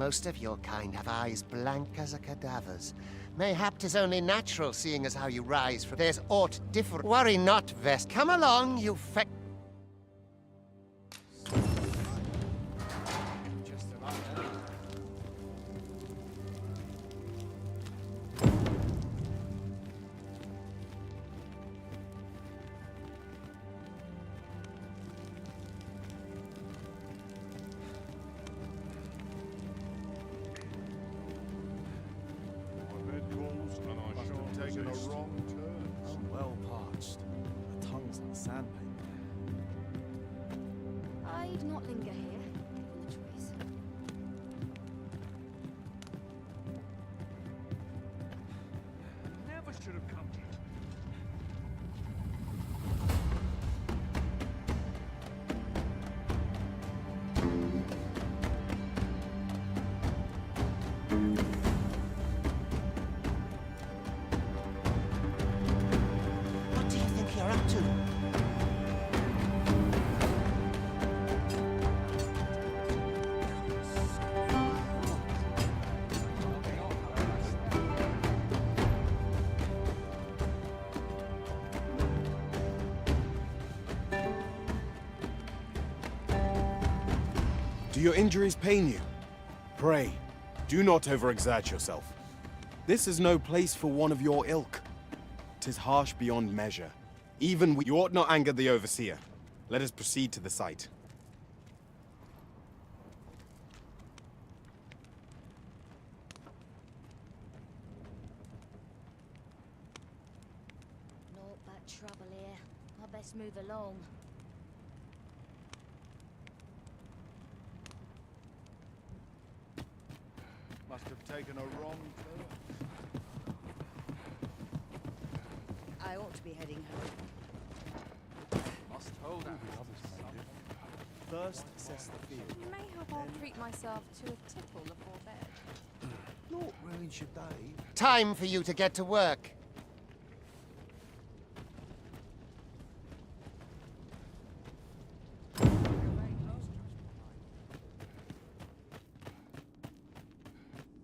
Most of your kind have eyes blank as a cadaver's. Mayhap 'tis only natural, seeing as how you rise from... There's aught different. Worry not, Vest. Come along, you feck... Taken a wrong turn. I'm well parched. My tongue's like sandpaper. I'd not linger here, given the choice. Never should have come here. What do you think you're up to? Do your injuries pain you? Pray, do not overexert yourself. This is no place for one of your ilk. 'Tis harsh beyond measure. Even you ought not anger the overseer. Let us proceed to the site. Naught but trouble here. I best move along. Must have taken a wrong turn. I ought to be heading home. Must hold out. First, assess the field. Mayhap I'll treat myself to a tipple before bed. Not ruins your day. Time for you to get to work.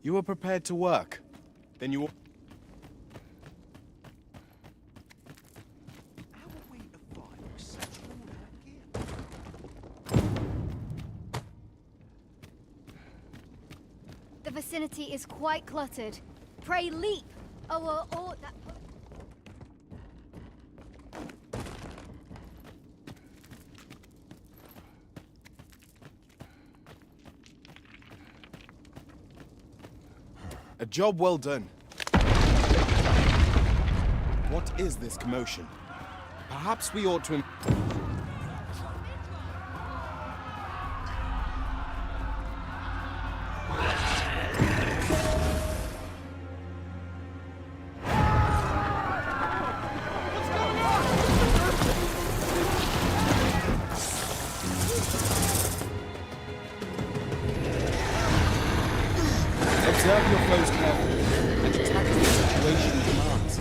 You are prepared to work. Then you... How are we to find such all that gear? The vicinity is quite cluttered. Pray leap! Oh, that... A job well done. What is this commotion? Perhaps we ought to... Observe your foes carefully and attack as the situation demands.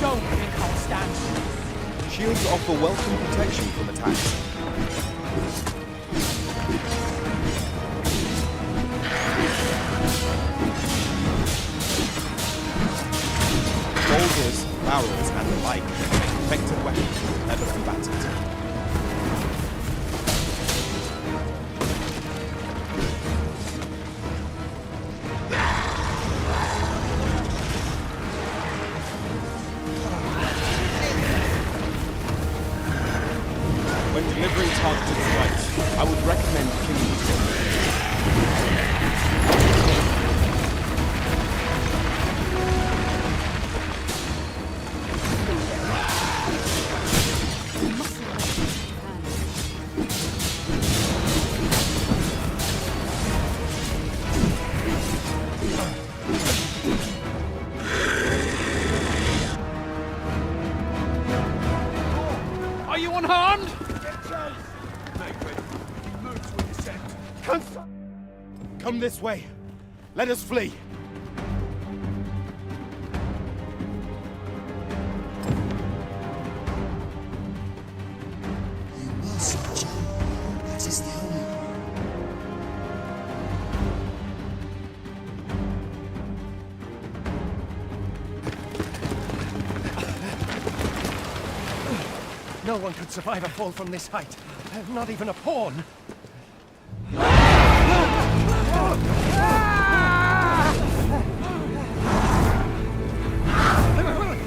Don't think I'll stand. Shields offer welcome protection from attacks. Boulders, barrels, and the like make effective weapons for clever combatants. When delivering targeted strikes, I would recommend killing the Are you unharmed? Come this way. Let us flee! You must jump. That is the only way. No one could survive a fall from this height. Not even a pawn.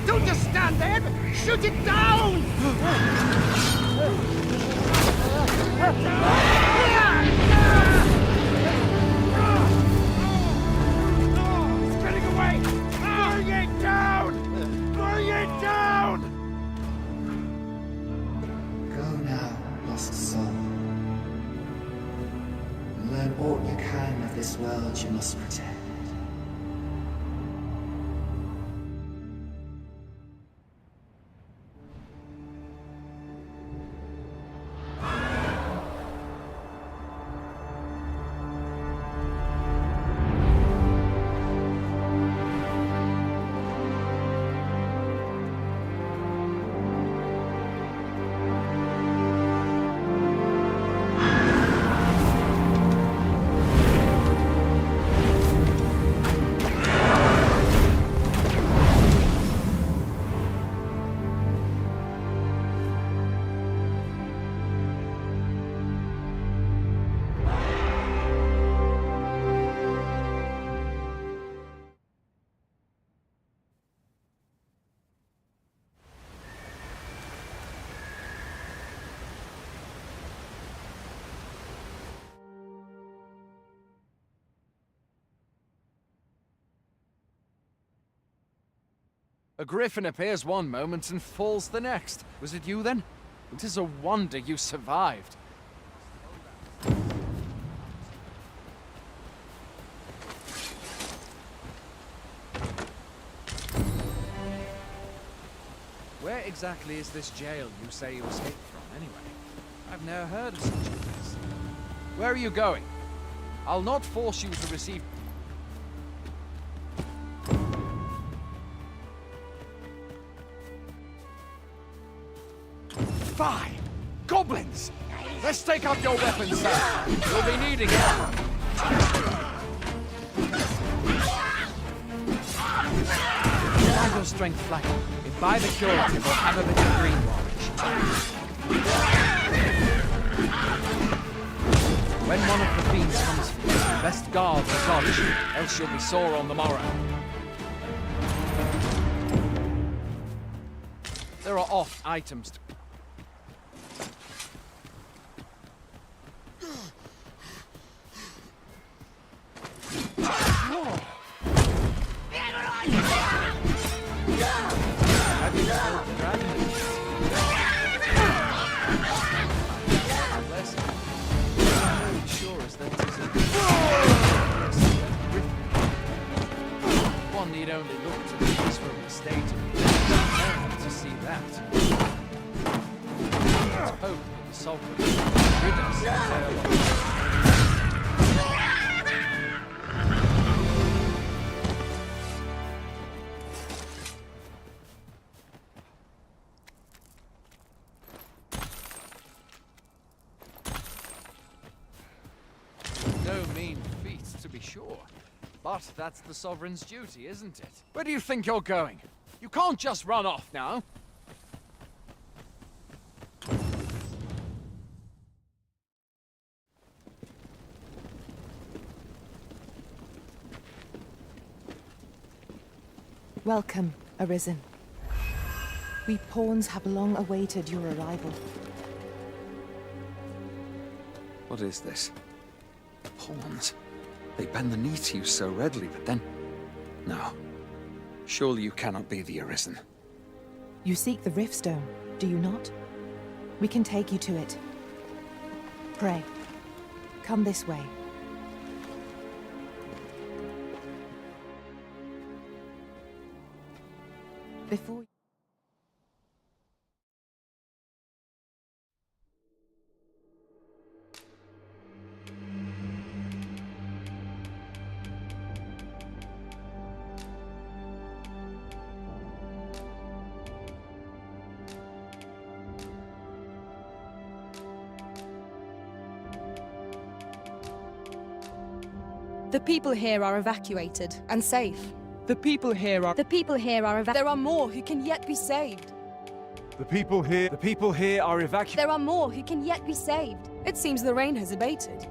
Don't just stand there! Shoot it down! It's getting away! Bring it down! Bring it down! Go now, lost soul. Learn all you can of this world you must protect. A griffin appears one moment and falls the next. Was it you then? It is a wonder you survived. Where exactly is this jail you say you escaped from, anyway? I've never heard of such a place. Where are you going? I'll not force you to receive... Fie! Goblins! Let's take up your weapons, sir. You'll be needing it. Find your strength flagging. If by the curative or have a bit of greenwash. When one of the fiends comes for you, best guard the dodge, else you'll be sore on the morrow. There are oft items to... One need only look to the east from the state to see that. Let's hope that the sovereign will rid us of their no mean feat, to be sure. But that's the sovereign's duty, isn't it? Where do you think you're going? You can't just run off now. Welcome, Arisen. We pawns have long awaited your arrival. What is this? Pawns. They bend the knee to you so readily, but then... No. Surely you cannot be the Arisen. You seek the Riftstone, do you not? We can take you to it. Pray, come this way. Before... The people here are evacuated and safe. The people here are... The people here are There are more who can yet be saved. The people here are evacuated. There are more who can yet be saved. It seems the rain has abated.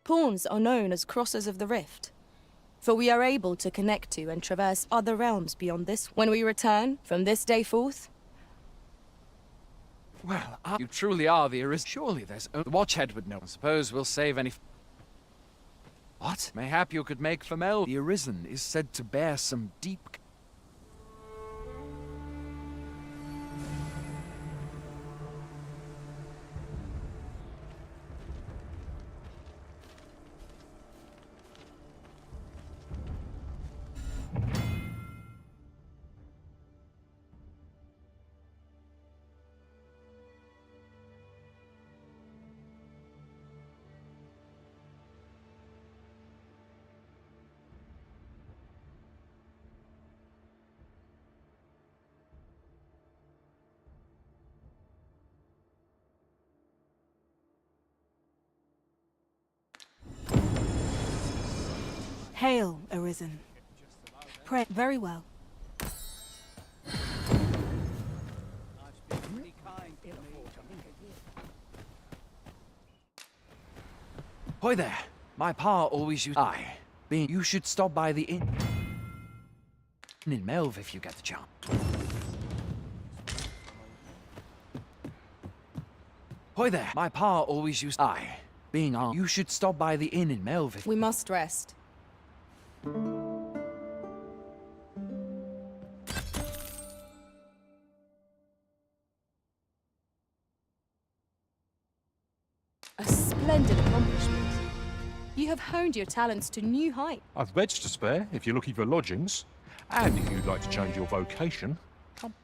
Pawns are known as crossers of the rift, for we are able to connect to and traverse other realms beyond this. When we return, from this day forth... Well, you truly are the Arisen. Surely there's... The Watchhead would know. I suppose we'll save any... What? Mayhap you could make Famel. The Arisen is said to bear some deep... Hail, Arisen. Pray very well. Hoy there. My pa always used... Being you should stop by the inn in Melv if you get the chance. Hoy there. My pa always used... Being you should stop by the inn in Melv if... We must rest. A splendid accomplishment. You have honed your talents to new heights. I've beds to spare if you're looking for lodgings. And if you'd like to change your vocation, come.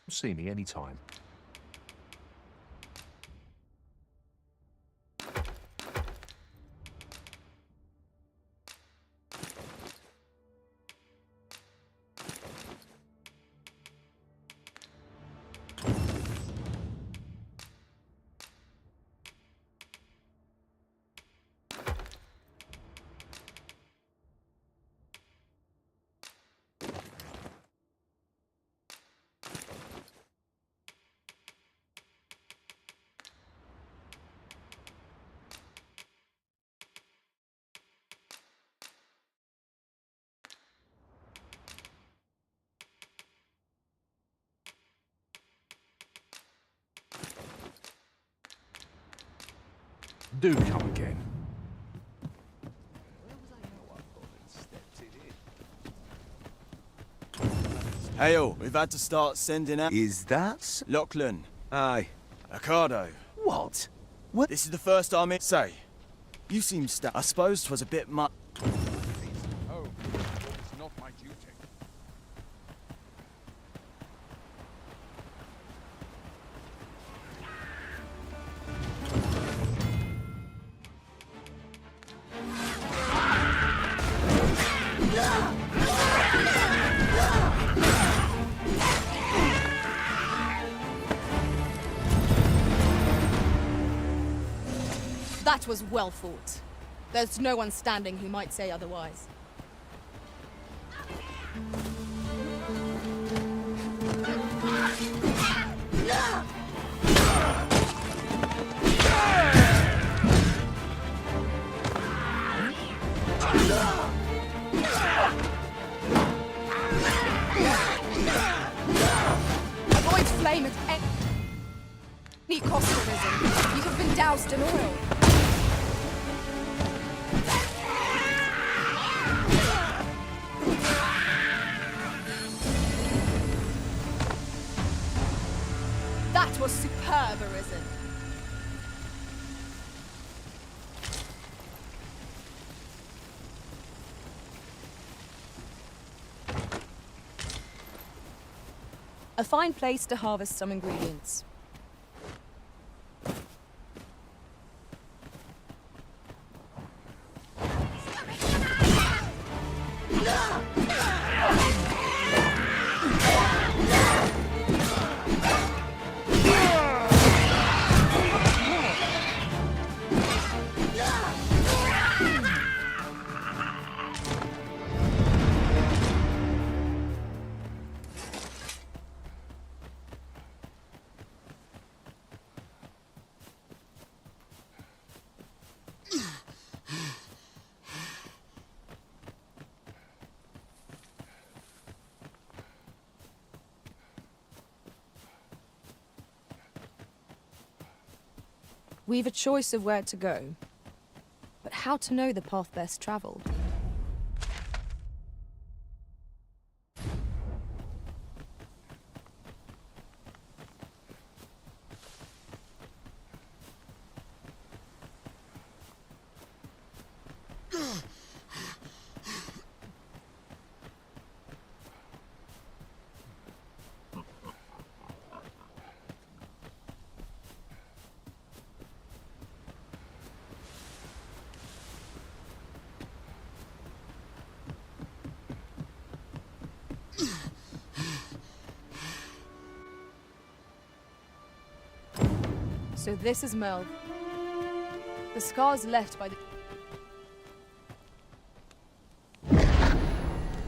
See me anytime. Do come again. Hail, we've had to start sending out... Is that... Lachlan. Aye. Ricardo. What? What? This is the first time it... Say, you seem I suppose 'twas a bit much... Oh, it's not my duty. That was well fought. There's no one standing who might say otherwise. Be Costa risen. You have been doused in oil. That was superb, Arisen. A fine place to harvest some ingredients. We've a choice of where to go, but how to know the path best travelled? So this is Merle. The scars left by the...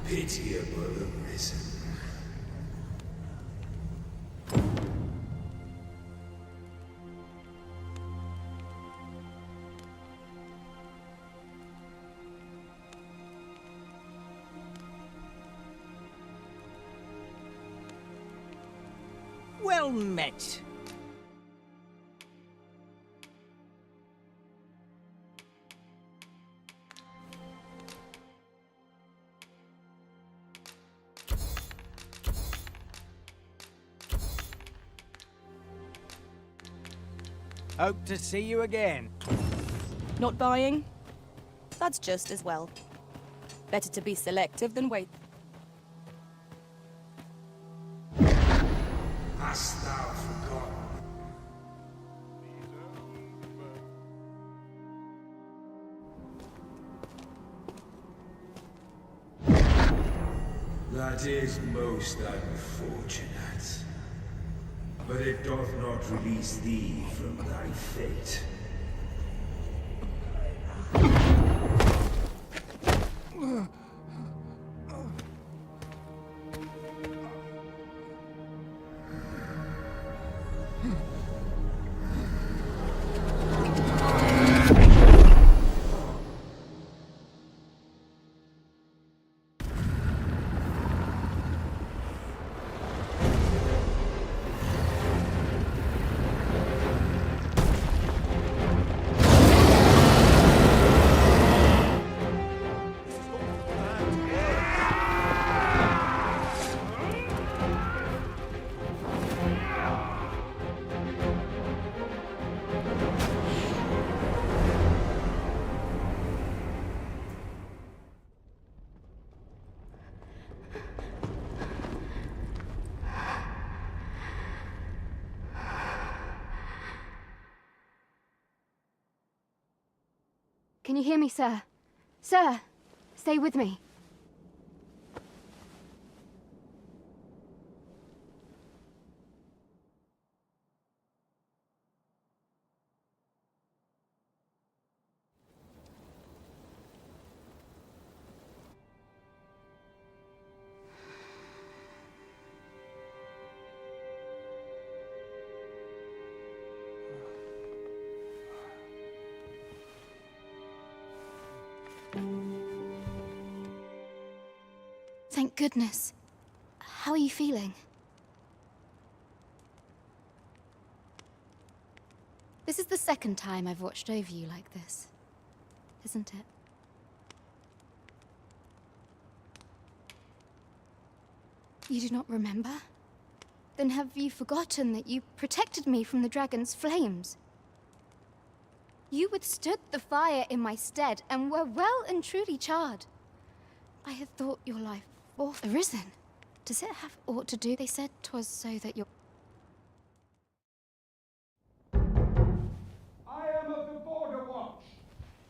Pitiable Arisen. Well met. Hope to see you again. Not buying? That's just as well. Better to be selective than wait. Hast thou forgotten? That is most unfortunate. But it doth not release thee from thy fate. Can you hear me, sir? Sir, stay with me. Thank goodness. How are you feeling? This is the second time I've watched over you like this, isn't it? You do not remember? Then have you forgotten that you protected me from the dragon's flames? You withstood the fire in my stead and were well and truly charred. I had thought your life forth arisen. Does it have aught to do? They said 'twas so that your... I am of the Border Watch.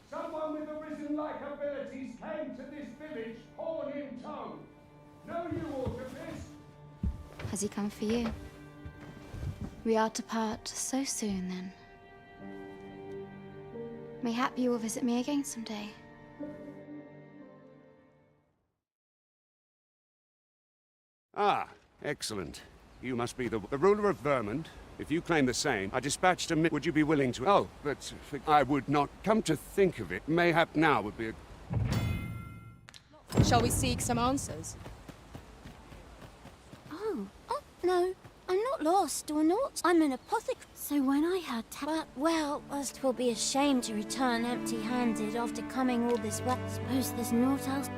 Someone with arisen-like abilities came to this village, horn in tow. Know you aught of this? Has he come for you? We are to part so soon, then. Mayhap you will visit me again someday. Ah, excellent. You must be the ruler of Vermont. If you claim the same, I dispatched a would you be willing to... Oh, but I would not. Come to think of it, mayhap now would be a... Shall we seek some answers? Oh, no. I'm not lost or not. I'm an apothecary. So when I had well, as 'twill be a shame to return empty-handed after coming all this way. Suppose there's naught else.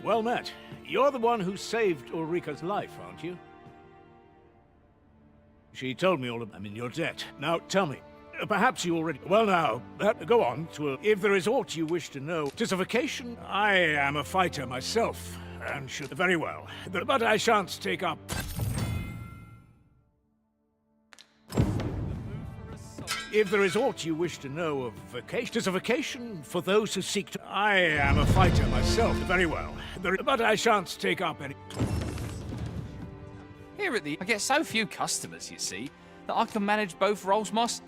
Well met. You're the one who saved Ulrika's life, aren't you? She told me all about... I'm in your debt. Now, tell me. Perhaps you already... Well, now, go on. If there is aught you wish to know... 'Tis a vacation. I am a fighter myself, and should... Very well. But I shan't take up... If there is aught you wish to know of vacation... 'Tis a vacation for those who seek to... I am a fighter myself. Very well. But I shan't take up any... Here at the... I get so few customers, you see, that I can manage both roles myself.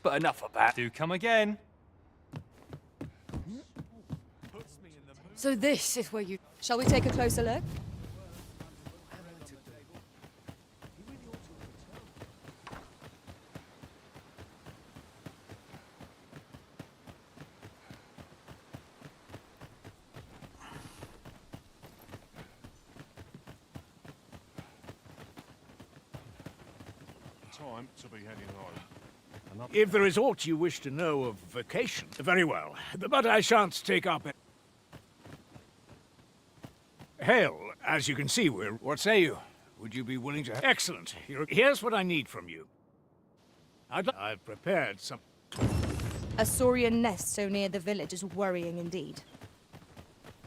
But enough of that. Do come again. So this is where you... Shall we take a closer look? Time to be heading home. If there is aught you wish to know of vacation... Very well. But I shan't take up... Hail. As you can see, we're... What say you? Would you be willing to... Excellent. Here's what I need from you. I've prepared some... A saurian nest so near the village is worrying indeed.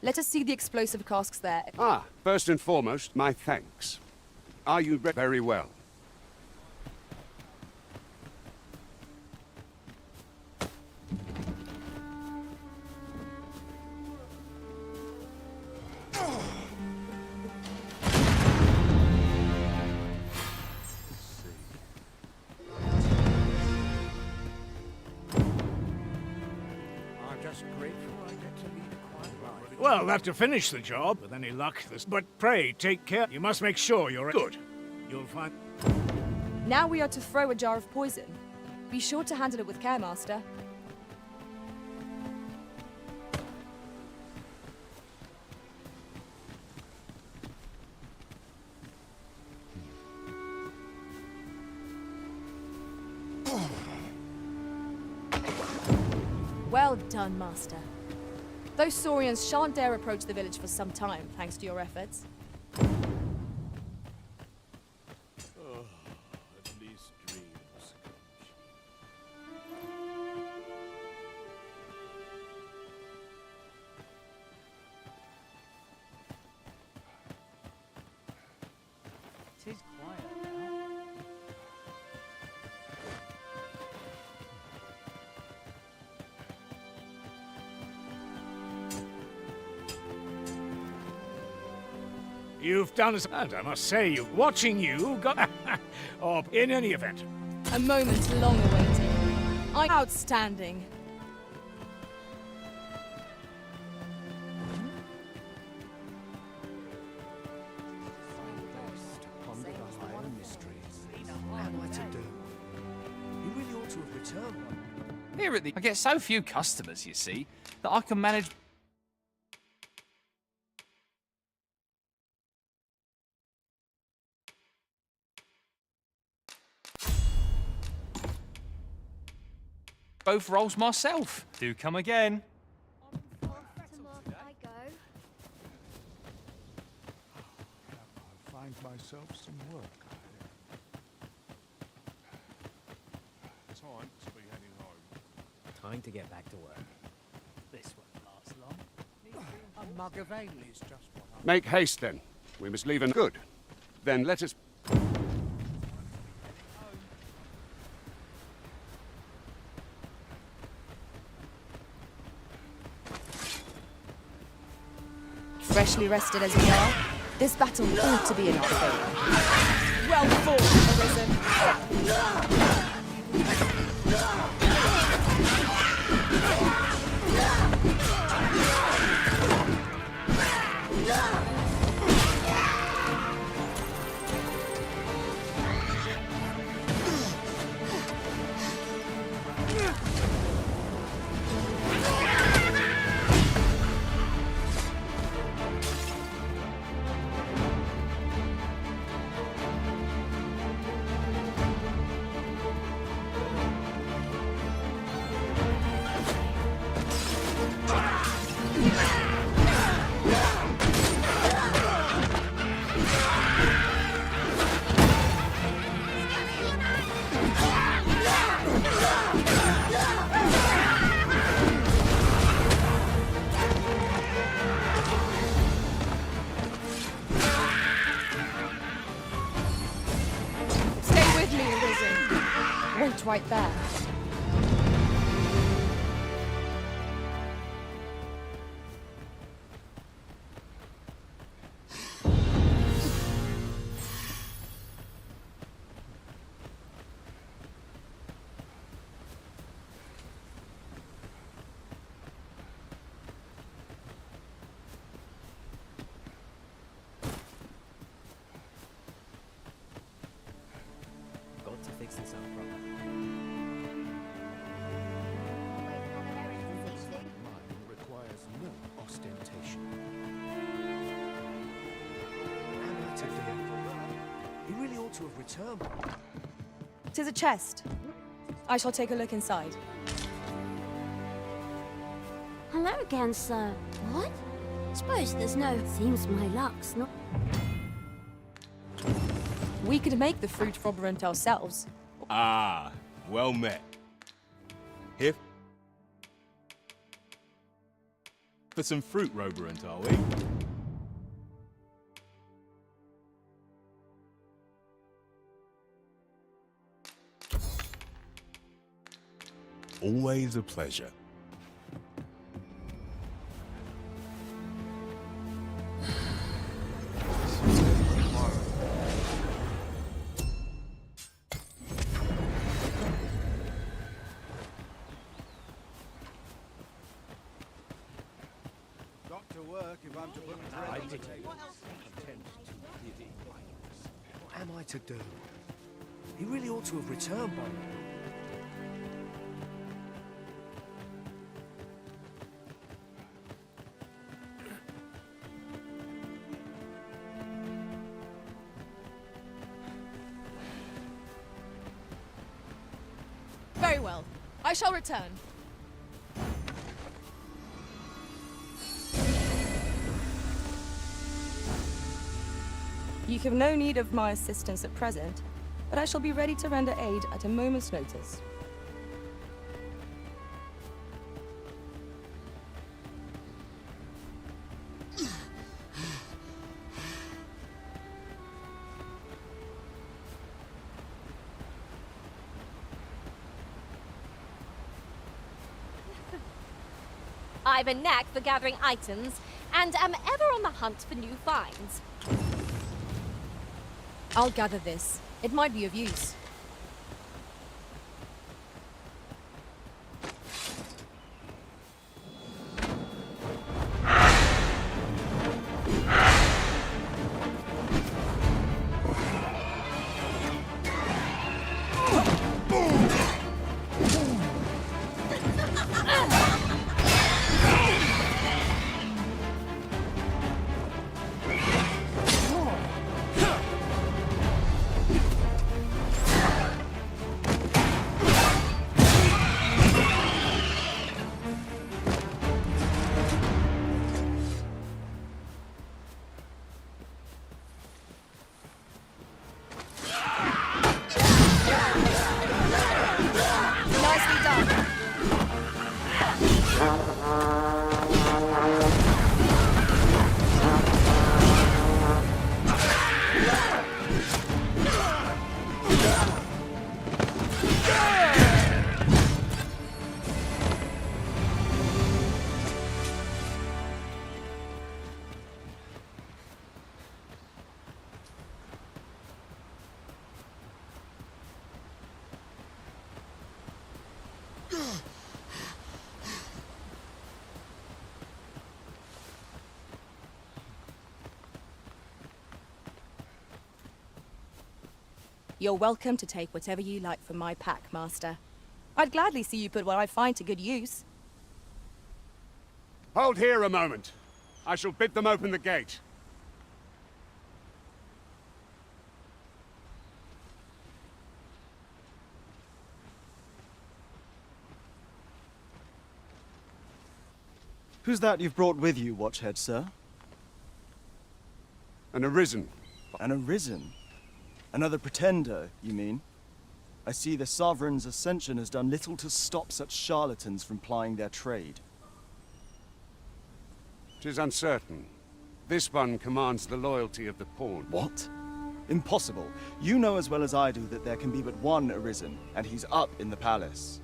Let us see the explosive casks there. Ah, first and foremost, my thanks. Are you very well? Well, that's to finish the job, with any luck. But pray, take care. You must make sure you're good. You'll find... Now we are to throw a jar of poison. Be sure to handle it with care, Master. Well done, Master. Those saurians shan't dare approach the village for some time, thanks to your efforts. At least dreams. Tis quiet now. You've done us, and I must say, watching you got... or in any event. A moment long awaited. Outstanding. Here at the... I get so few customers, you see, that I can manage... both roles myself. Do come again. I go. I'll find myself some work. Time to be heading home. Time to get back to work. This won't last long. A mug of ale is just what I... Make haste, then. We must leave and... Good. Then let us... Freshly rested as we are, this battle ought to be in our favor. Well fought, Arisen. Wait right there. Got to fix this up properly. Mine requires no ostentation. Am I to do? He really ought to have returned. 'Tis a chest. I shall take a look inside. Hello again, sir. What? Suppose there's no... Seems my luck's not... We could make the fruit robberant ourselves. Ah, well met. Here for some fruit roberant, are we? Always a pleasure. Got to work if I'm to put I bread. did. What am I to do? He really ought to have returned by now. Very well. I shall return. You have no need of my assistance at present, but I shall be ready to render aid at a moment's notice. I've a knack for gathering items, and am ever on the hunt for new finds. I'll gather this. It might be of use. Nicely done. You're welcome to take whatever you like from my pack, Master. I'd gladly see you put what I find to good use. Hold here a moment. I shall bid them open the gate. Who's that you've brought with you, Watchhead, sir? An Arisen. An Arisen? Another pretender, you mean? I see the Sovereign's ascension has done little to stop such charlatans from plying their trade. 'Tis uncertain. This one commands the loyalty of the pawn. What? Impossible. You know as well as I do that there can be but one Arisen, and he's up in the palace.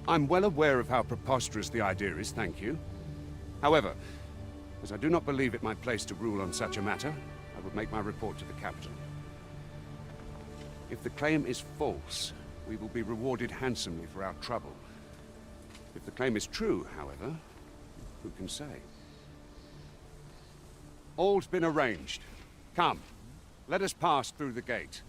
I'm well aware of how preposterous the idea is, thank you. However, as I do not believe it my place to rule on such a matter, I will make my report to the capital. If the claim is false, we will be rewarded handsomely for our trouble. If the claim is true, however, who can say? All's been arranged. Come, let us pass through the gate.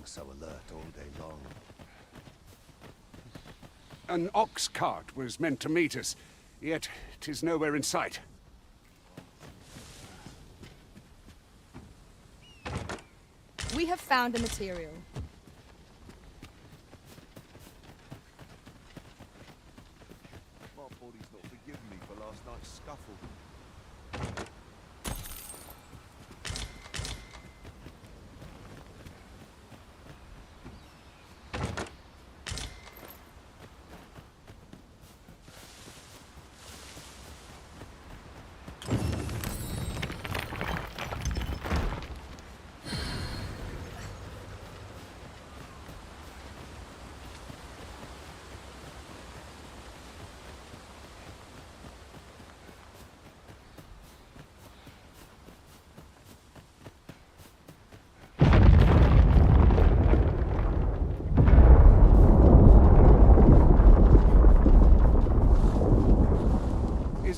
So alert all day long. An ox cart was meant to meet us, yet 'tis nowhere in sight. We have found the material. My body's not forgiven me for last night's scuffle.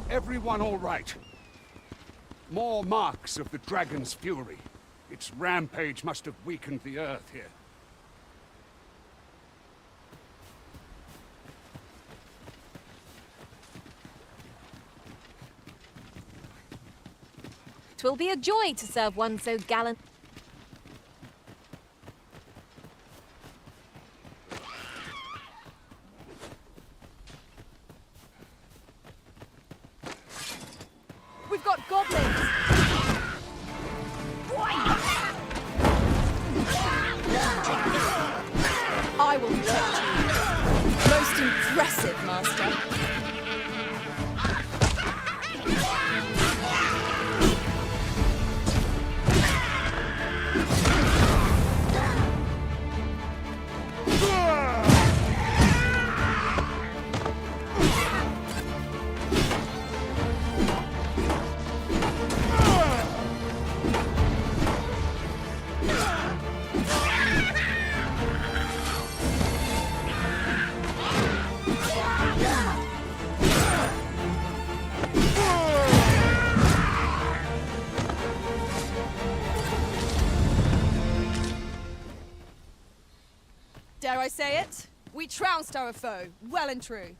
Everyone all right? More marks of the dragon's fury. Its rampage must have weakened the earth here. 'Twill be a joy to serve one so gallant. We've got goblins! I will protect you. Most impressive, Master. say it. We trounced our foe, well and true.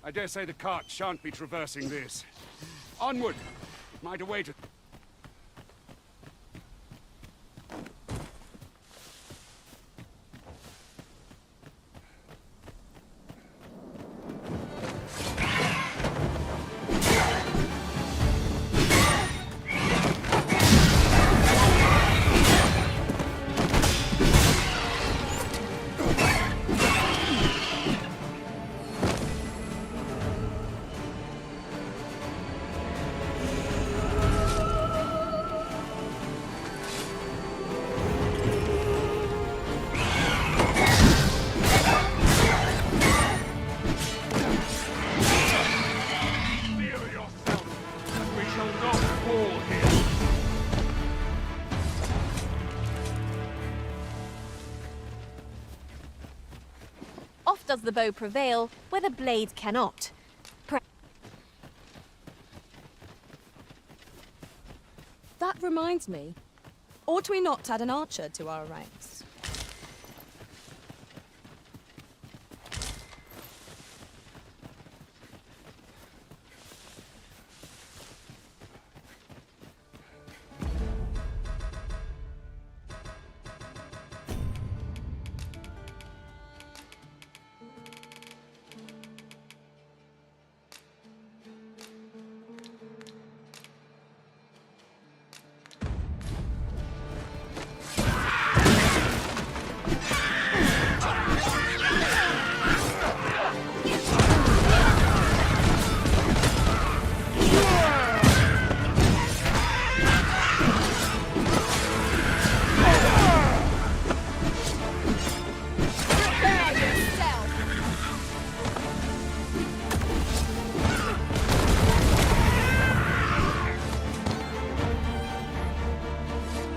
I dare say the cart shan't be traversing this. Onward! It might await it. Oft does the bow prevail where the blade cannot. That reminds me. Ought we not add an archer to our ranks?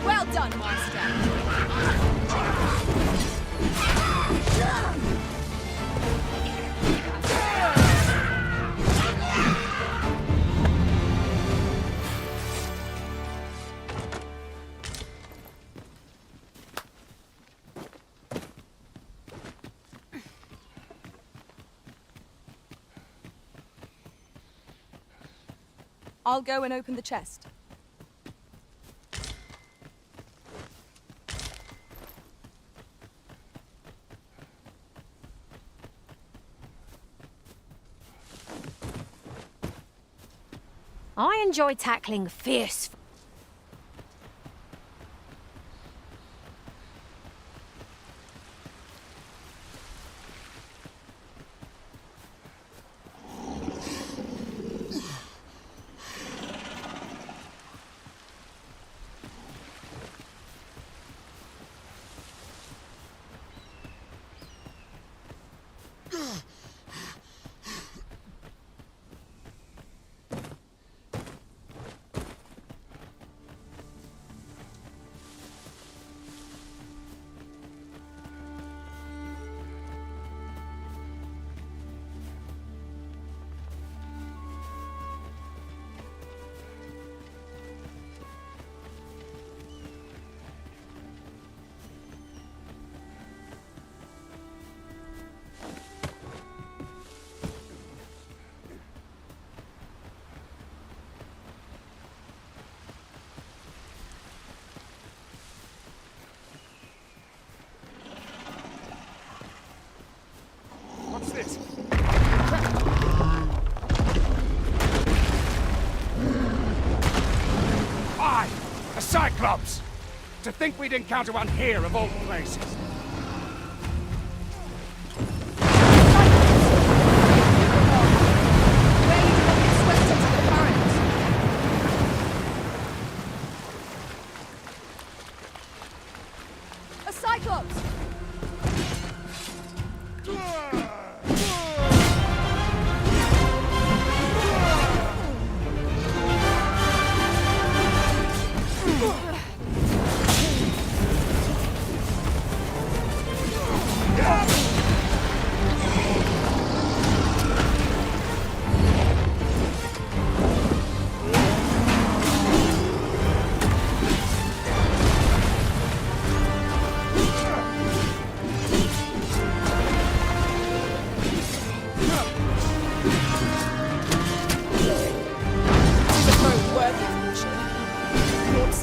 Well done, Master. I'll go and open the chest. I enjoy tackling fierce. What's this? Aye! A Cyclops! To think we'd encounter one here of all places. A Cyclops!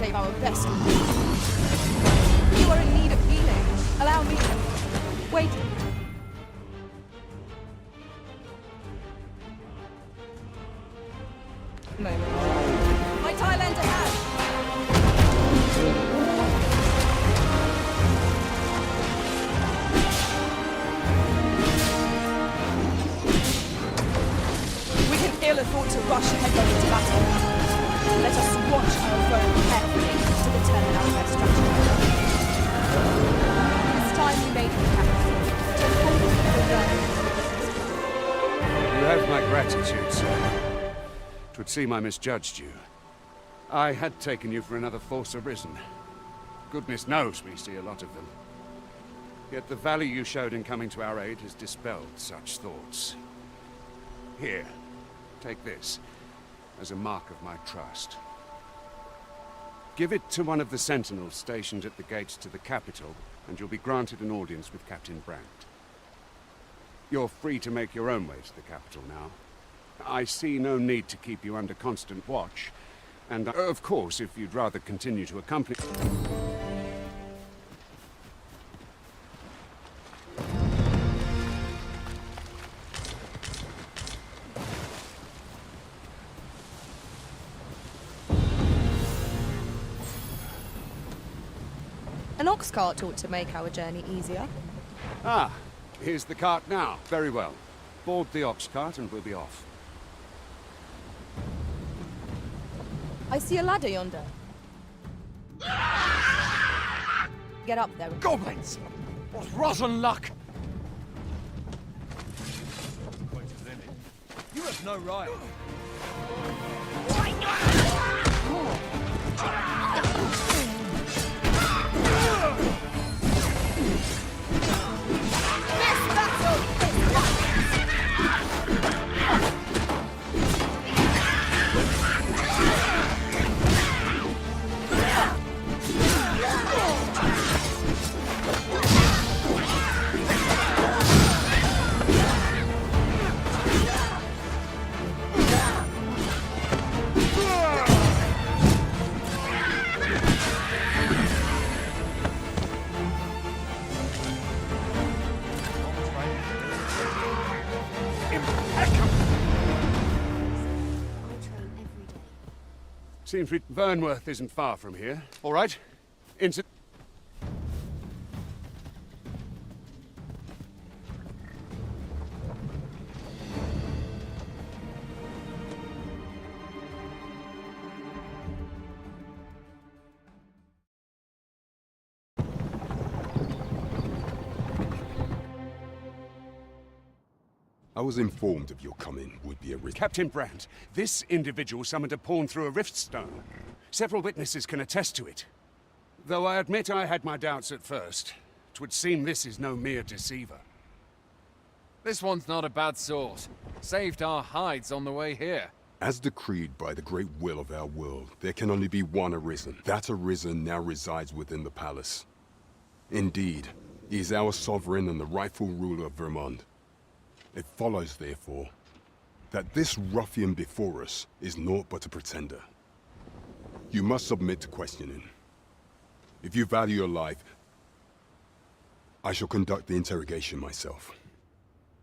save our best. You are in need of healing. Allow me. Wait. Moment. My Thailand to hand. We can ill afford to rush headlong into battle. Let us watch our foe carefully to determine our best strategy. It's time we made the capital to hold the realm. You have my gratitude, sir. 'Twould seem I misjudged you. I had taken you for another Force Arisen. Goodness knows we see a lot of them. Yet the value you showed in coming to our aid has dispelled such thoughts. Here, take this, as a mark of my trust. Give it to one of the sentinels stationed at the gates to the capital, and you'll be granted an audience with Captain Brandt. You're free to make your own way to the capital now. I see no need to keep you under constant watch, and of course, if you'd rather continue to accompany... An ox cart ought to make our journey easier. Ah, here's the cart now. Very well. Board the ox cart and we'll be off. I see a ladder yonder. Get up there. Goblins! What rotten luck! You have no right. Seems Vernworth isn't far from here. All right. Into... I was informed of your coming would be a risk. Captain Brandt, this individual summoned a pawn through a rift stone. Several witnesses can attest to it. Though I admit I had my doubts at first. 'Twould seem this is no mere deceiver. This one's not a bad sort. Saved our hides on the way here. As decreed by the great will of our world, there can only be one Arisen. That Arisen now resides within the palace. Indeed, he is our sovereign and the rightful ruler of Vermont. It follows, therefore, that this ruffian before us is naught but a pretender. You must submit to questioning. If you value your life, I shall conduct the interrogation myself.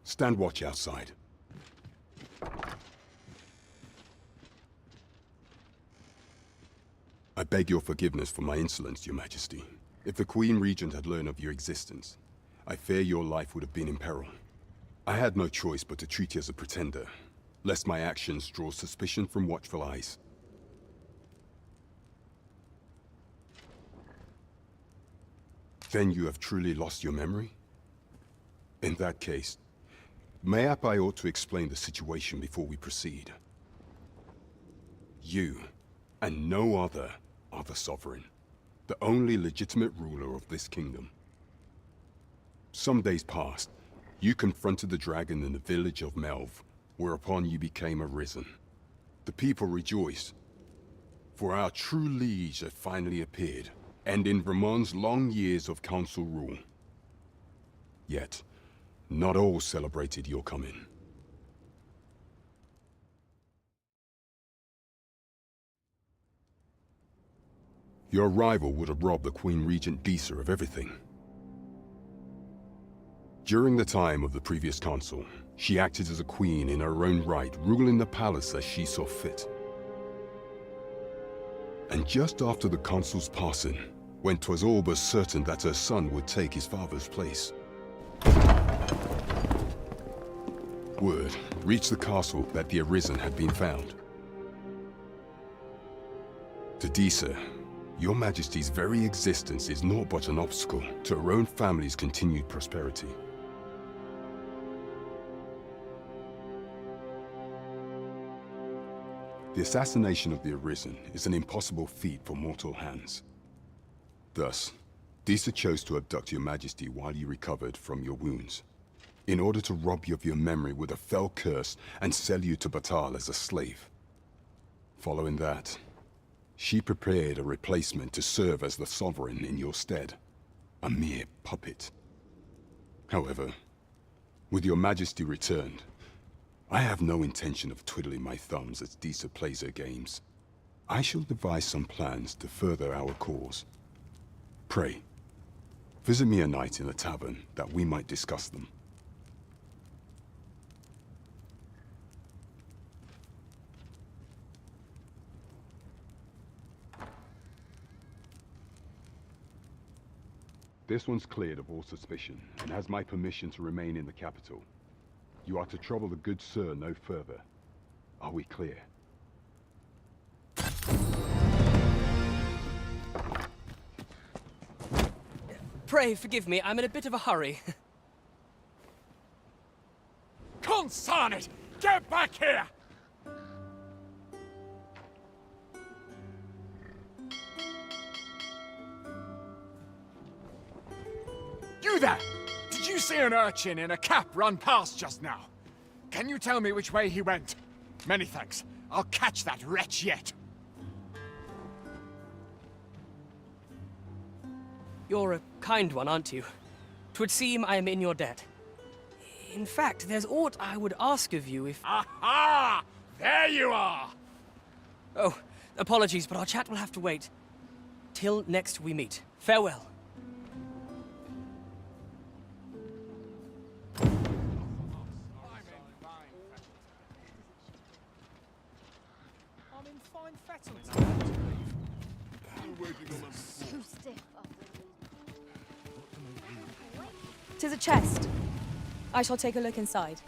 Stand watch outside. I beg your forgiveness for my insolence, Your Majesty. If the Queen Regent had learned of your existence, I fear your life would have been in peril. I had no choice but to treat you as a pretender, lest my actions draw suspicion from watchful eyes. Then you have truly lost your memory? In that case, mayhap I ought to explain the situation before we proceed. You, and no other, are the sovereign, the only legitimate ruler of this kingdom. Some days past, you confronted the dragon in the village of Melv, whereupon you became Arisen. The people rejoiced, for our true liege had finally appeared, ending Vermont's long years of council rule. Yet, not all celebrated your coming. Your arrival would have robbed the Queen Regent Disa of everything. During the time of the previous consul, she acted as a queen in her own right, ruling the palace as she saw fit. And just after the consul's passing, when 'twas all but certain that her son would take his father's place, word reached the castle that the Arisen had been found. To Disa, your Majesty's very existence is naught but an obstacle to her own family's continued prosperity. The assassination of the Arisen is an impossible feat for mortal hands. Thus, Disa chose to abduct your Majesty while you recovered from your wounds, in order to rob you of your memory with a fell curse and sell you to Batal as a slave. Following that, she prepared a replacement to serve as the sovereign in your stead, a mere puppet. However, with your Majesty returned, I have no intention of twiddling my thumbs as Disa plays her games. I shall devise some plans to further our cause. Pray, visit me a night in the tavern that we might discuss them. This one's cleared of all suspicion and has my permission to remain in the capital. You are to trouble the good sir no further. Are we clear? Pray forgive me, I'm in a bit of a hurry. Consign it! Get back here! You there! Did you see an urchin in a cap run past just now? Can you tell me which way he went? Many thanks. I'll catch that wretch yet. You're a kind one, aren't you? 'Twould seem I am in your debt. In fact, there's aught I would ask of you if... Aha! There you are! Oh, apologies, but our chat will have to wait. Till next we meet. Farewell. I'm in fine fettle. So stiff. 'Tis a chest. I shall take a look inside.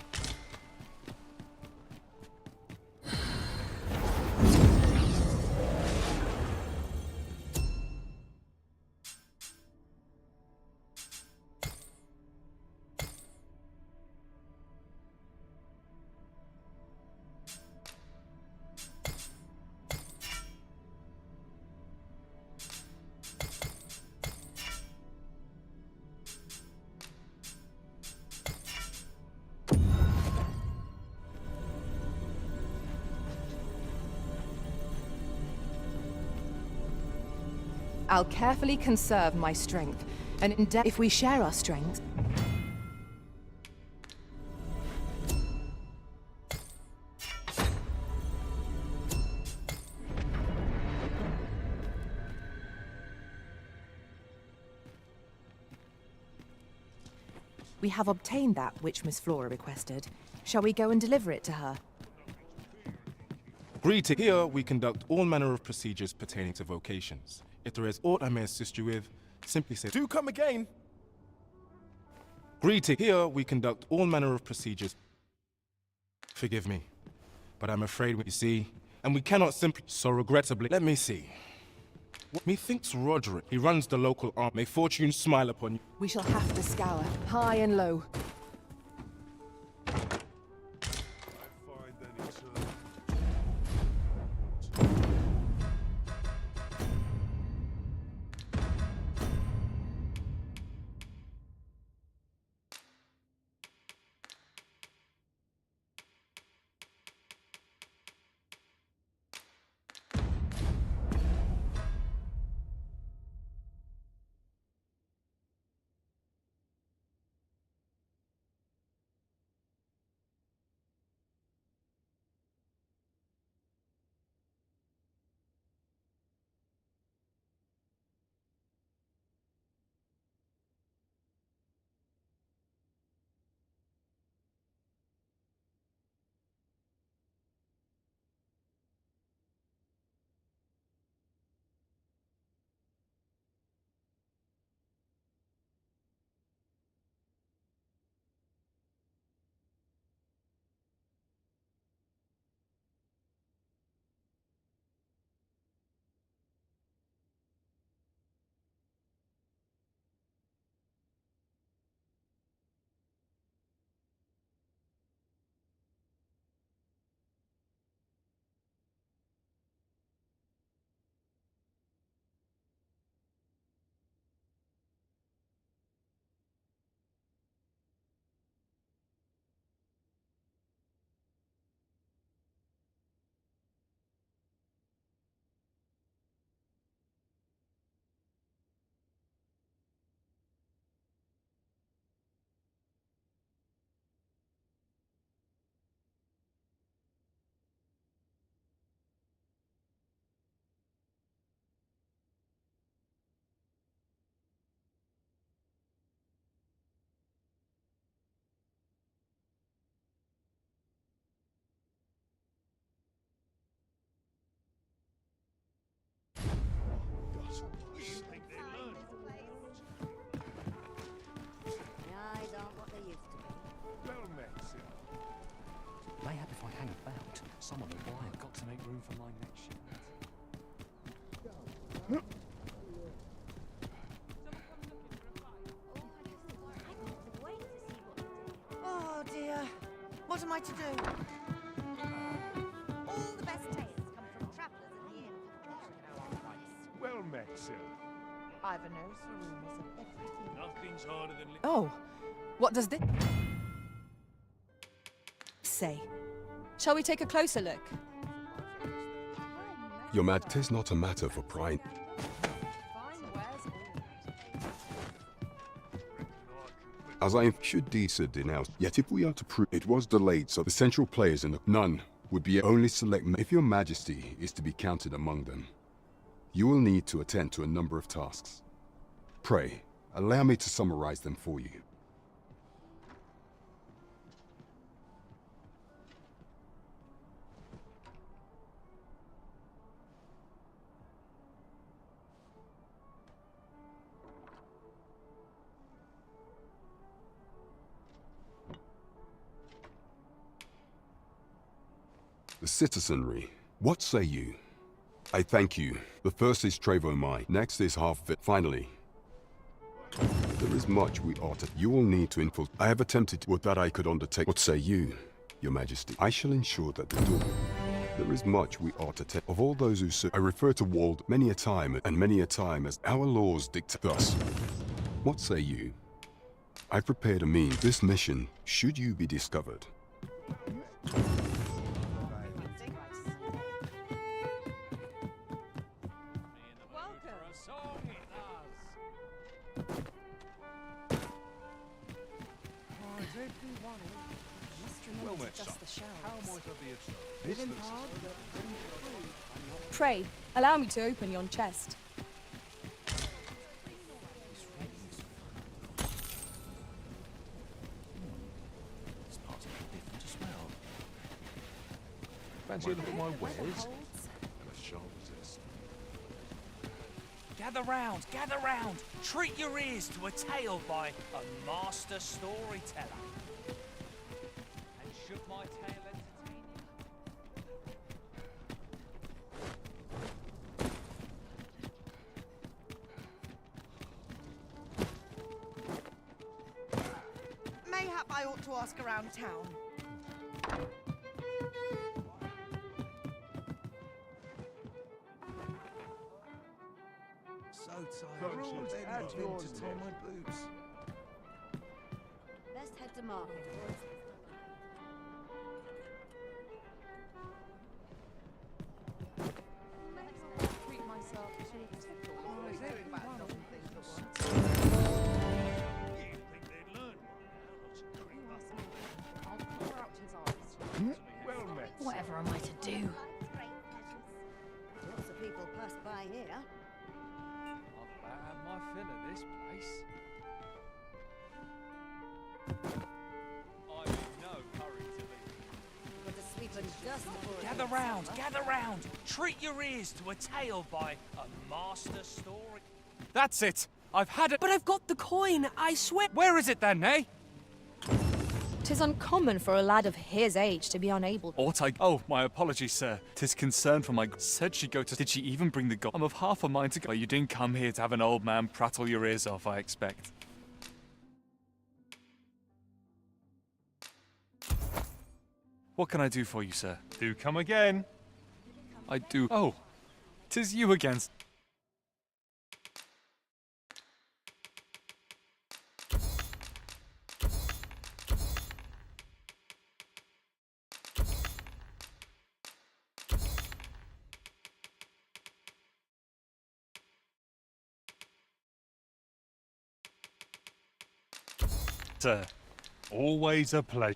I'll carefully conserve my strength, and if we share our strength... We have obtained that which Miss Flora requested. Shall we go and deliver it to her? Greeting. Here we conduct all manner of procedures pertaining to vocations. If there is aught I may assist you with, simply say, "Do come again!" Greeting. Here we conduct all manner of procedures. Forgive me, but I'm afraid you see, and we cannot simply... So regrettably, let me see. Methinks Roderick, he runs the local arm. May fortune smile upon you. We shall have to scour, high and low. room for my next shipment. Oh dear. What am I to do? All the best tales come from travelers at the inn. Well met, sir. I've a nose for rumors of everything. Nothing's harder than... Oh, what does this say? Shall we take a closer look? Your Mad, 'tis not a matter for pride. As I should Disa denounce, yet if we are to prove it was delayed so the central players in the none would be only select if your majesty is to be counted among them. You will need to attend to a number of tasks. Pray, allow me to summarize them for you. The citizenry. What say you? I thank you. The first is Trevo Mai. Next is half of it. Finally, there is much we ought to. You will need to infiltrate. I have attempted what that I could undertake. What say you, your majesty? I shall ensure that the door. There is much we ought to take. Of all those who serve, I refer to Wald many a time as our laws dictate. Thus, what say you? I prepared a means. This mission, should you be discovered. Well met, son. How might I be of service? Pray, allow me to open yon chest. Fancy a look at my wares? And a sharp resist. Gather round, gather round. Treat your ears to a tale by a master storyteller. And should my tale entertain Mayhap I ought to ask around town. So tired. Add yours to tie my boots. Best head to market, boys. Treat myself to a tickle. Well met. Whatever am I to do? Lots of people pass by here. I've about had my fill of this place. I'm in no hurry to leave. Got to sweep and dust before it Gather gets round, summer. gather round. Treat your ears to a tale by a master story. That's it! I've had it! But I've got the coin, I swear. Where is it then, eh? 'Tis uncommon for a lad of his age to be unable. Ought I? Oh, my apologies, sir. 'Tis concern for my. Said she'd go to. Did she even bring the gold? I'm of half a mind to go. You didn't come here to have an old man prattle your ears off, I expect. What can I do for you, sir? Do come again. I do. Oh, 'tis you again. Sir, always a pleasure.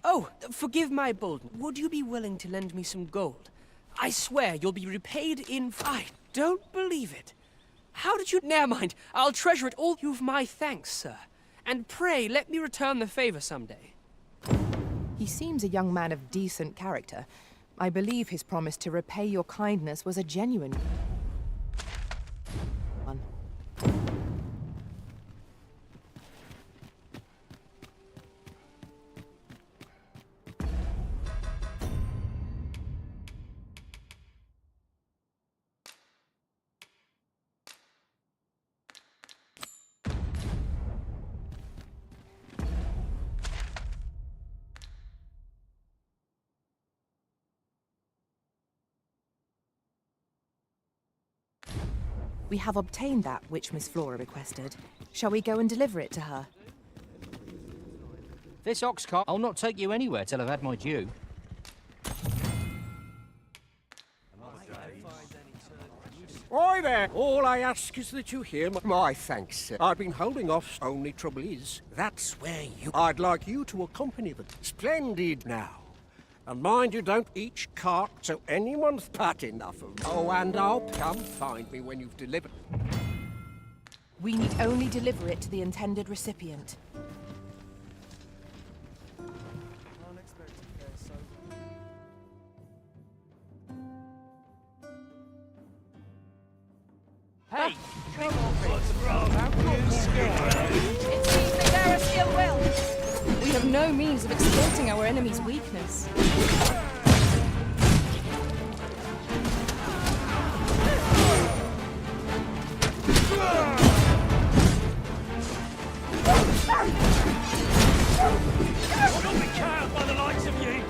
Oh, forgive my boldness. Would you be willing to lend me some gold? I swear you'll be repaid in... I don't believe it. How did you... Never mind. I'll treasure it all. You've my thanks, sir. And pray, let me return the favor someday. He seems a young man of decent character. I believe his promise to repay your kindness was a genuine one. We have obtained that which Miss Flora requested. Shall we go and deliver it to her? This ox cart, I'll not take you anywhere till I've had my due. Oi there! All I ask is that you hear my thanks, sir. I've been holding off. Only trouble is, that's where you... I'd like you to accompany them. Splendid now. And mind you don't each cart till anyone's pat enough of them. Oh, and I'll come find me when you've delivered. We need only deliver it to the intended recipient. Hey! Come on, what's wrong? It seems they bear us ill will. We have no means of exploiting our enemy's weakness. You'll not be cowed by the likes of you!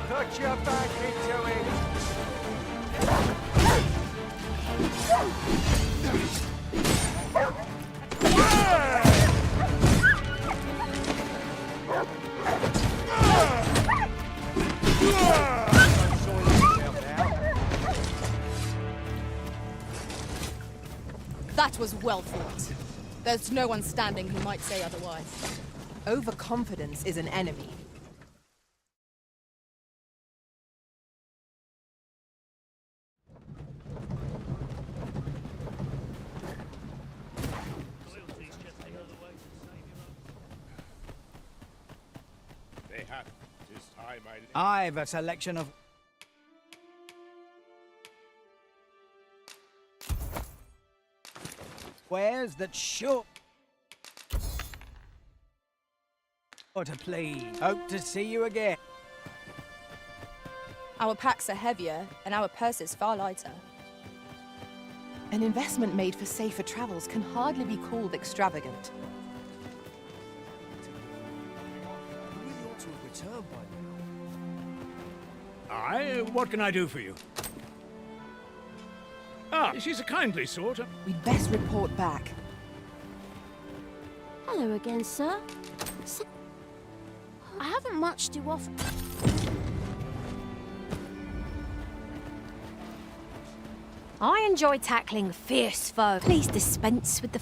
Put your back into it! That was well fought. There's no one standing who might say otherwise. Overconfidence is an enemy. They have. 'Tis time I've a selection of... Where's that sure... Or to please. Hope to see you again. Our packs are heavier, and our purses far lighter. An investment made for safer travels can hardly be called extravagant. You really ought to have returned by now. Aye, what can I do for you? Ah, she's a kindly sort. We'd best report back. Hello again, sir. I haven't much to offer. I enjoy tackling fierce foe. Please dispense with the...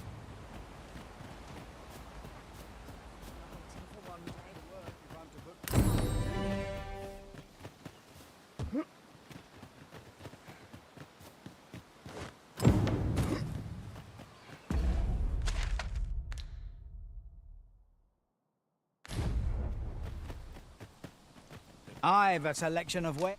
I've a selection of where...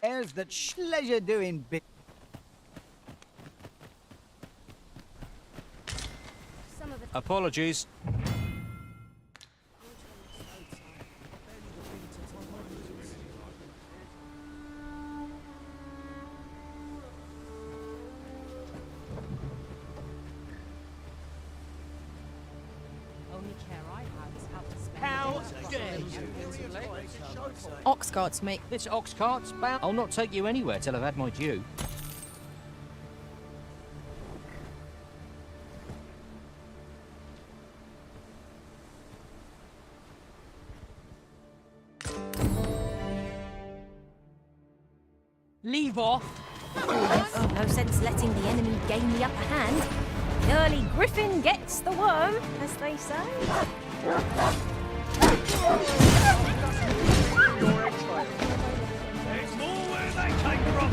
There's that pleasure doing bit. Apologies. How dare you! Ox carts make... This ox cart's bound... I'll not take you anywhere till I've had my due. Leave off. No sense letting the enemy gain the upper hand. The early griffin gets the worm, as they say. There's more where they came from.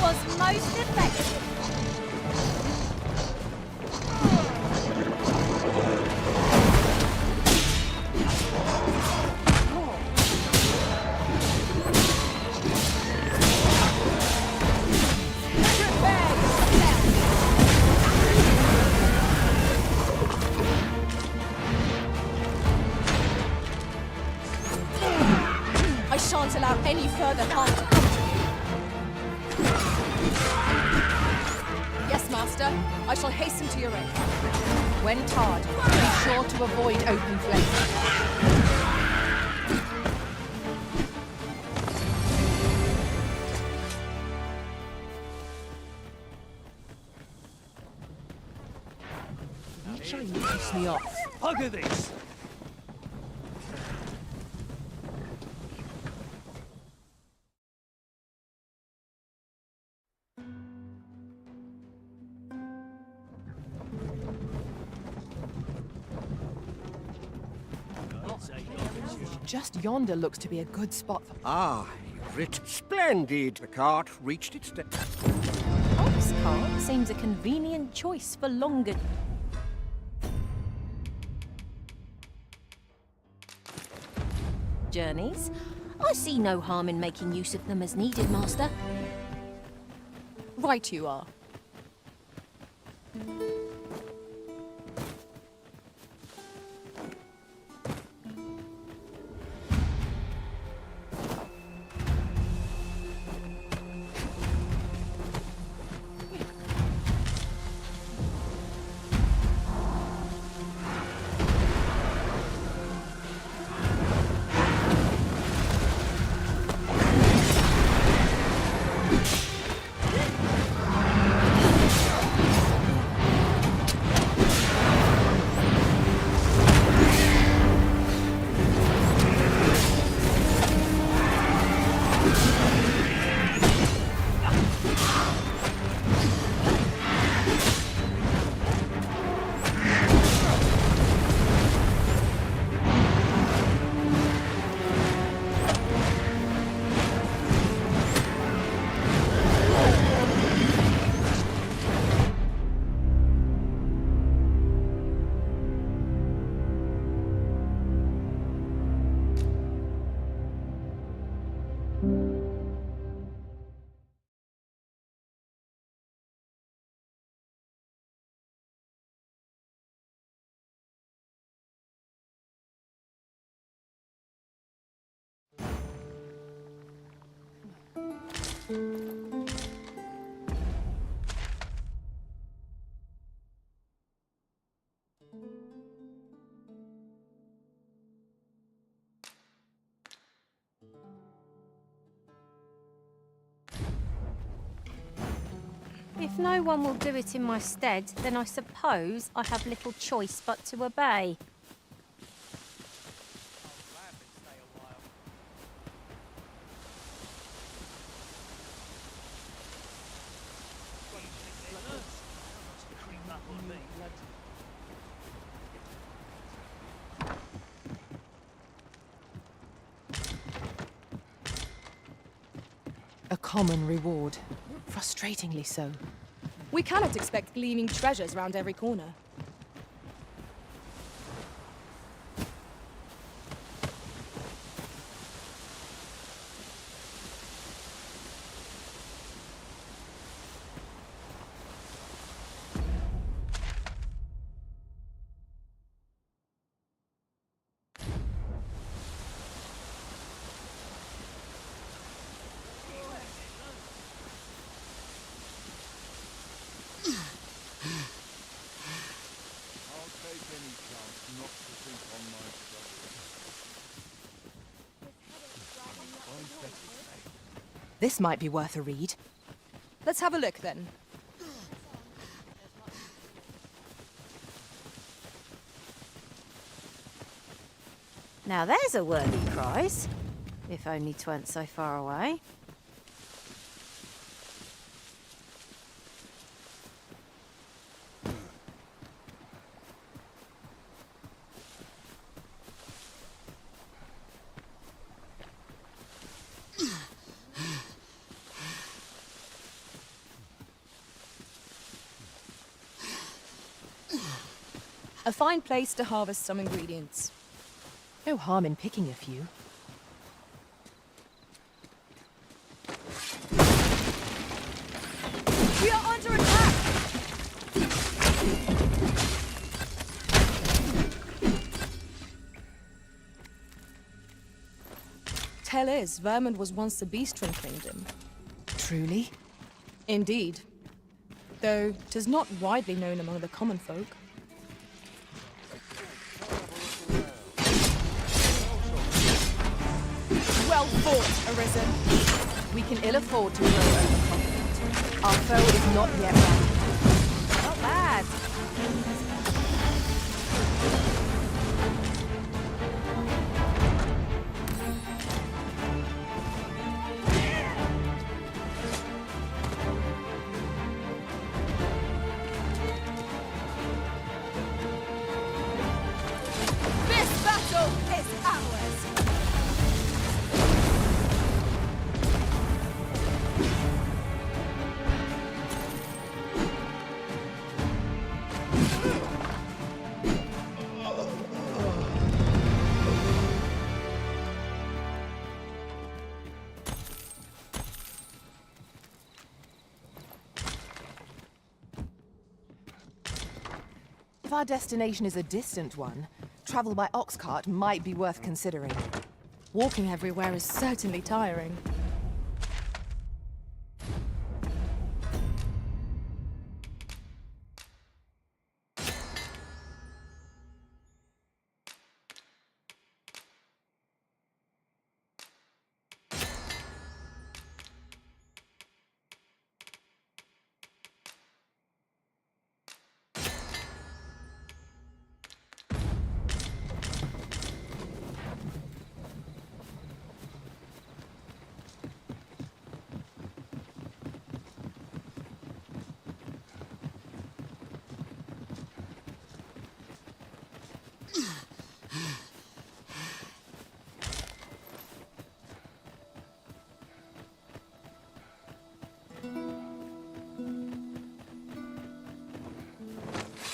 Was most effective. I shan't allow any further harm to come to you. Yes, Master. I shall hasten to your aid. When tarred, be sure to avoid open flame. You trying to piss me off? Bugger this! Just yonder looks to be a good spot for... Ah, splendid. The cart reached its Ox cart seems a convenient choice for longer journeys. I see no harm in making use of them as needed, Master. Right you are. If no one will do it in my stead, then I suppose I have little choice but to obey. A common reward. Frustratingly so. We cannot expect gleaming treasures round every corner. This might be worth a read. Let's have a look then. Now there's a worthy prize. If only 'tweren't so far away. A fine place to harvest some ingredients. No harm in picking a few. We are under attack! Tell is, Vermund was once the beast-ring kingdom. Truly? Indeed. Though 'tis not widely known among the common folk. Well fought, Arisen. We can ill afford to grow overconfident. Our foe is not yet ready. Not bad. This battle is ours! If our destination is a distant one, travel by ox cart might be worth considering. Walking everywhere is certainly tiring.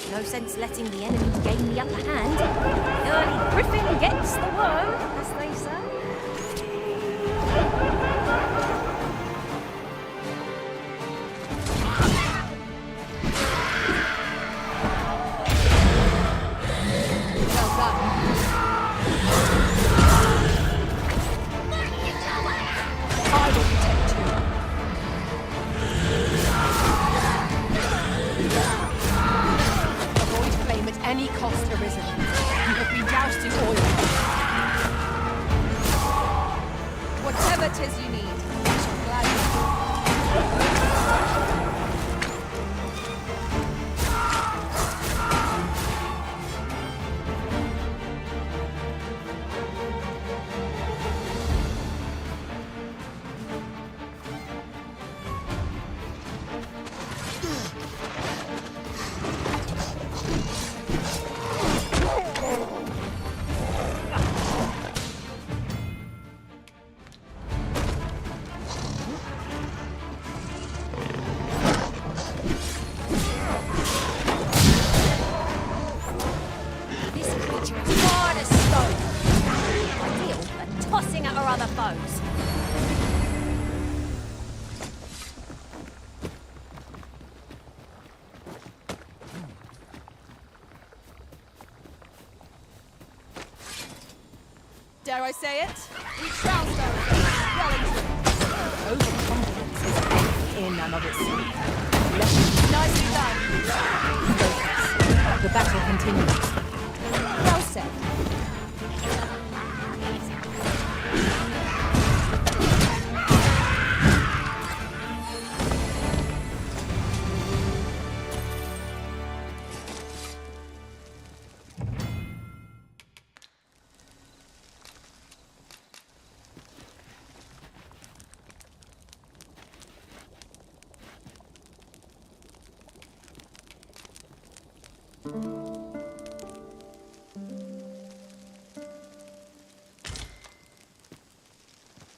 No sense letting the enemy gain the upper hand. The early griffin gets the worm, as they say. Well done. I will protect you. Avoid flame at any cost, Arisen. You have been doused in oil. Whatever 'tis you need, I shall gladly. This creature is hard as stone. Ideal for tossing at our other foes. Dare I say it? We trounced our well and truly. Overconfidence is in and of itself. Nicely done. Focus. The battle continues. Well said.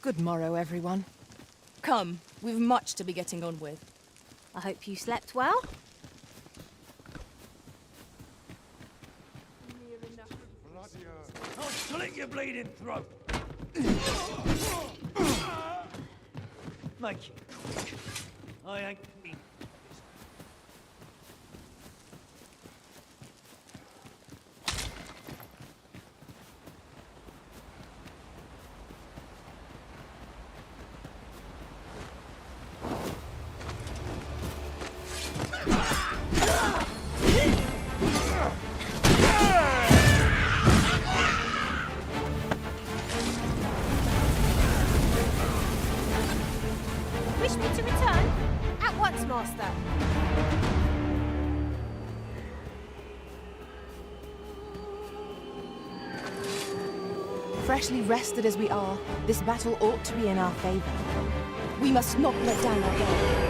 Good morrow, everyone. Come, we've much to be getting on with. I hope you slept well. I'll slit your bleeding throat. Make it quick. I ain't been. Wish me to return? At once, Master. Freshly rested as we are, this battle ought to be in our favor. We must not let down our guard.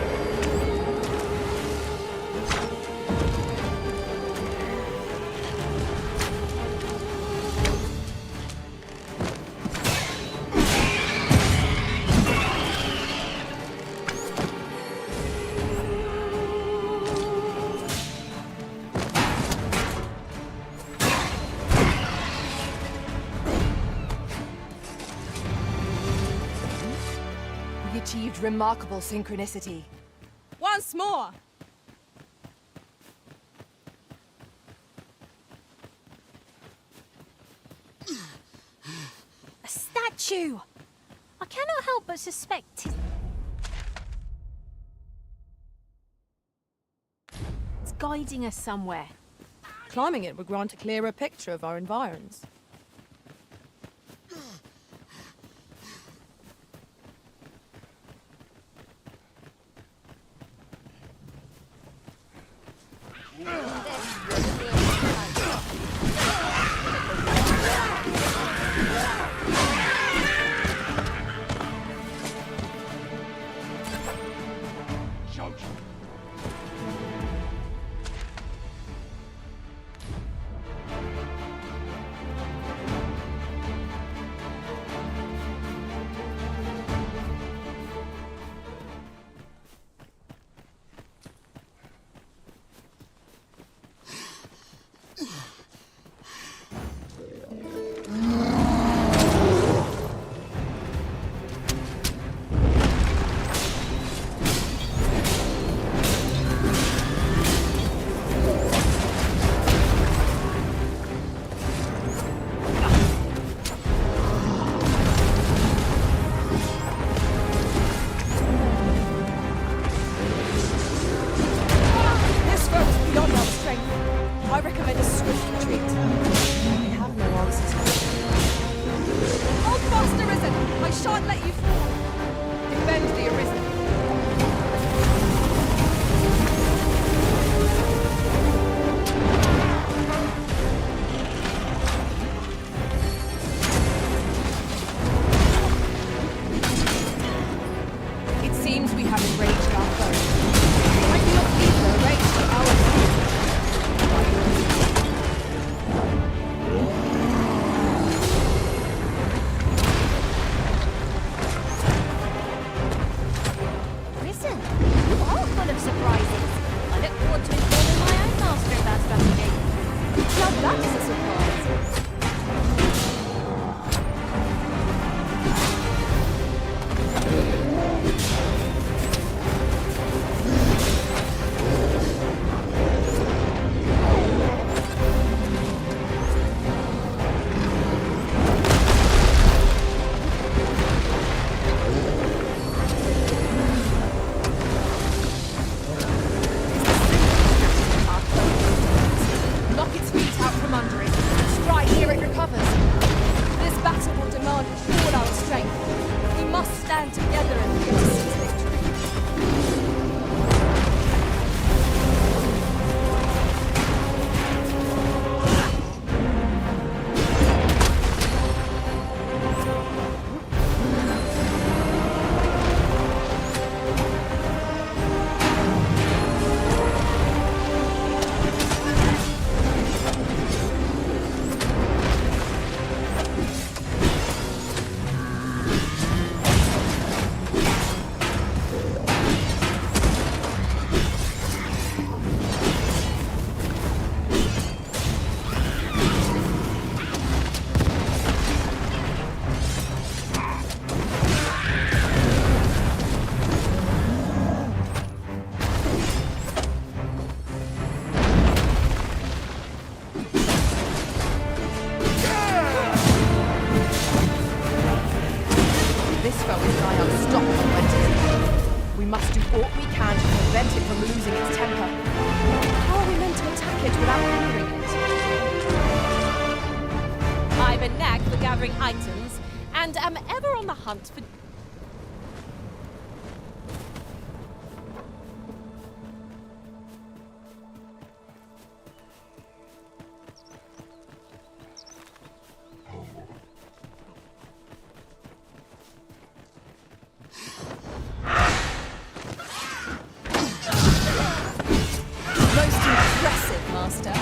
We achieved remarkable synchronicity. Once more! A statue! I cannot help but suspect it's guiding us somewhere. Climbing it would grant a clearer picture of our environs. I recommend a swift retreat. I have no answers. Hold fast, Arisen! I shan't let you fall! Defend the Arisen! It seems we have enraged our foe. I do not leave the rage to our side. Listen, you are full of surprises. I look forward to informing my own master of that strategy. Now that is a surprise. Knock its feet out from under it. Strike him We must do what we can to prevent it from losing its temper. How are we meant to attack it without angering it? I've a knack for gathering items, and am ever on the hunt for... Most impressive, Master.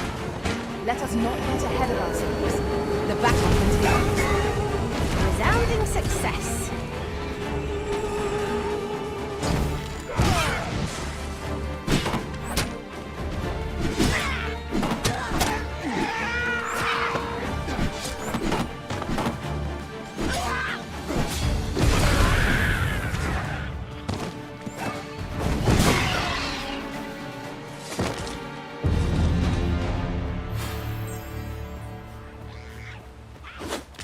Let us not get ahead of ourselves. The battle continues. Resounding success.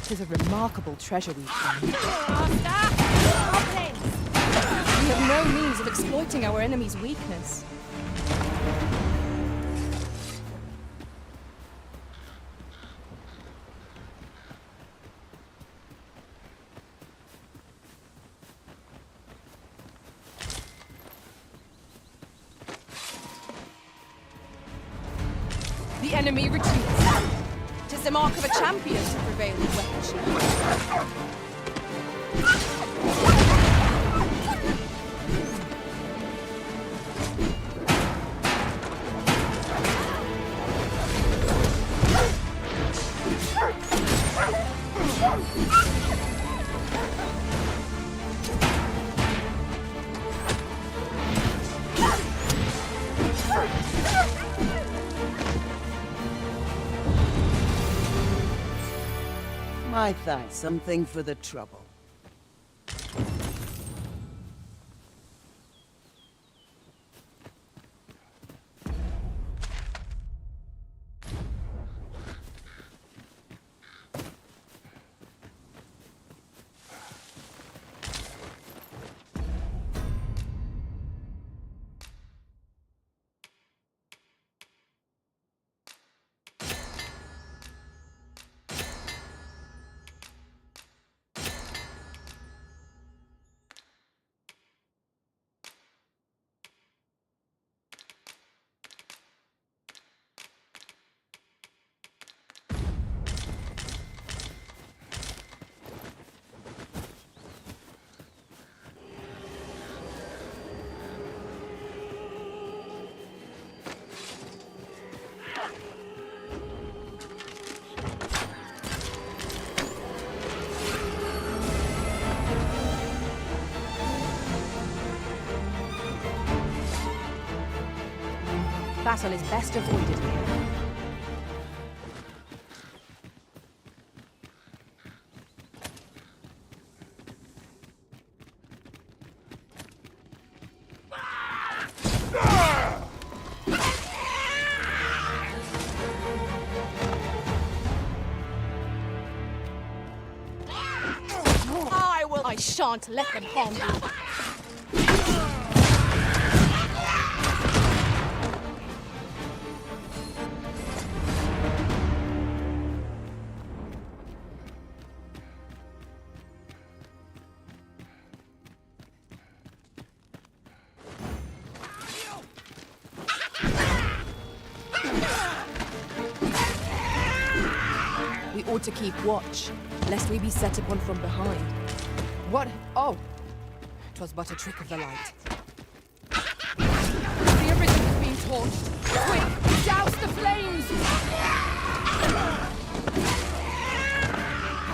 It is a remarkable treasure we've found. We have no means of exploiting our enemy's weakness. The enemy retreats. 'Tis the mark of a champion to prevail with weaponry. My thanks. Something for the trouble. Battle is best avoided here. I shan't let them harm you. We ought to keep watch, lest we be set upon from behind. What? Oh! 'Twas but a trick of the light. The arisen has been torched. Quick! Douse the flames!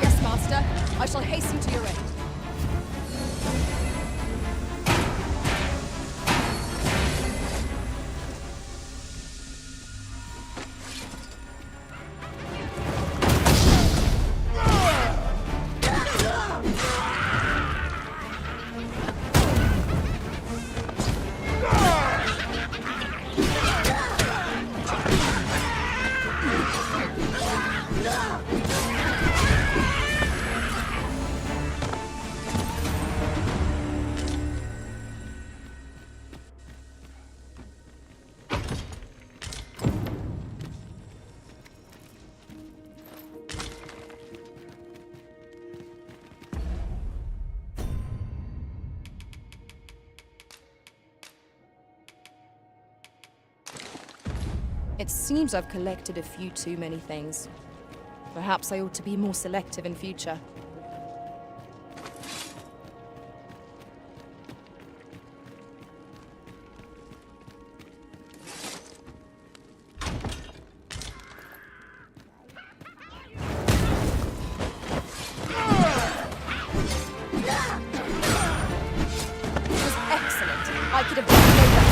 Yes, Master. I shall hasten to your aid. It seems I've collected a few too many things. Perhaps I ought to be more selective in future. I could have done no better.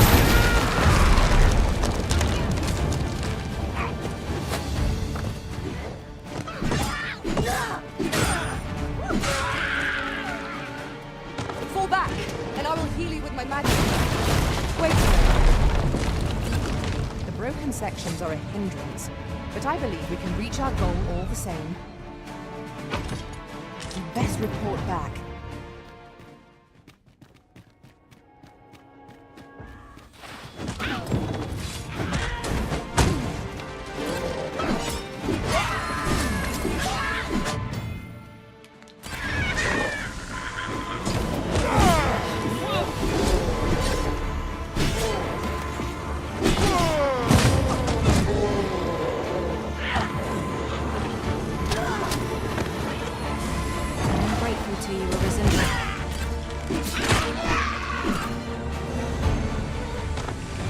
Fall back, and I will heal you with my magic. Wait a minute. The broken sections are a hindrance, but I believe we can reach our goal all the same. We'd best report back.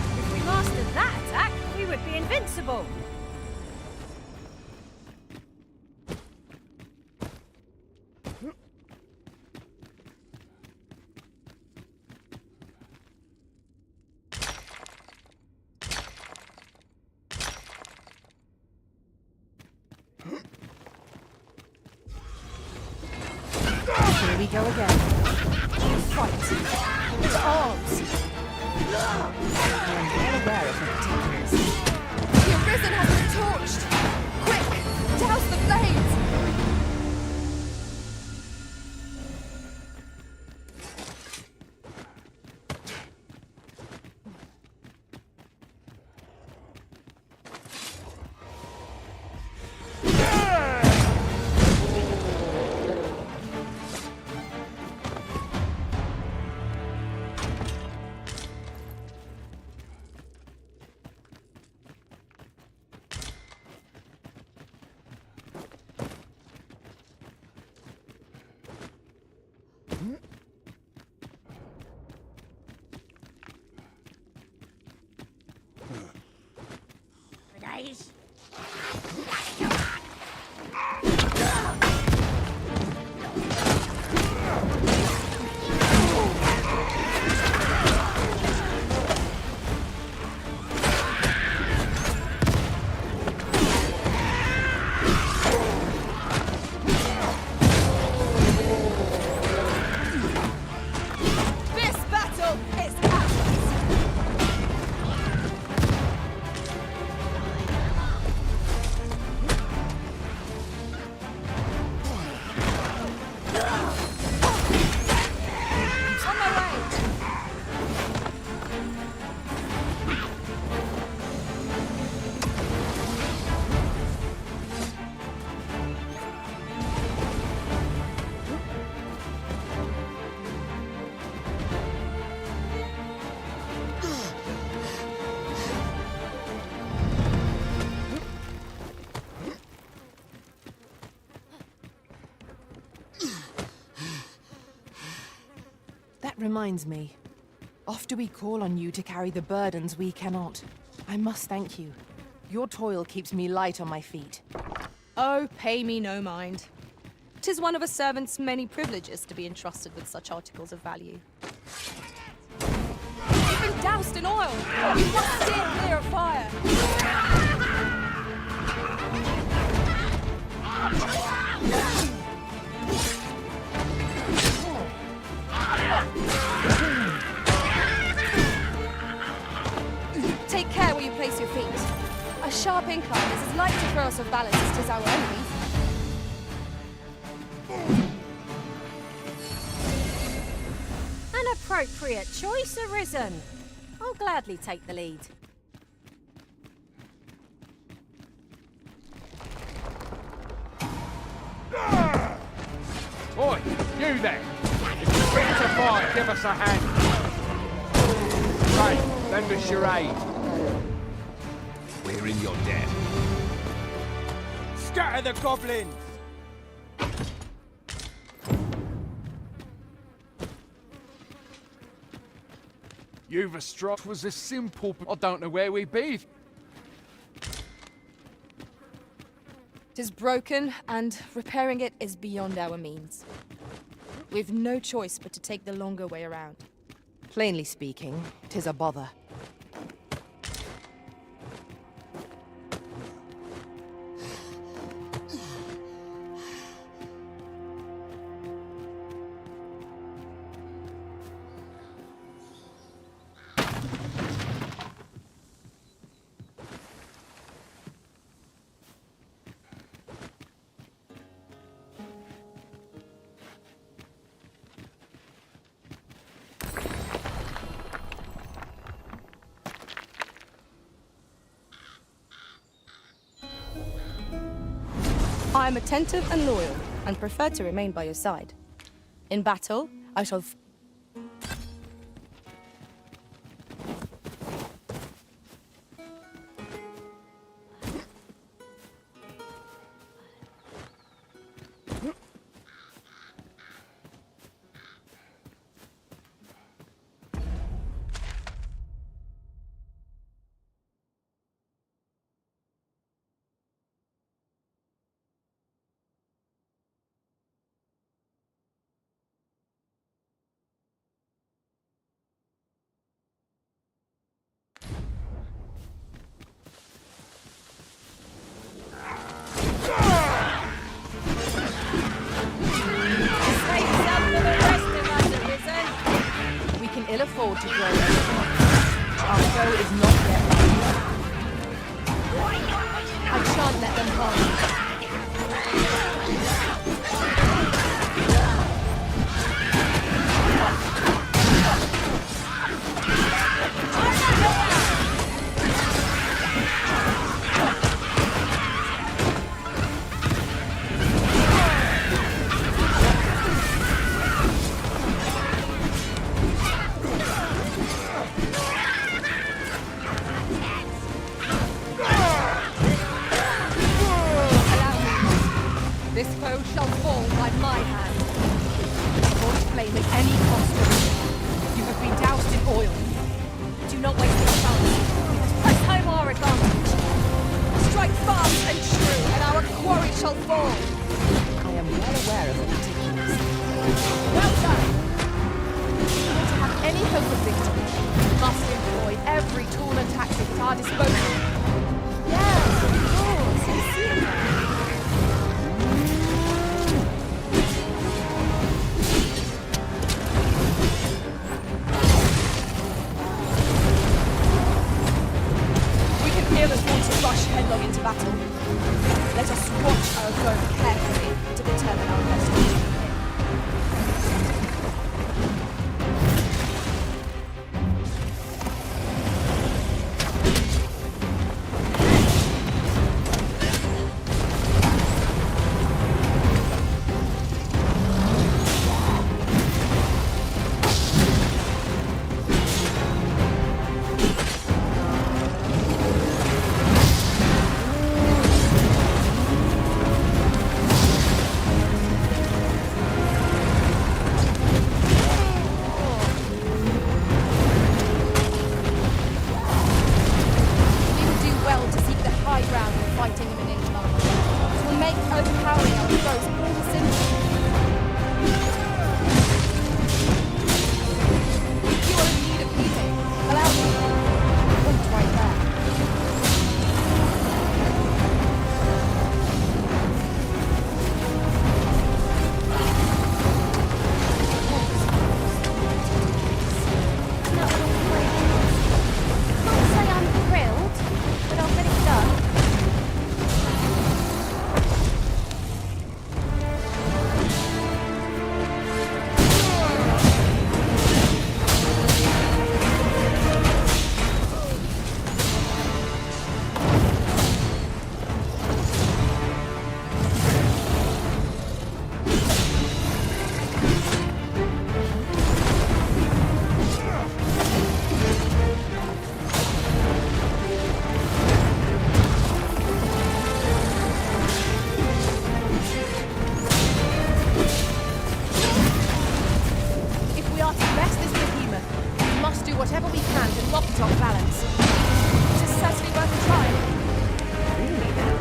If we mastered that attack, we would be invincible. Here we go again. Fight. To arms. I'm well aware of the particulars. The Arisen has been torched! Quick! Douse the flames! Nice. This battle is ours! On my way! That reminds me. Oft we call on you to carry the burdens we cannot. I must thank you. Your toil keeps me light on my feet. Oh, pay me no mind. 'Tis one of a servant's many privileges to be entrusted with such articles of value. You've been doused in oil! You must steer clear of fire! Take care where you place your feet. A sharp incline is as light to throw us off balance as 'tis our enemies. An appropriate choice, Arisen. I'll gladly take the lead. Oi, you there! If you're fit to fight, give us a hand. Right, lend us your aid. We're in your debt. Scatter the goblins! You've a struck was a simple. I don't know where we be. Tis broken, and repairing it is beyond our means. We've no choice but to take the longer way around. Plainly speaking, 'tis a bother. I am attentive and loyal, and prefer to remain by your side. In battle, I shall... We can ill afford to grow anymore. Our foe is not yet ready. I shan't let them harm you. This foe shall fall by my hand. Avoid flame at any cost. You have been doused in oil. Do not waste your time. We must press home our advantage. Strike fast and true, and our quarry shall fall. I am well aware of the particulars. Well done! To have any hope of victory, we must employ every tool and tactic at our disposal. Yes, of course. I see that. Fearless want to rush headlong into battle. Let us watch our foe carefully to determine our best option. whatever we can to knock it off balance. It is certainly worth a try. Really now?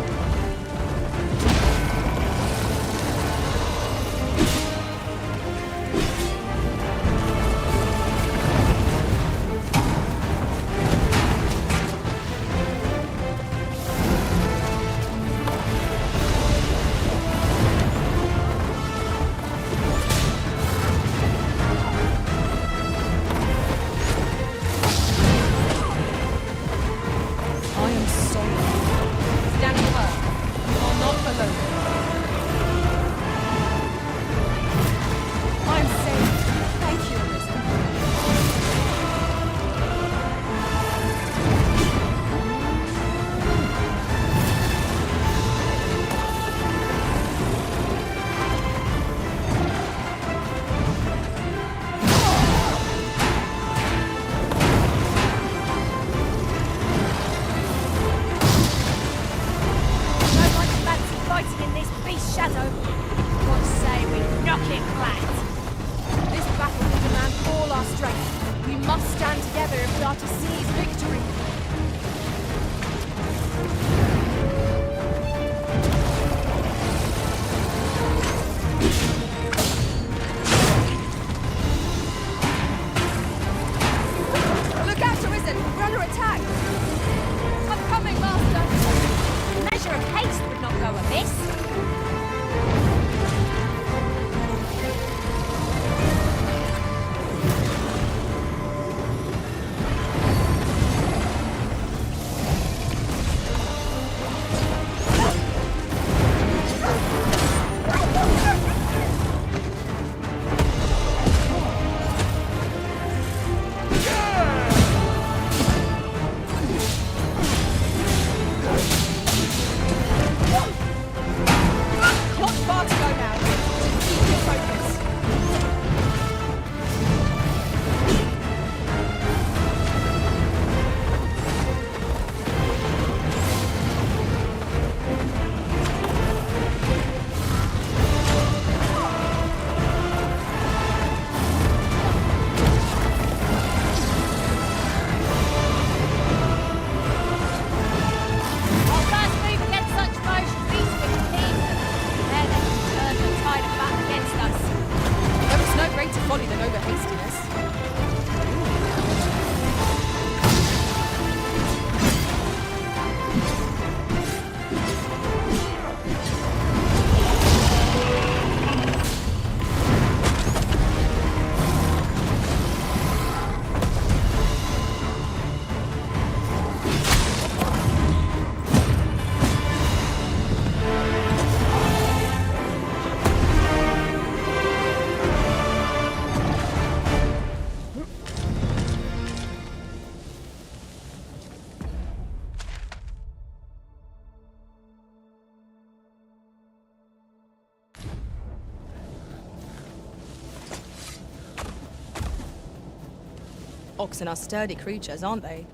Oxen are sturdy creatures, aren't they?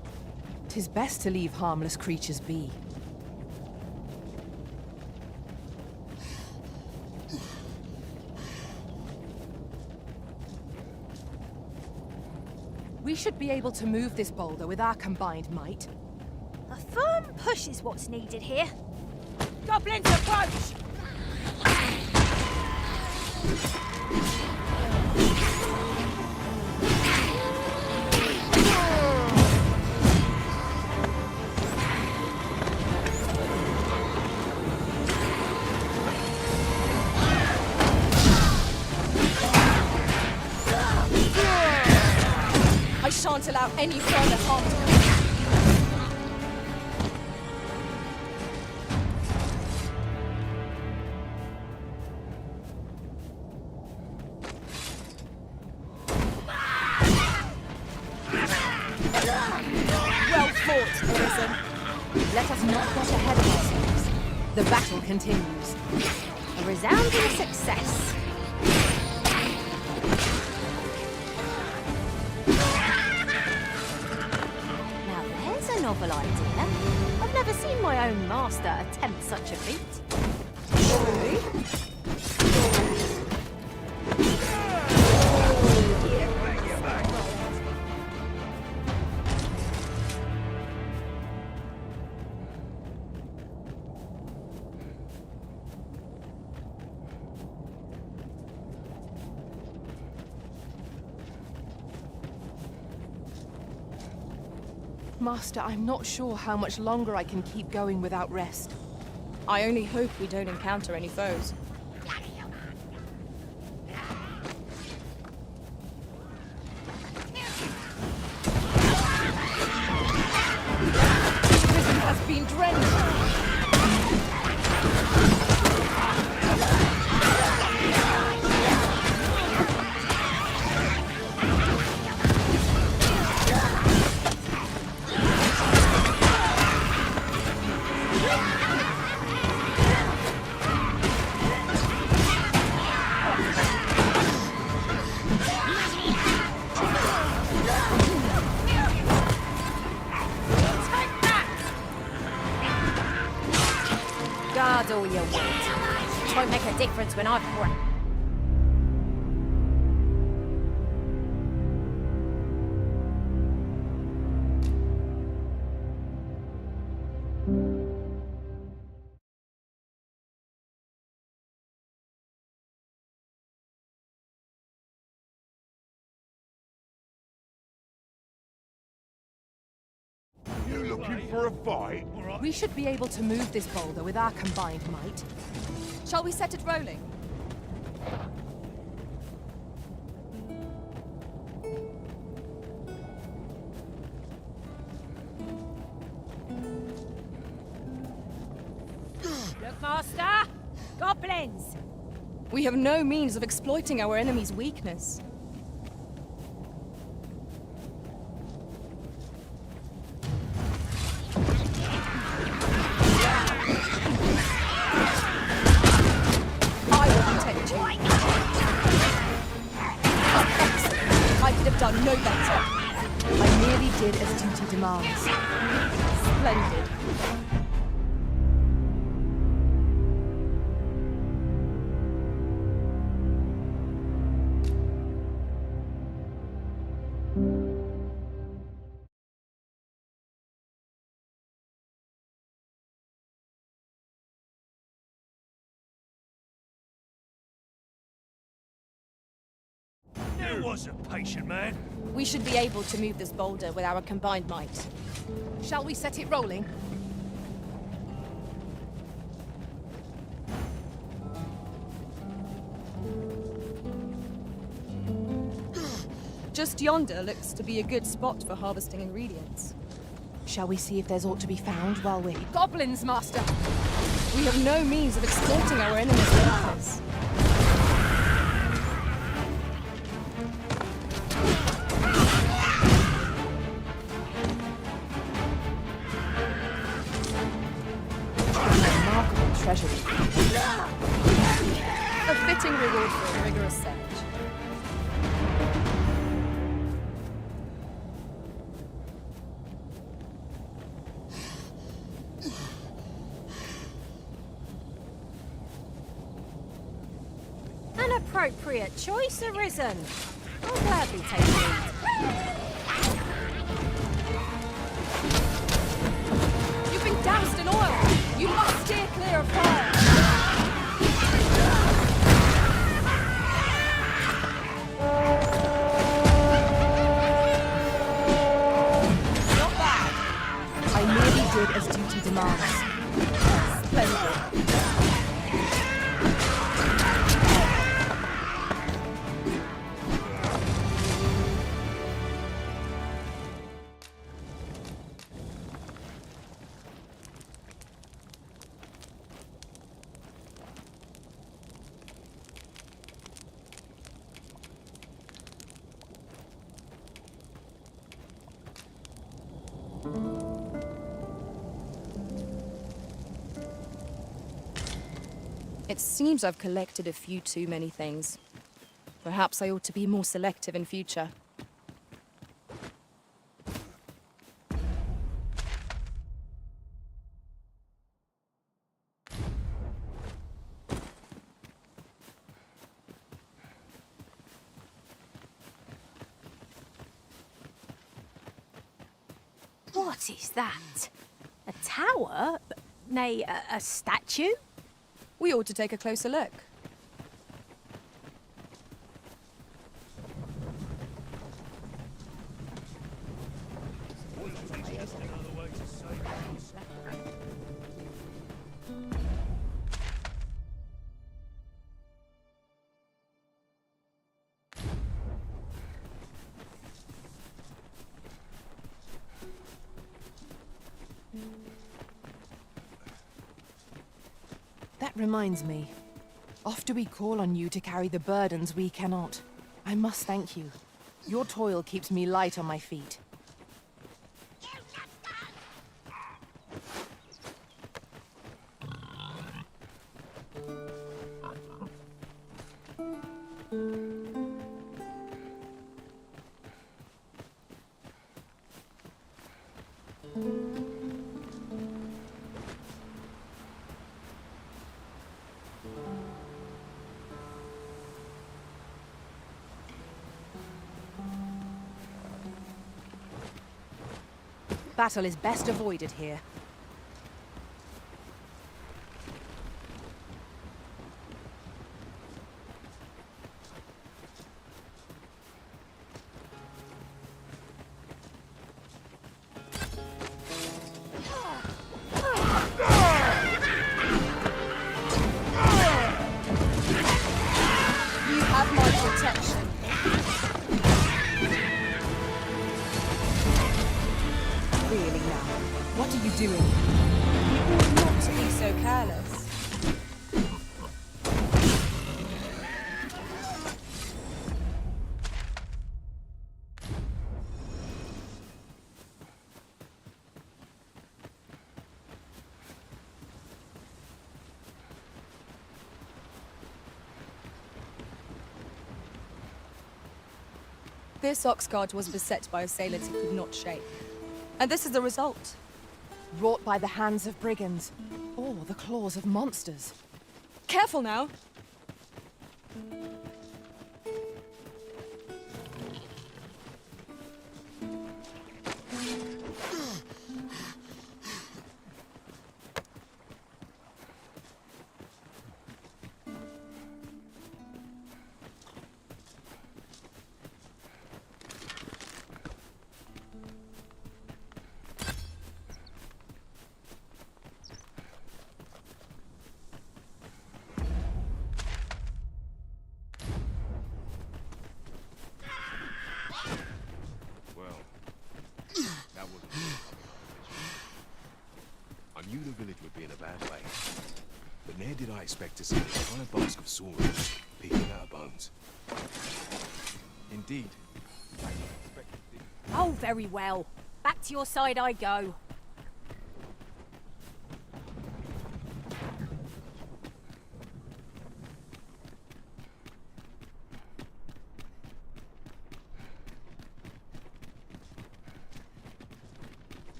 'Tis best to leave harmless creatures be. We should be able to move this boulder with our combined might. A firm push is what's needed here. Goblins approach! I shan't allow any further harm to come. Well fought, Arisen. Let us not get ahead of ourselves. The battle continues. A resounding success. Now there's a novel idea. I've never seen my own master attempt such a feat. Really? Master, I'm not sure how much longer I can keep going without rest. I only hope we don't encounter any foes. The prison has been drenched! Guard all your weight. It won't make a difference when I've brought. You looking for a fight? We should be able to move this boulder with our combined might. Shall we set it rolling? Look, Master! Goblins! We have no means of exploiting our enemy's weakness. I will protect you. I could have done no better. I merely did as duty demands. Splendid. There was a patient man. We should be able to move this boulder with our combined might. Shall we set it rolling? Just yonder looks to be a good spot for harvesting ingredients. Shall we see if there's aught to be found while we're... Goblins, Master! We have no means of exploiting our enemy's weakness. Remarkable treasure. A fitting reward for a rigorous search. An appropriate choice arisen. I'll gladly take it. You've been doused in oil! You must steer clear of fire! Not bad. I merely did as duty demands. Splendid. It seems I've collected a few too many things. Perhaps I ought to be more selective in future. What is that? A tower? Nay, a statue? We ought to take a closer look. That reminds me. Often we call on you to carry the burdens we cannot. I must thank you. Your toil keeps me light on my feet. Battle is best avoided here. You have my protection. Really now, what are you doing? You ought not to be so careless. This Oxguard was beset by assailants it could not shake. And this is the result. Wrought by the hands of brigands, or the claws of monsters. Careful now! I knew the village would be in a bad way. But ne'er did I expect to see the entire basque of swords peeking out of bones. Indeed. Oh, very well. Back to your side I go.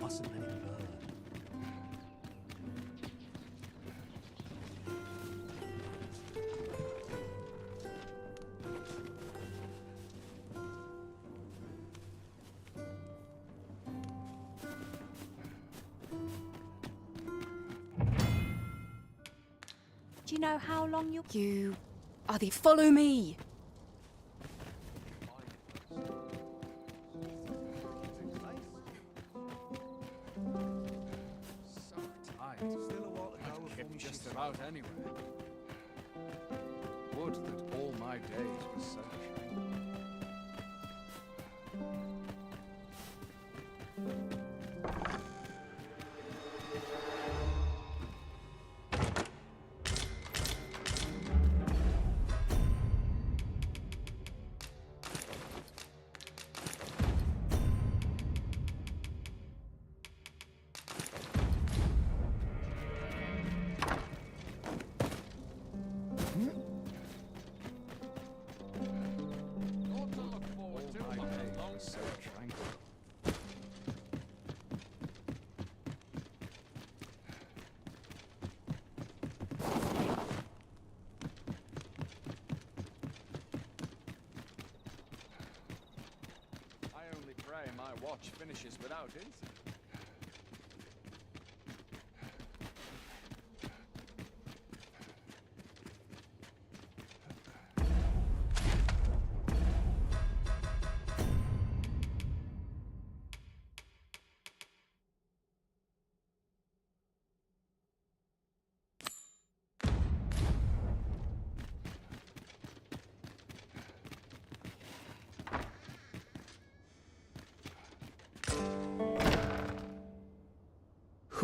Mustn't let it burn. Do you know how long you'll... You are the... Follow me! Just about anywhere. Would that all my days were so shiny. So tranquil. I only pray my watch finishes without incident.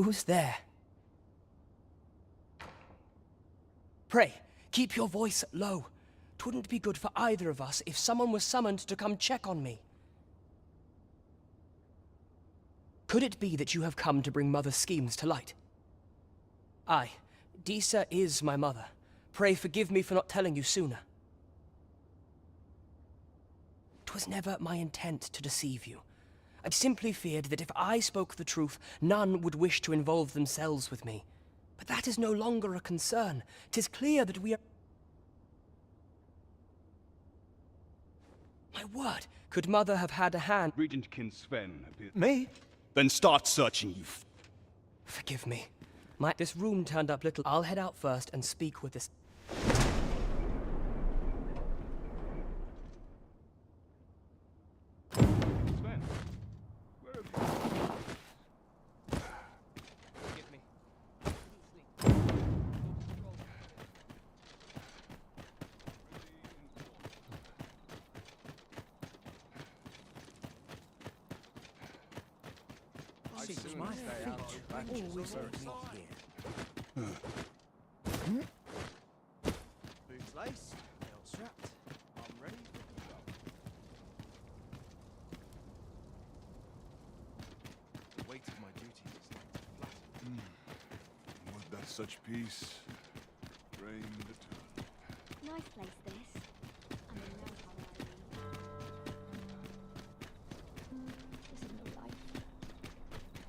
Who's there? Pray, keep your voice low. 'Twouldn't be good for either of us if someone was summoned to come check on me. Could it be that you have come to bring Mother's schemes to light? Aye, Disa is my mother. Pray forgive me for not telling you sooner. 'Twas never my intent to deceive you. I simply feared that if I spoke the truth, none would wish to involve themselves with me. But that is no longer a concern. 'Tis clear that we are... My word! Could Mother have had a hand? Regent King Sven appears... Me? Then start searching, you Forgive me. This room turned up little. I'll head out first and speak with this... Sven, where have you... Forgive me. Seems my fate always led me here. Boots laced, belt strapped. I'm ready for the job. The weight of my duty is flat. Would that such peace reign the turn. Nice place, this. I mean, no This is no life.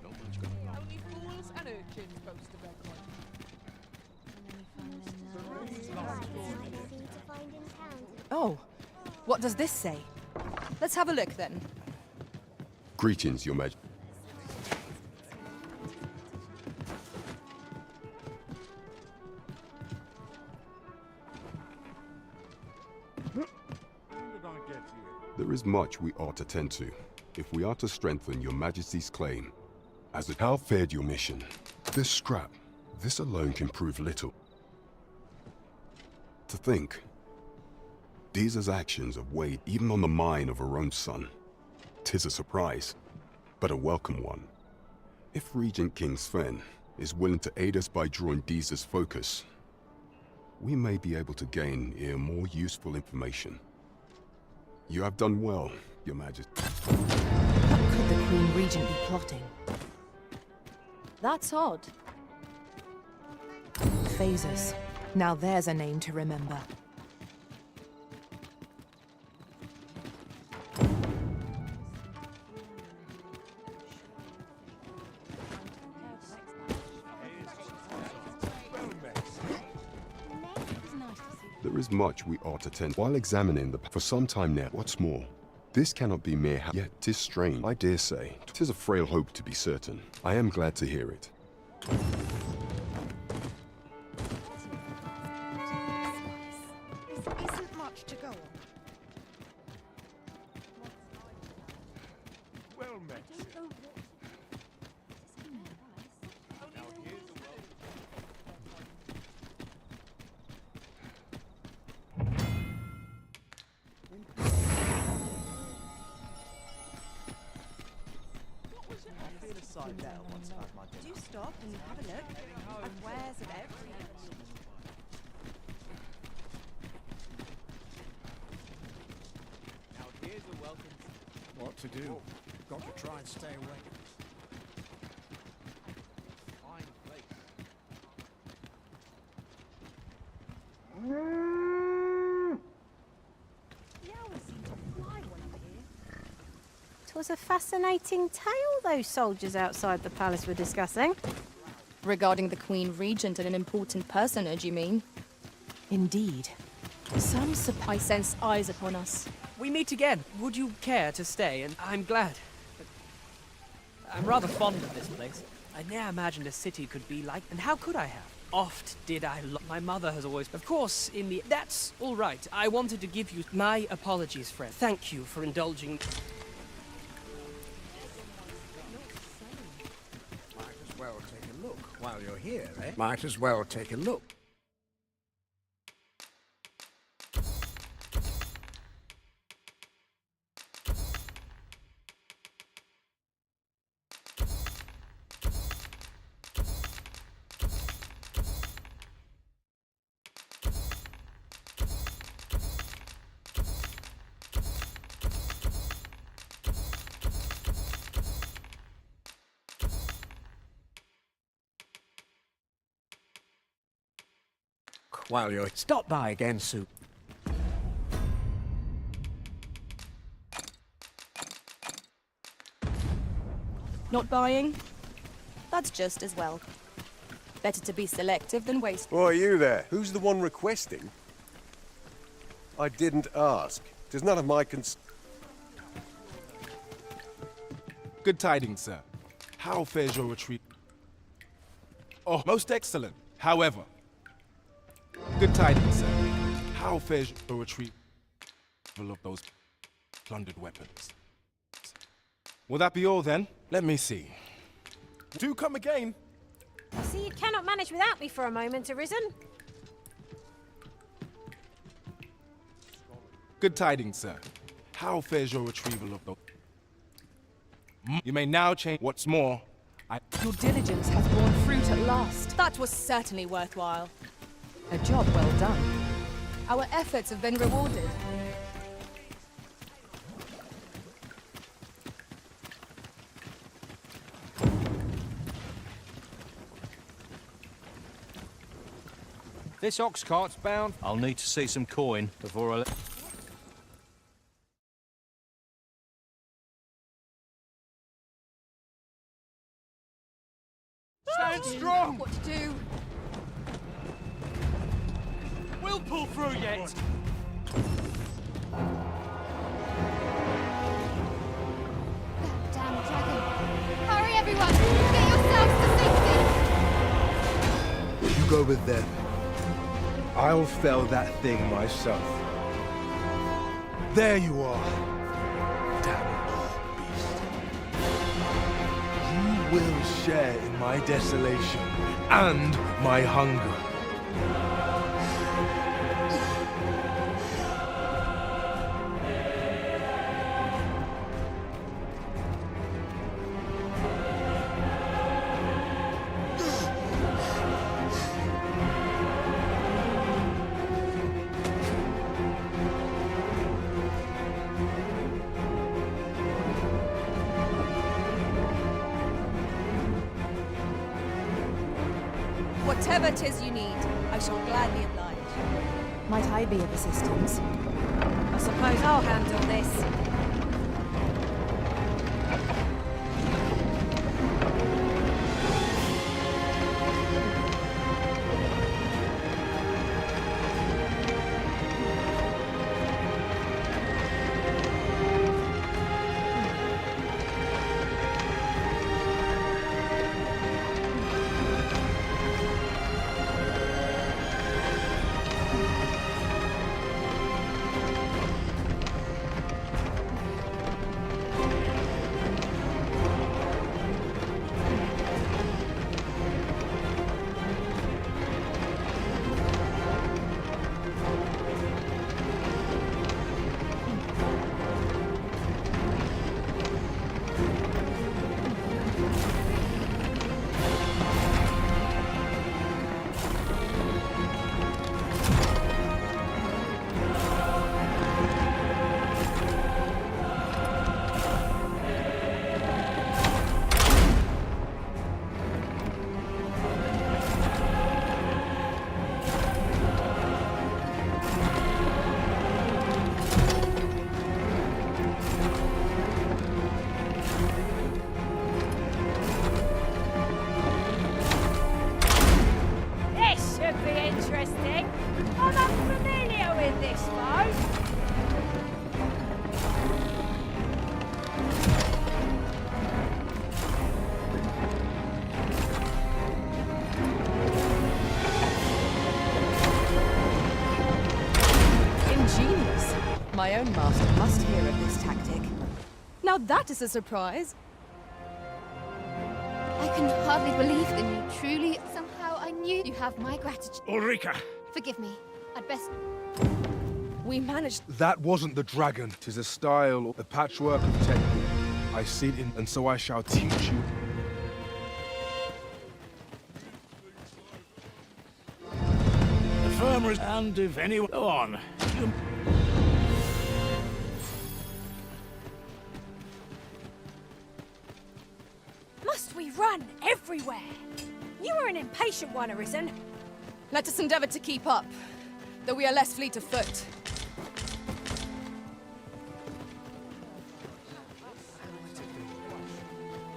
Not much going on. Only fools and urchins boast of their coin. Oh, what does this say? Let's have a look then. Greetings, Your Majesty. There is much we ought to tend to, if we are to strengthen Your Majesty's claim. How fared your mission? This scrap, this alone can prove little. To think, Disa's actions have weighed even on the mind of her own son. 'Tis a surprise, but a welcome one. If Regent King Sven is willing to aid us by drawing Disa's focus, we may be able to gain even more useful information. You have done well, Your Majesty. What could the Queen Regent be plotting? That's odd. Phases. Now there's a name to remember. There is much we ought to tend while examining for some time now. What's more, this cannot be mere yet 'tis strange. I dare say, 'tis a frail hope to be certain. I am glad to hear it. This isn't much to go on. Well met. Do stop and have a look. I've wares of every kind. Now here's a welcome. What to do? Got to try and stay awake. Fine place. The owls seem to fly when I'm here. 'Twas a fascinating tale those soldiers outside the palace were discussing. Regarding the Queen Regent and an important personage, you mean? Indeed. Some I sense eyes upon us. We meet again. Would you care to stay? And I'm glad. But I'm rather fond of this place. I ne'er imagined a city could be like, and how could I have? Oft did I my mother has always... Of course, in the... That's all right. I wanted to give you my apologies, friend. Thank you for indulging... Might as well take a look while you're here, eh? Might as well take a look. while you're... Stop by again soon. Not buying? That's just as well. Better to be selective than wasteful. Why, you there? Who's the one requesting? I didn't ask. 'Tis none of my Good tidings, sir. How fares your retreat? Oh, most excellent. However, good tidings, sir. How fares your retreat of those plundered weapons? Will that be all then? Let me see. Do come again. I see you cannot manage without me for a moment, Arisen. Good tidings, sir. How fares your retrieval of those? You may now change. What's more, Your diligence has borne fruit at last. That was certainly worthwhile. A job well done. Our efforts have been rewarded. This ox cart's bound. I'll need to see some coin before I... Stand strong! What to do? We'll pull through yet! Damn dragon. Hurry, everyone! Get yourselves to safety! You go with them. I'll fell that thing myself. There you are. Damnable beast. You will share in my desolation and my hunger. Whatever 'tis you need, I shall gladly oblige. Might I be of assistance? I suppose I'll handle this. My own master must hear of this tactic. Now that is a surprise. I can hardly believe that you truly... Somehow I knew you have my gratitude. Ulrika! Forgive me. I'd best... We managed... That wasn't the dragon. 'Tis a style, the patchwork of technique. I see it in, and so I shall teach you. The firmer, and if anyone... Go on. Must we run everywhere? You are an impatient one, Arisen. Let us endeavor to keep up, though we are less fleet of foot.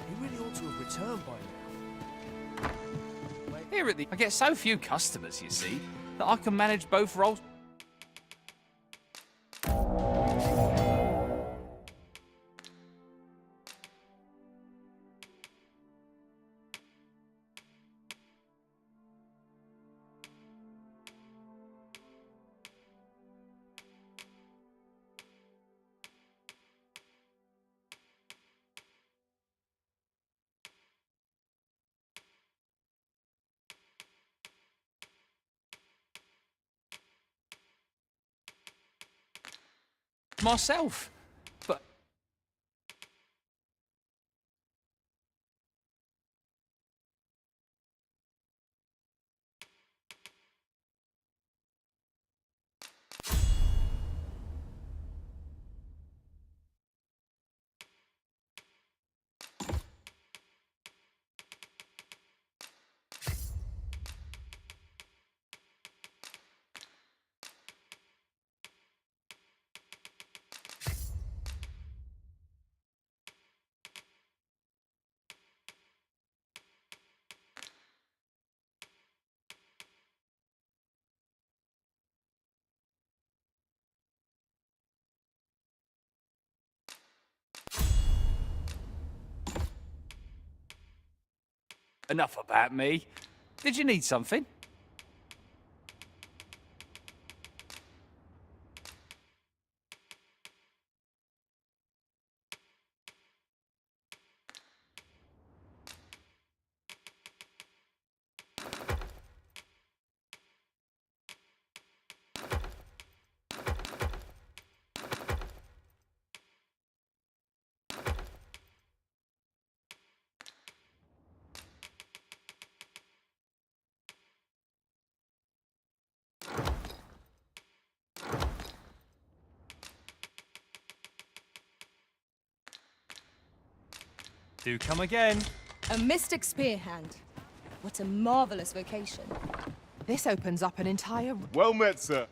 He really ought to have returned by now. Here at the... I get so few customers, you see, that I can manage both roles. Myself. But enough about me. Did you need something? Do come again. A mystic spear hand. What a marvelous vocation. This opens up an entire... Well met, sir.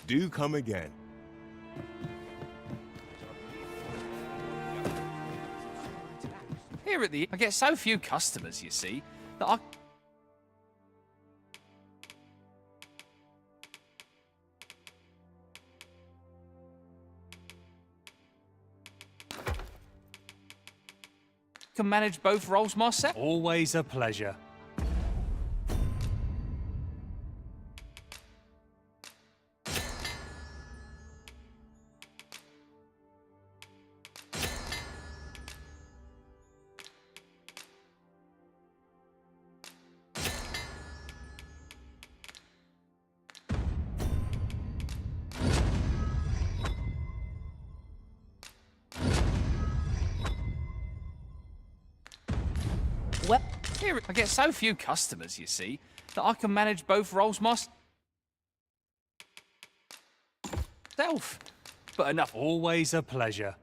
Do come again. Here at the... I get so few customers, you see, that I... can manage both roles myself. Always a pleasure. Well, here I get so few customers, you see, that I can manage both roles myself. But enough. Always a pleasure.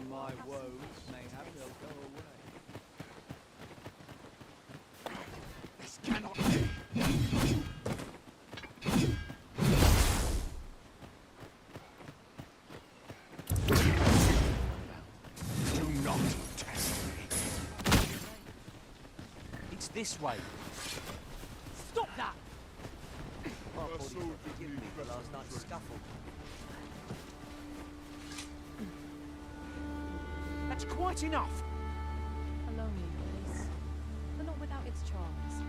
My woes, mayhap they'll go away. This cannot be. This way. Stop that! My body will forgive me for last night's scuffle. That's quite enough! A lonely place, but not without its charms.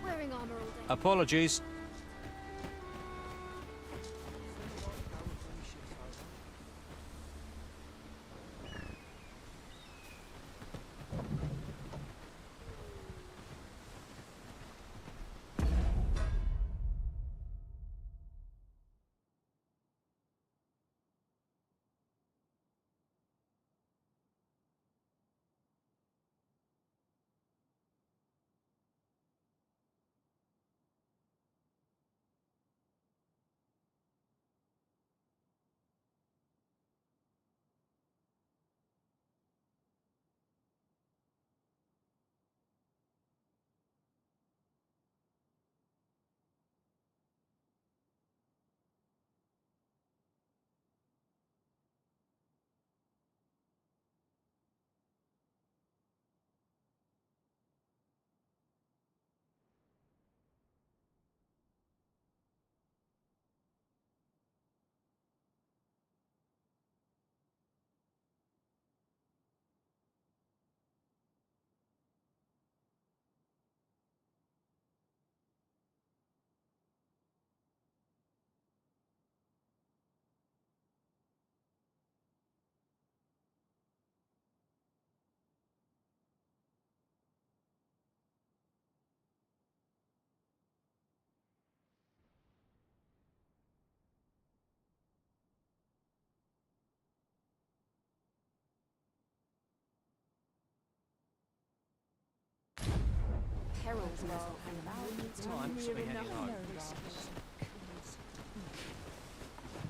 Wearing armor all day. Apologies.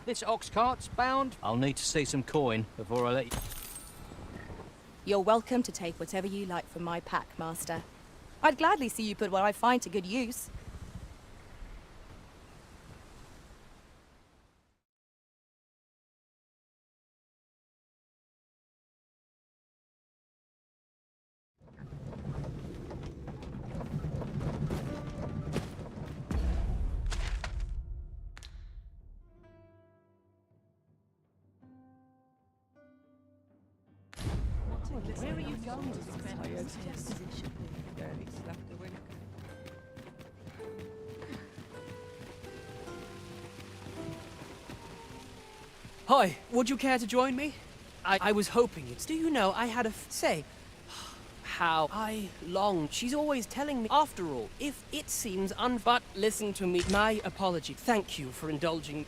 This ox cart's bound. I'll need to see some coin before I let you... You're welcome to take whatever you like from my pack, Master. I'd gladly see you put what I find to good use. Where are you going? Hi, would you care to join me? I was hoping it's... Do you know, I had a... say... How I long. She's always telling me, after all, if it seems But listen to me. My apology. Thank you for indulging...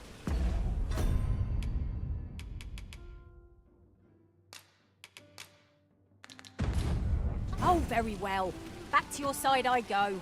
Oh, very well. Back to your side I go.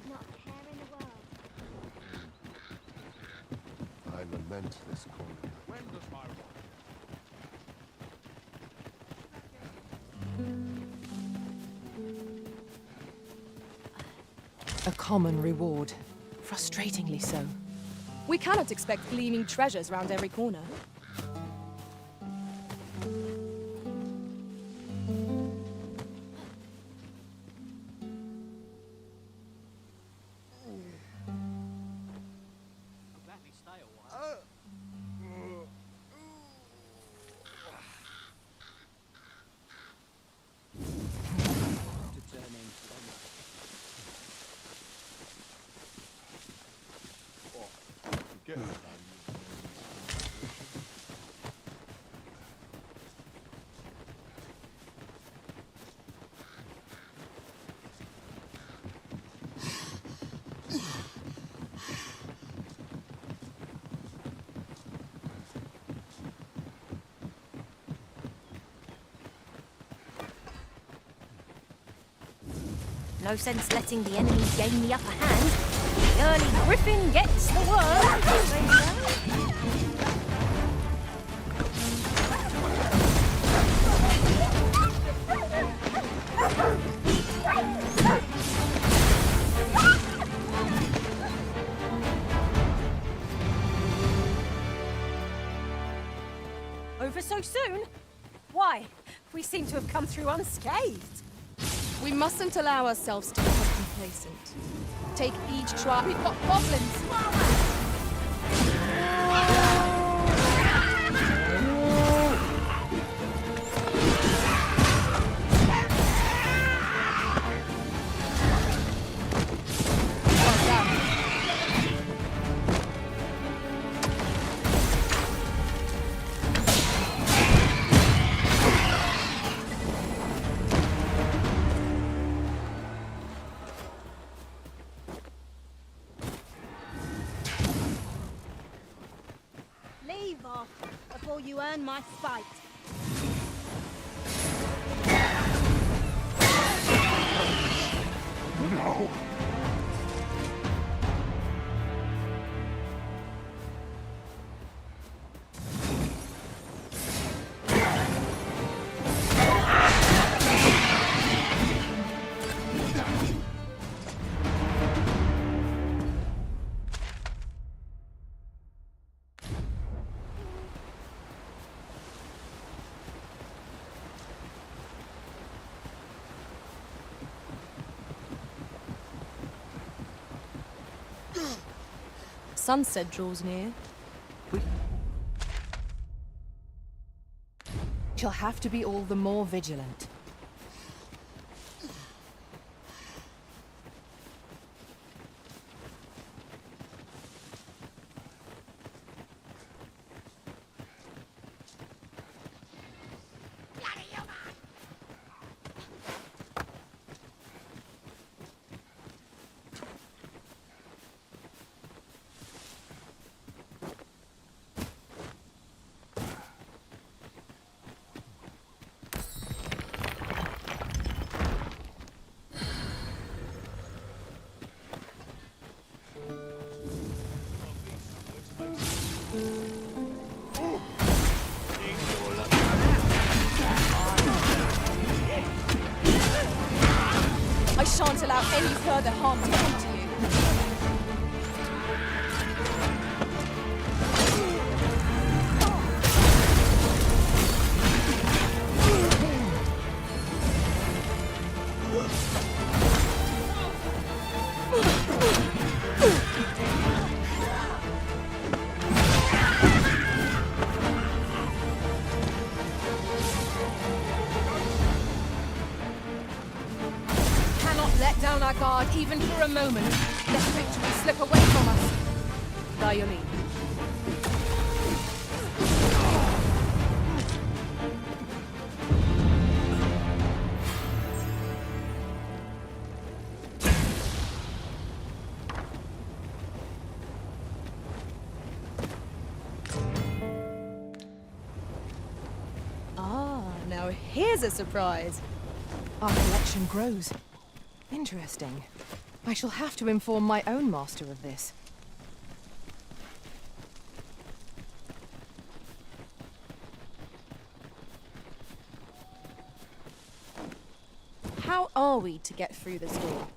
Not a care in the world. I lament this corner. When does my A common reward. Frustratingly so. We cannot expect gleaming treasures round every corner. no sense letting the enemy gain the upper hand. The early griffin gets the worm, as they say. Over so soon? Why? We seem to have come through unscathed. We mustn't allow ourselves to become complacent. Take each try. We've got goblins! Leave off before you earn my spite. No! Sunset draws near. She'll have to be all the more vigilant. I shan't allow any further harm to come to you. Let down our guard even for a moment. Let victory slip away from us. By your leave. Ah, now here's a surprise. Our collection grows. Interesting. I shall have to inform my own master of this. How are we to get through this door?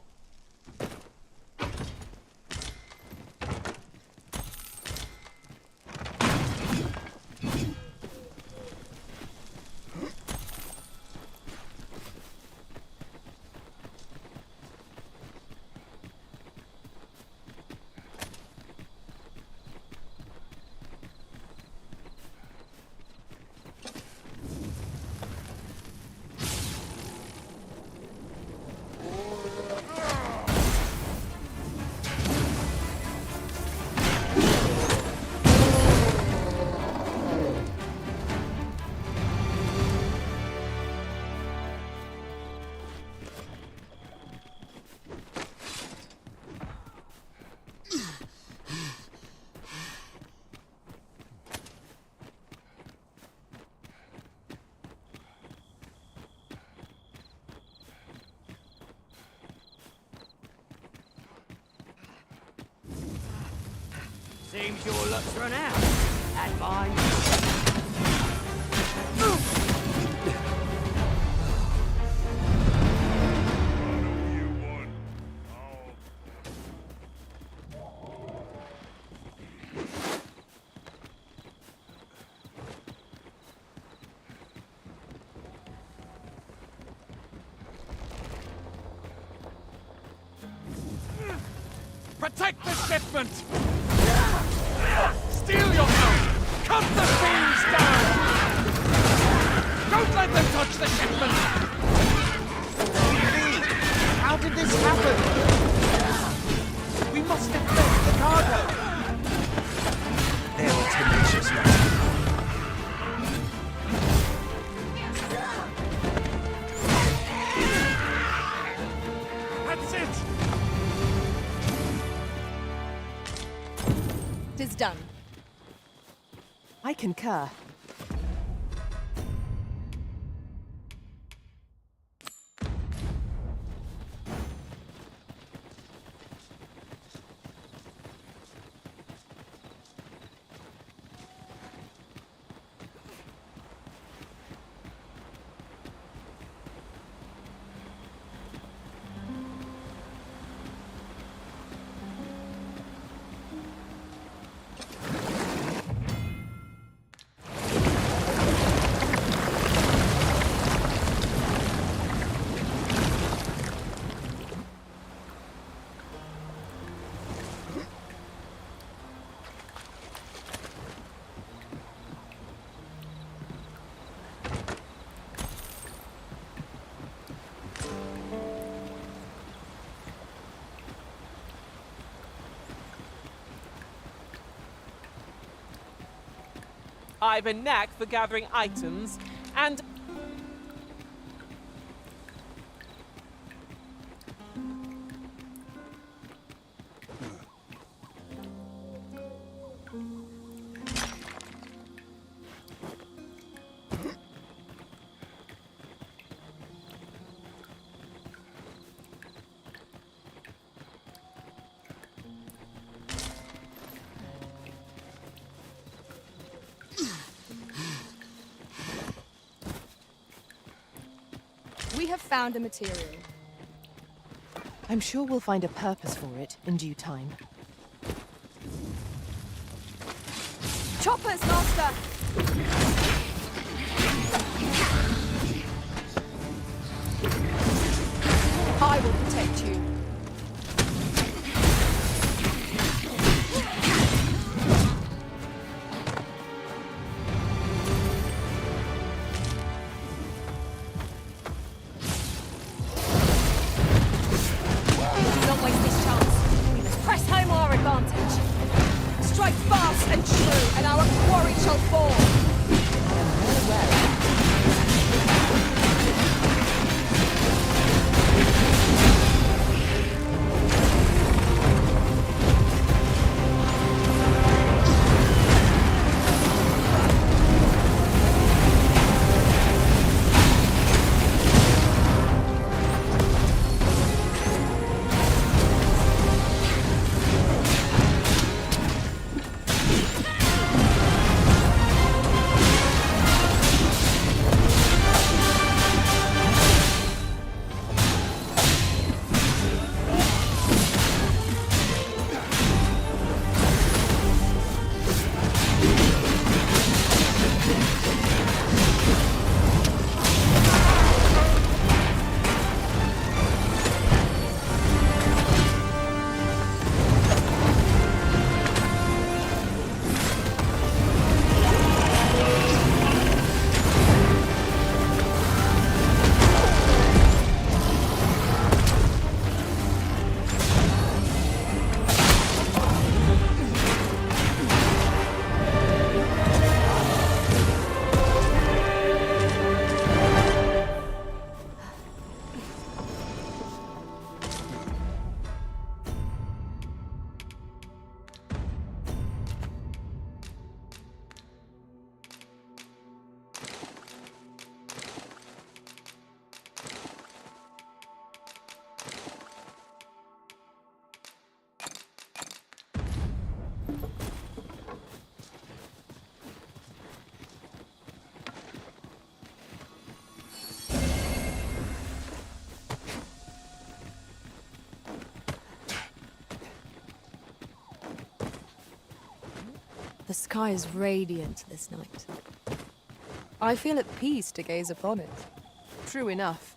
Seems your luck's run out. And mine. Protect the shipment! Steal your own! Cut the fiends down! Don't let them touch the shipment! How did this happen? We must defend the cargo! They're tenacious now. That's it! Tis done. I concur. I've a knack for gathering items, and... We have found a material. I'm sure we'll find a purpose for it in due time. Choppers, master! I will protect you. Do not waste this chance. We must press home our advantage. Strike fast and true, and our quarry shall fall. The sky is radiant this night. I feel at peace to gaze upon it. True enough.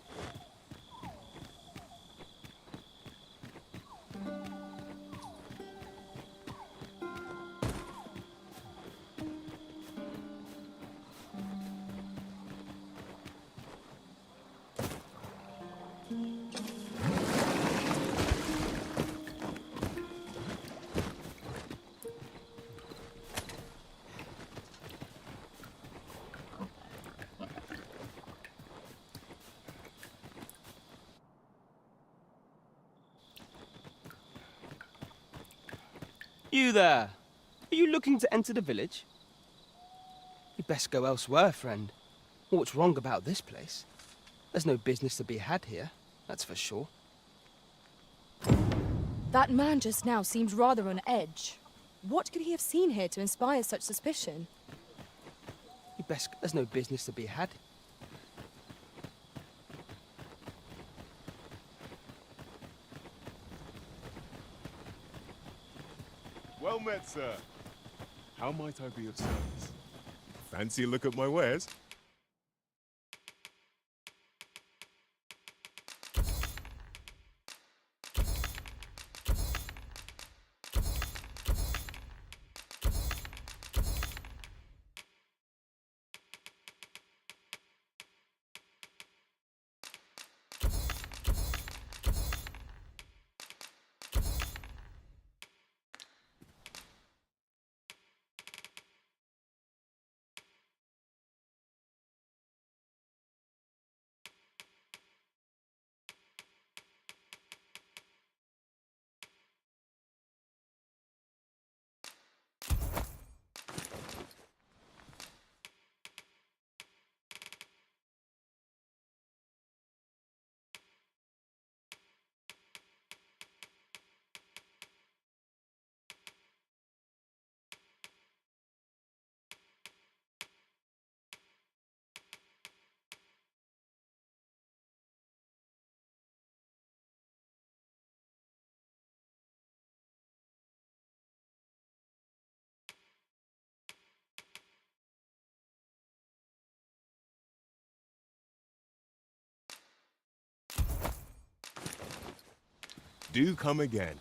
You there! Are you looking to enter the village? You'd best go elsewhere, friend. What's wrong about this place? There's no business to be had here, that's for sure. That man just now seemed rather on edge. What could he have seen here to inspire such suspicion? There's no business to be had. Well met, sir. How might I be of service? Fancy a look at my wares? Do come again.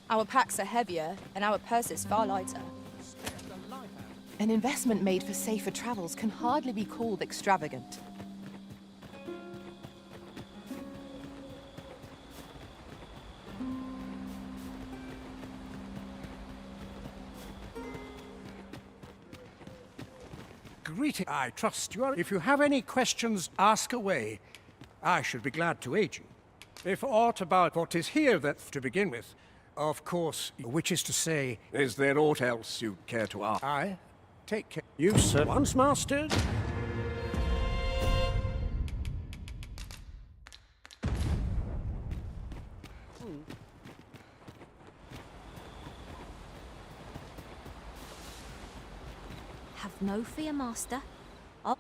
Our packs are heavier, and our purses far lighter. An investment made for safer travels can hardly be called extravagant. Greeting. I trust you are. If you have any questions, ask away. I should be glad to aid you. If aught about what is here that to begin with, of course, which is to say, is there aught else you'd care to ask? I take care. You, sir, once mastered. Have no fear, master. I'll...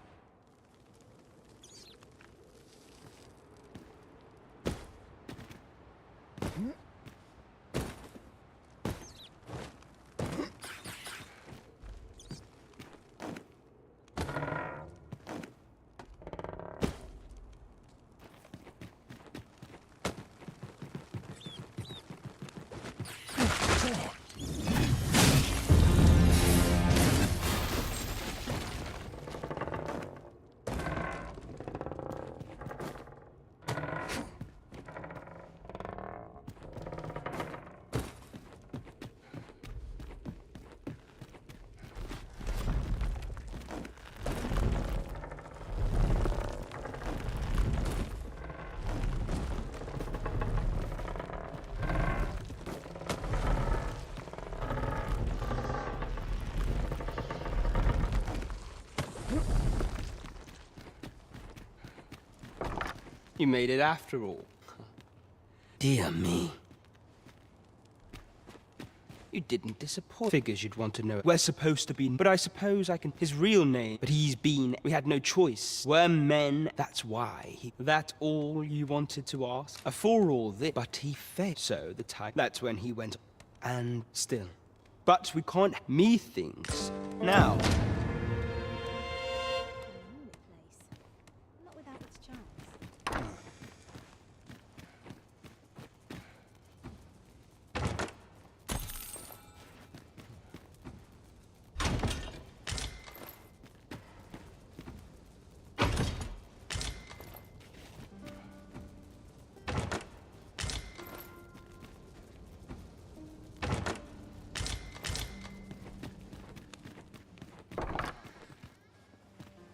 You made it after all. Dear me. You didn't disappoint. Figures you'd want to know. We're supposed to be, but I suppose I can. His real name, but he's been. We had no choice. We're men. That's why. That all you wanted to ask? For all this, but he failed. So the time. That's when he went, and still. But we can't. Me things now. Not without its charms.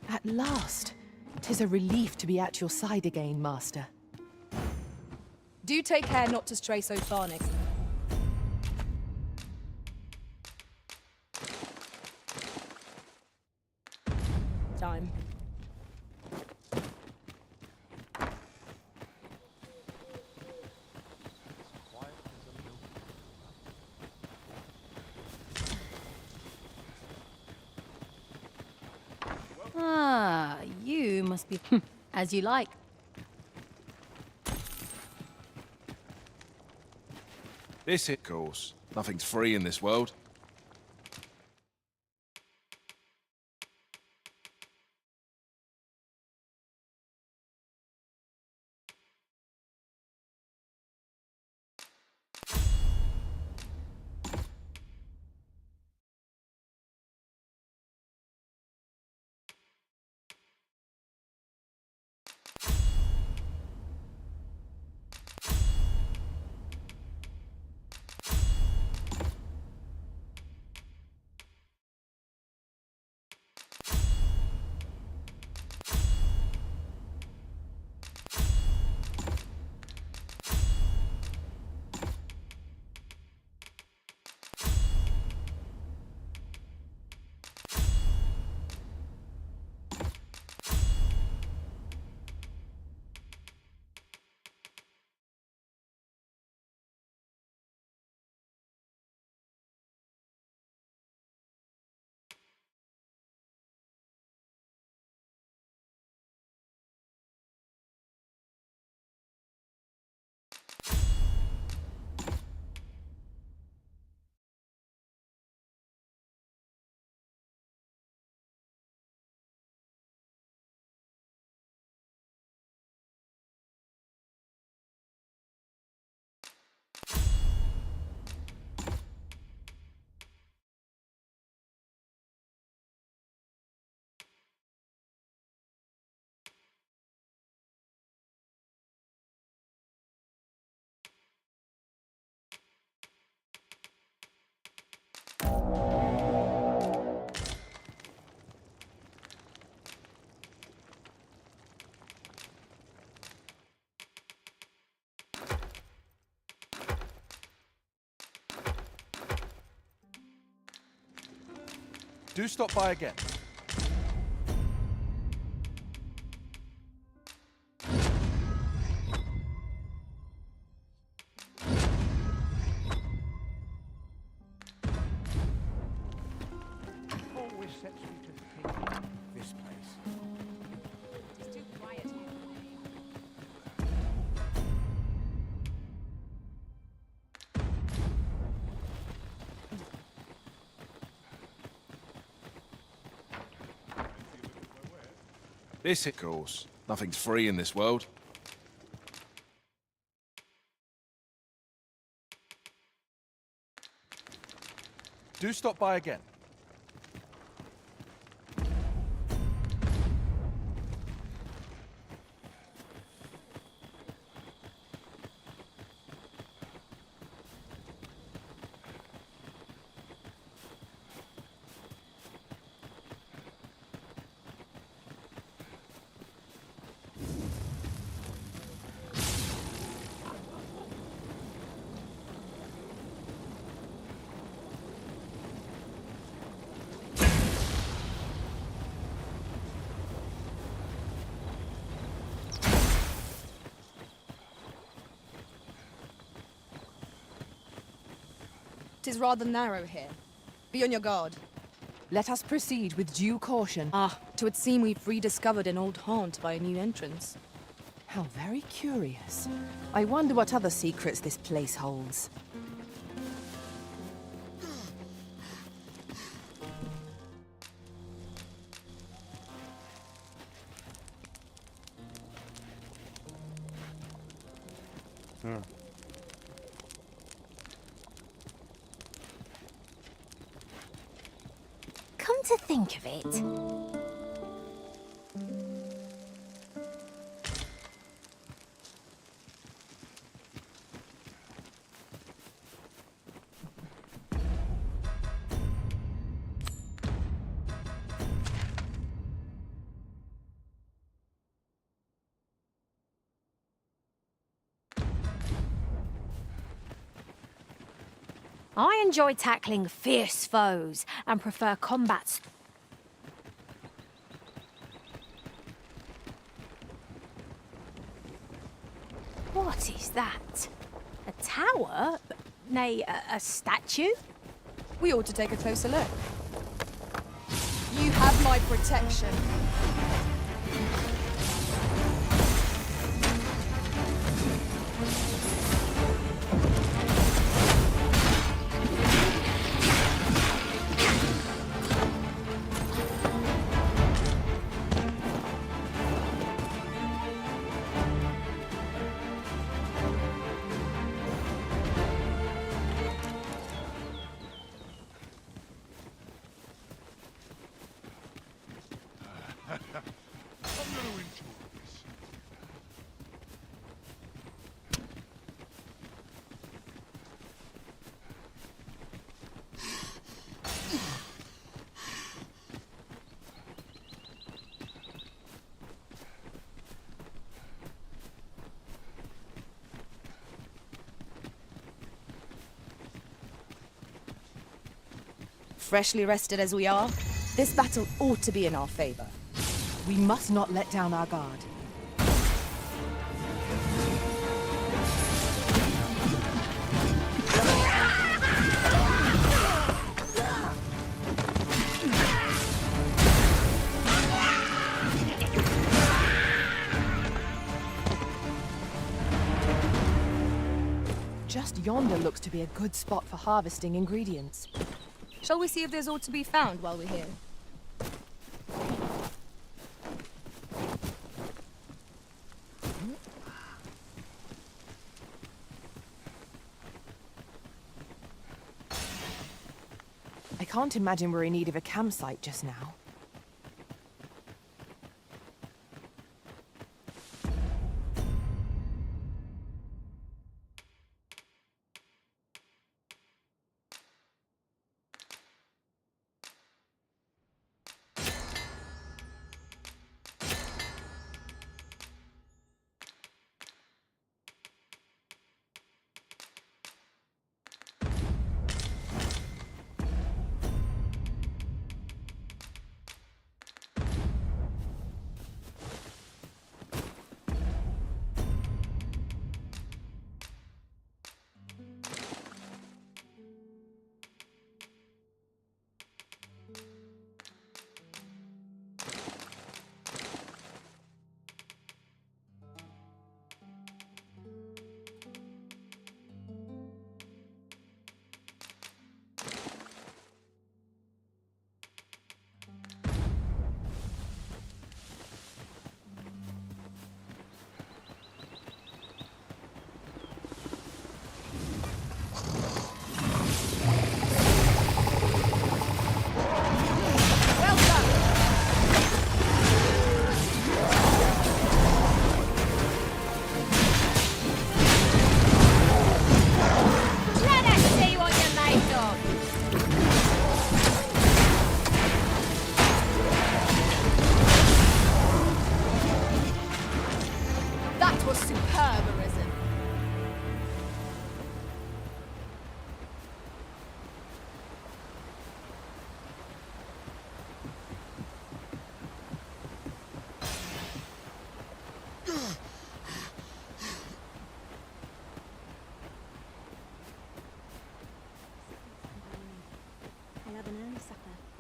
At last! 'Tis a relief to be at your side again, Master. Do take care not to stray so far, Nick. Time. Ah, you must be as you like. This, of course. Nothing's free in this world. Do stop by again. Always sets me to thinking this place. It's too quiet here. This, of course. Nothing's free in this world. Do stop by again. is rather narrow here. Be on your guard. Let us proceed with due caution. Ah, 'twould seem we've rediscovered an old haunt by a new entrance. How very curious. I wonder what other secrets this place holds. Come to think of it, I enjoy tackling fierce foes and prefer combats. What is that? A tower? Nay, a statue? We ought to take a closer look. You have my protection. I'm gonna enjoy this. Freshly rested as we are, this battle ought to be in our favor. We must not let down our guard. Just yonder looks to be a good spot for harvesting ingredients. Shall we see if there's aught to be found while we're here? I can't imagine we're in need of a campsite just now.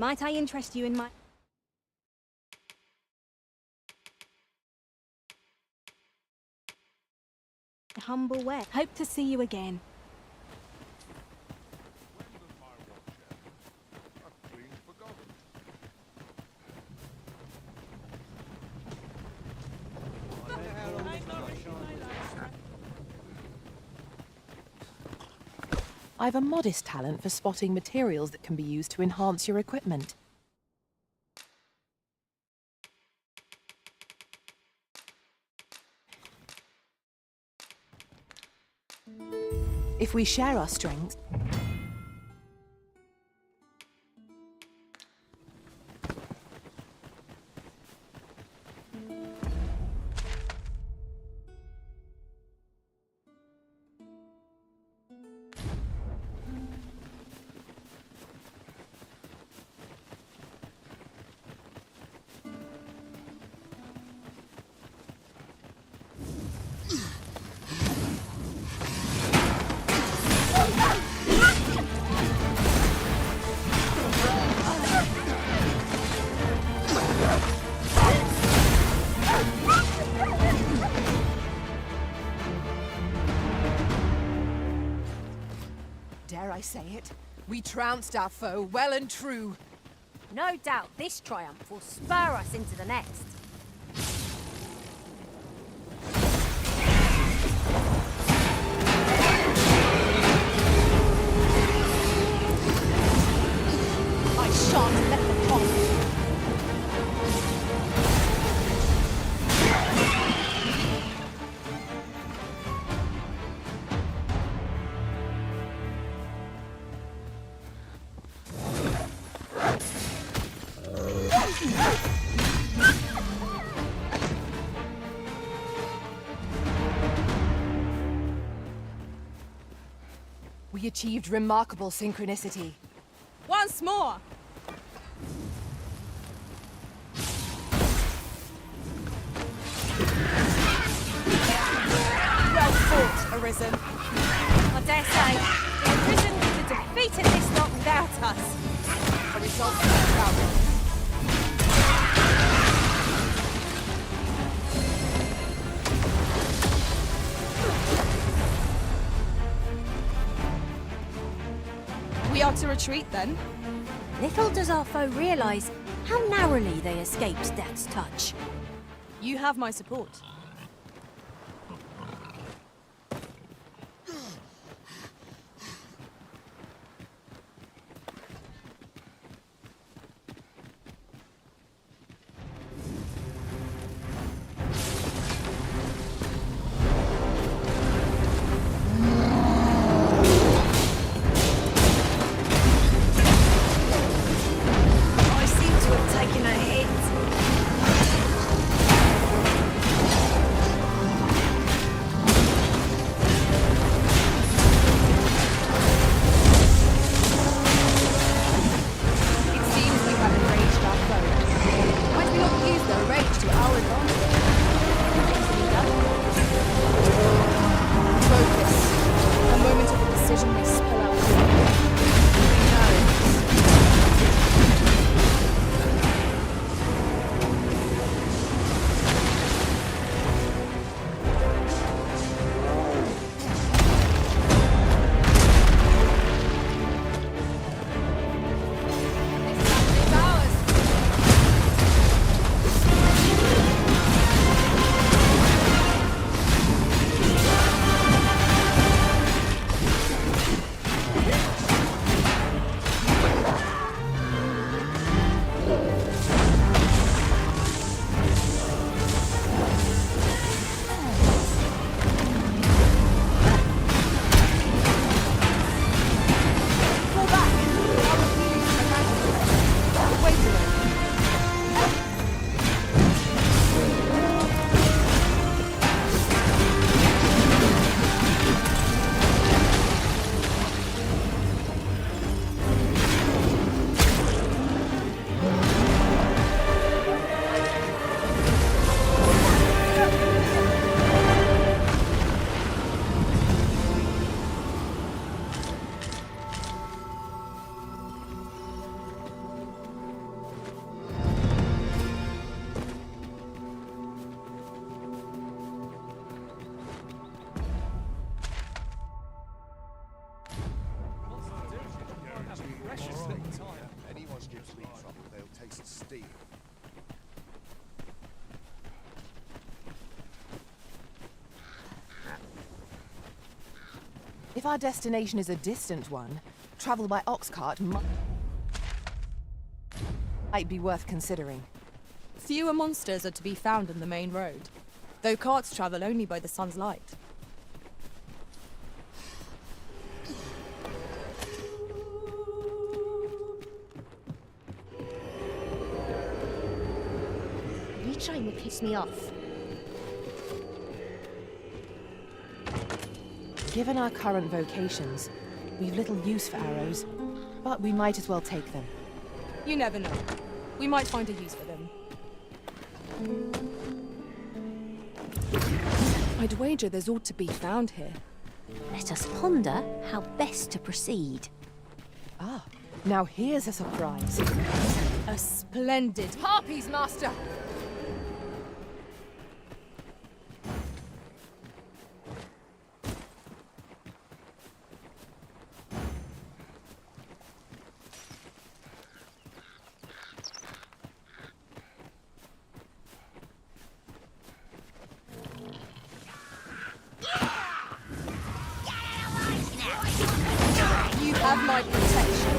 Might I interest you in my... humble way? Hope to see you again. I've a modest talent for spotting materials that can be used to enhance your equipment. If we share our strengths... Dare I say it? We trounced our foe well and true. No doubt this triumph will spur us into the next. I shan't let them off. We achieved remarkable synchronicity. Once more! Well fought, Arisen. I dare say, the Arisen could have defeated this lot without us. A result to be proud of. We are to retreat then? Little does our foe realise how narrowly they escaped death's touch. You have my support. I seem to have taken a hit. If our destination is a distant one, travel by ox cart might be worth considering. Fewer monsters are to be found on the main road, though carts travel only by the sun's light. You trying to piss me off? Given our current vocations, we've little use for arrows, but we might as well take them. You never know. We might find a use for them. I'd wager there's ought to be found here. Let us ponder how best to proceed. Ah, now here's a surprise. A splendid harpies, master! You have my protection.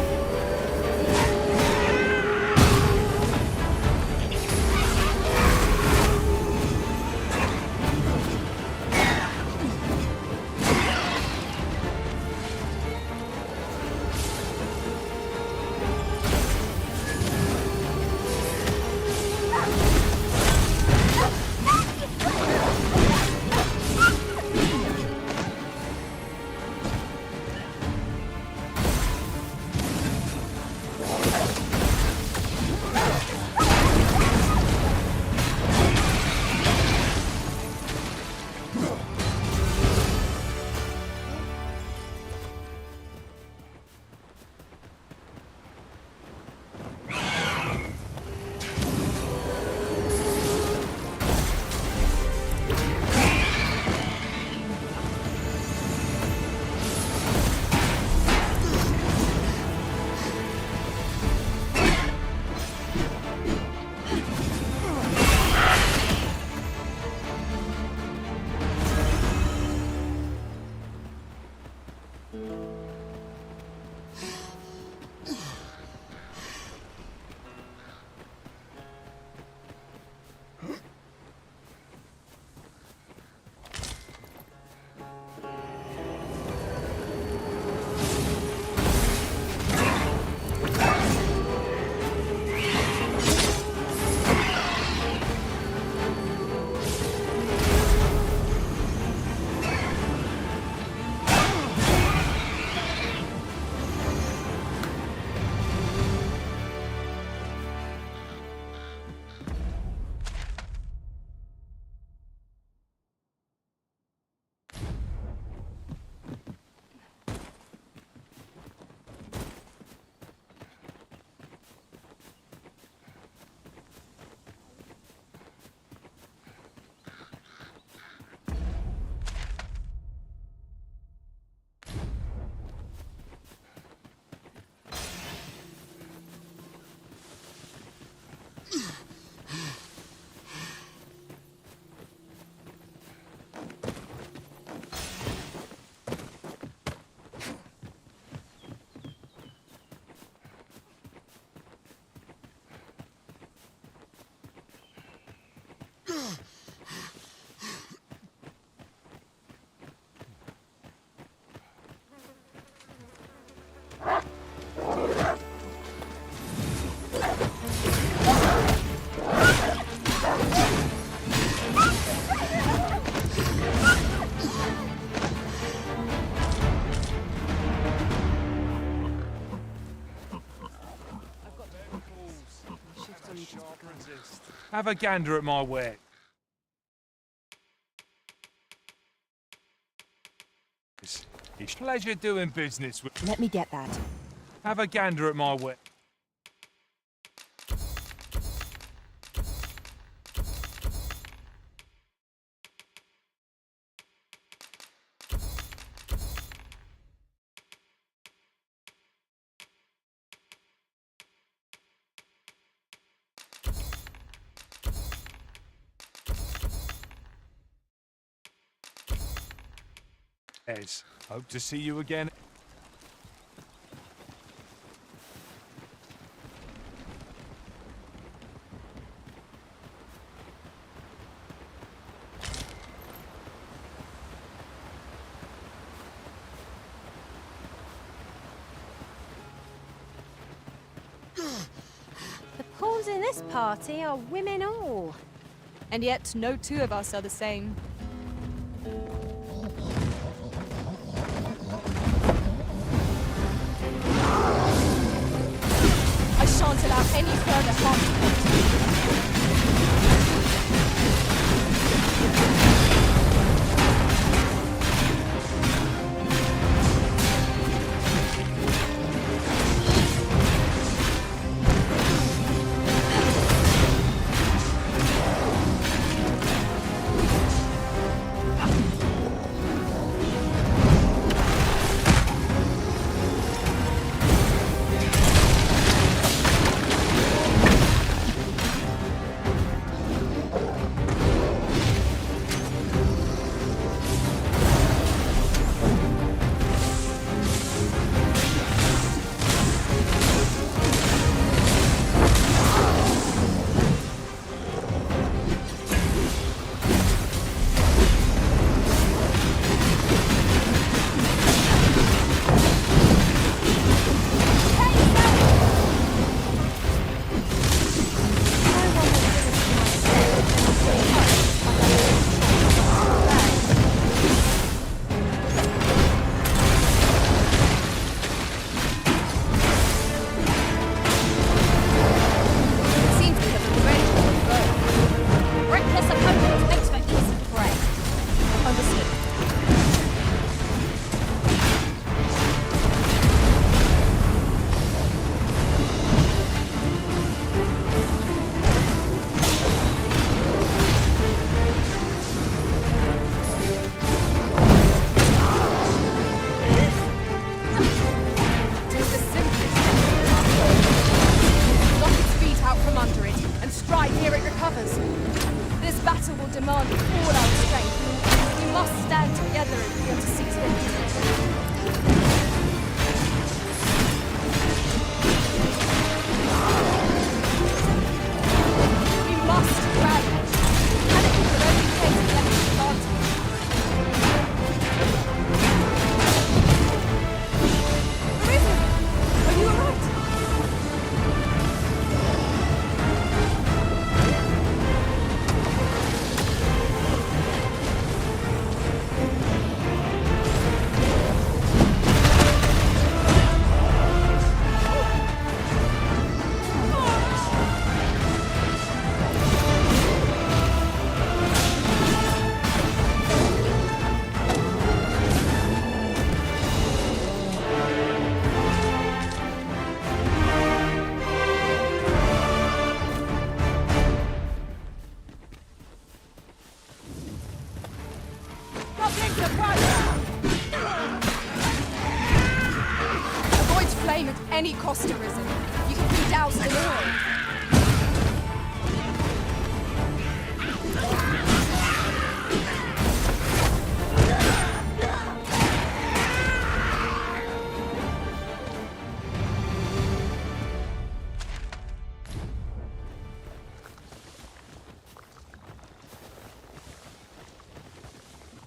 Have a gander at my ware. It's a pleasure doing business with... Let me get that. Have a gander at my ware. Ez, hope to see you again. The pawns in this party are women all. And yet no two of us are the same. I shan't allow any further harm to come to you. Any cost arisen. You can be doused in oil.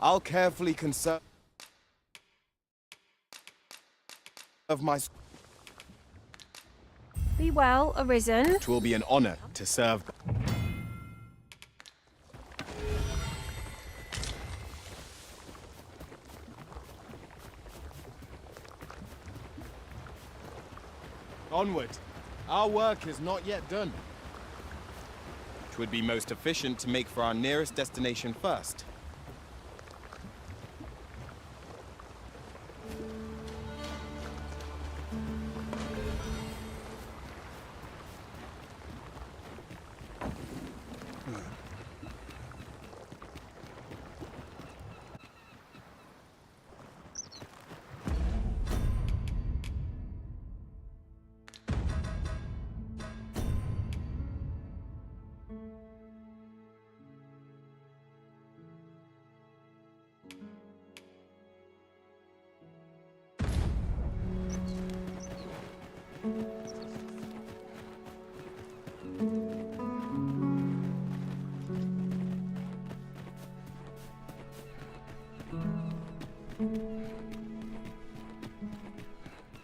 I'll carefully conserve my... Be well, Arisen. It will be an honor to serve... Onward. Our work is not yet done. It would be most efficient to make for our nearest destination first.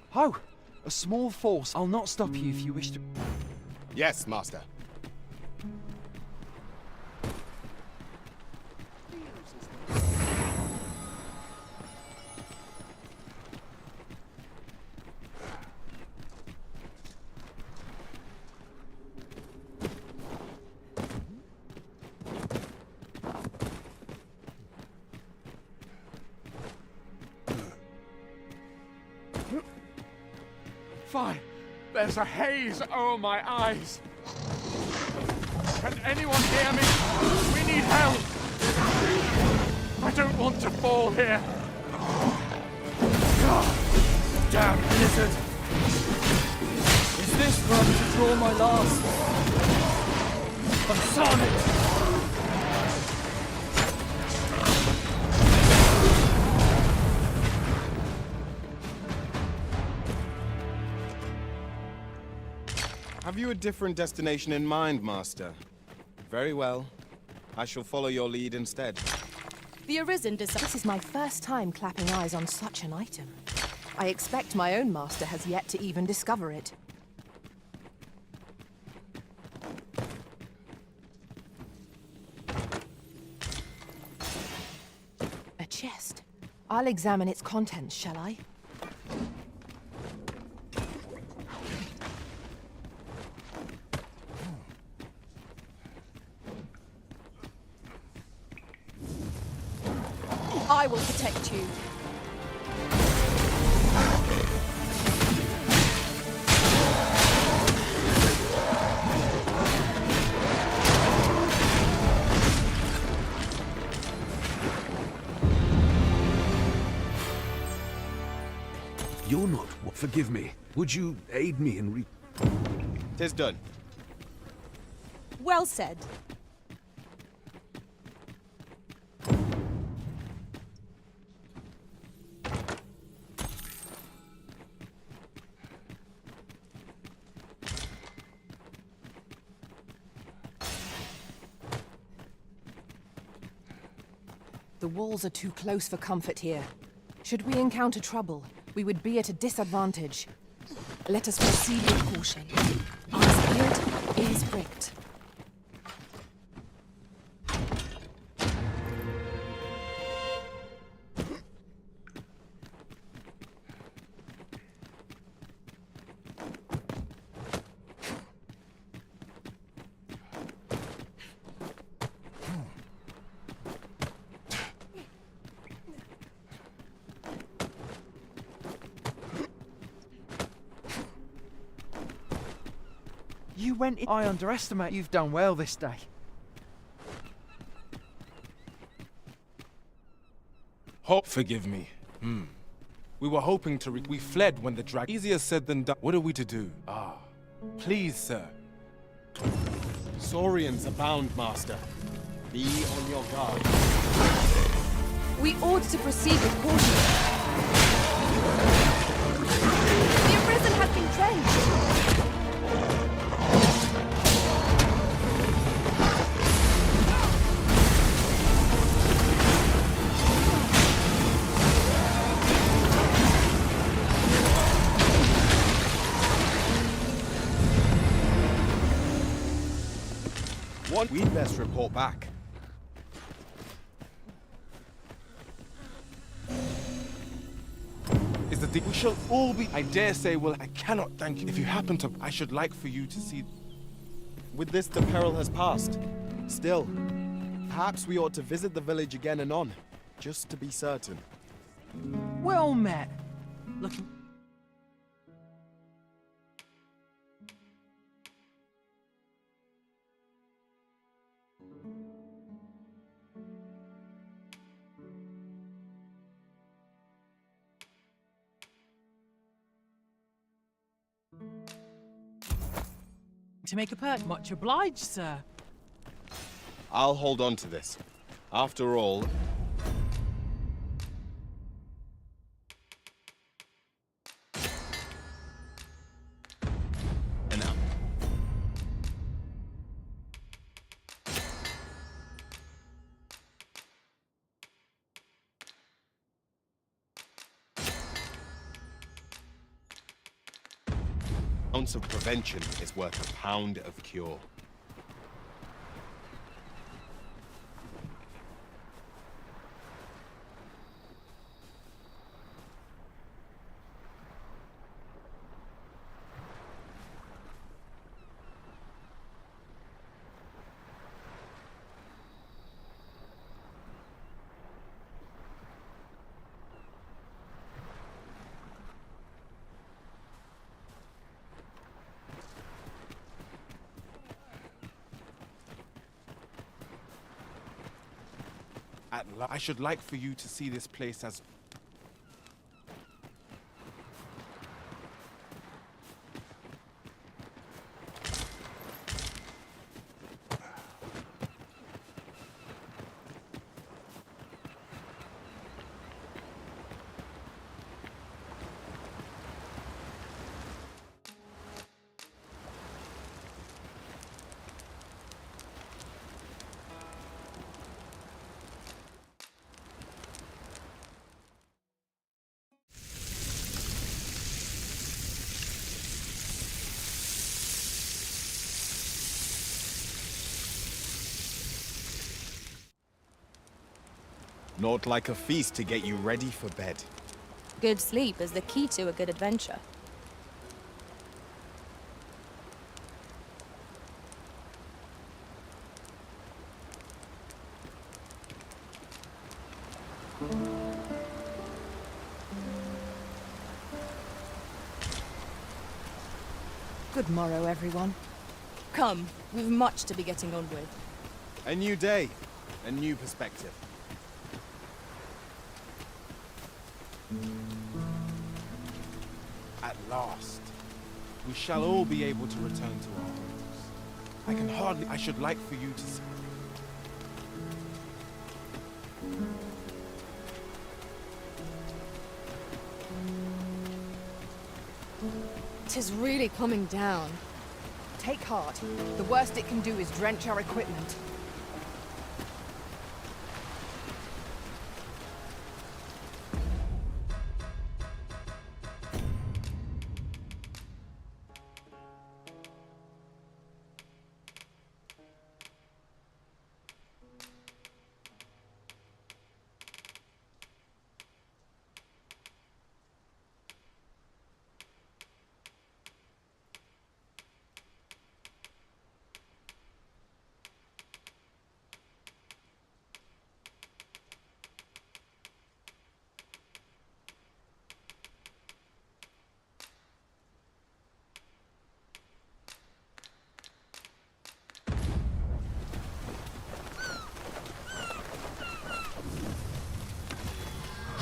Ho! A small force. I'll not stop you if you wish to... Yes, master. Fine. There's a haze over my eyes. Can anyone hear me? We need help. I don't want to fall here. Damn blizzard! Is this where I'm to draw my last? A sonnet! Have you a different destination in mind, master? Very well. I shall follow your lead instead. The Arisen This is my first time clapping eyes on such an item. I expect my own master has yet to even discover it. A chest. I'll examine its contents, shall I? I will protect you. You're not... Forgive me. Would you aid me in 'Tis done. Well said. The walls are too close for comfort here. Should we encounter trouble, we would be at a disadvantage. Let us proceed with caution. Our spirit is bricked. You went in. I underestimate. You've done well this day. Forgive me. We were hoping to we fled when the drag... Easier said than done. What are we to do? Please, sir. Saurians abound, master. Be on your guard. We ought to proceed with caution. The Arisen has been trenched. We'd best report back. Is the we shall all be... I dare say, well, I cannot thank you. If you happen to... I should like for you to see... With this, the peril has passed. Still, perhaps we ought to visit the village again anon, just to be certain. Well met. Looking... To make a purchase. Much obliged, sir. I'll hold on to this. After all... Enough. ounce of prevention is worth a pound of cure. I should like for you to see this place as... Not like a feast to get you ready for bed. Good sleep is the key to a good adventure. Good morrow, everyone. Come, we've much to be getting on with. A new day, a new perspective. At last, we shall all be able to return to our homes. I should like for you to see. 'Tis really coming down. Take heart. The worst it can do is drench our equipment.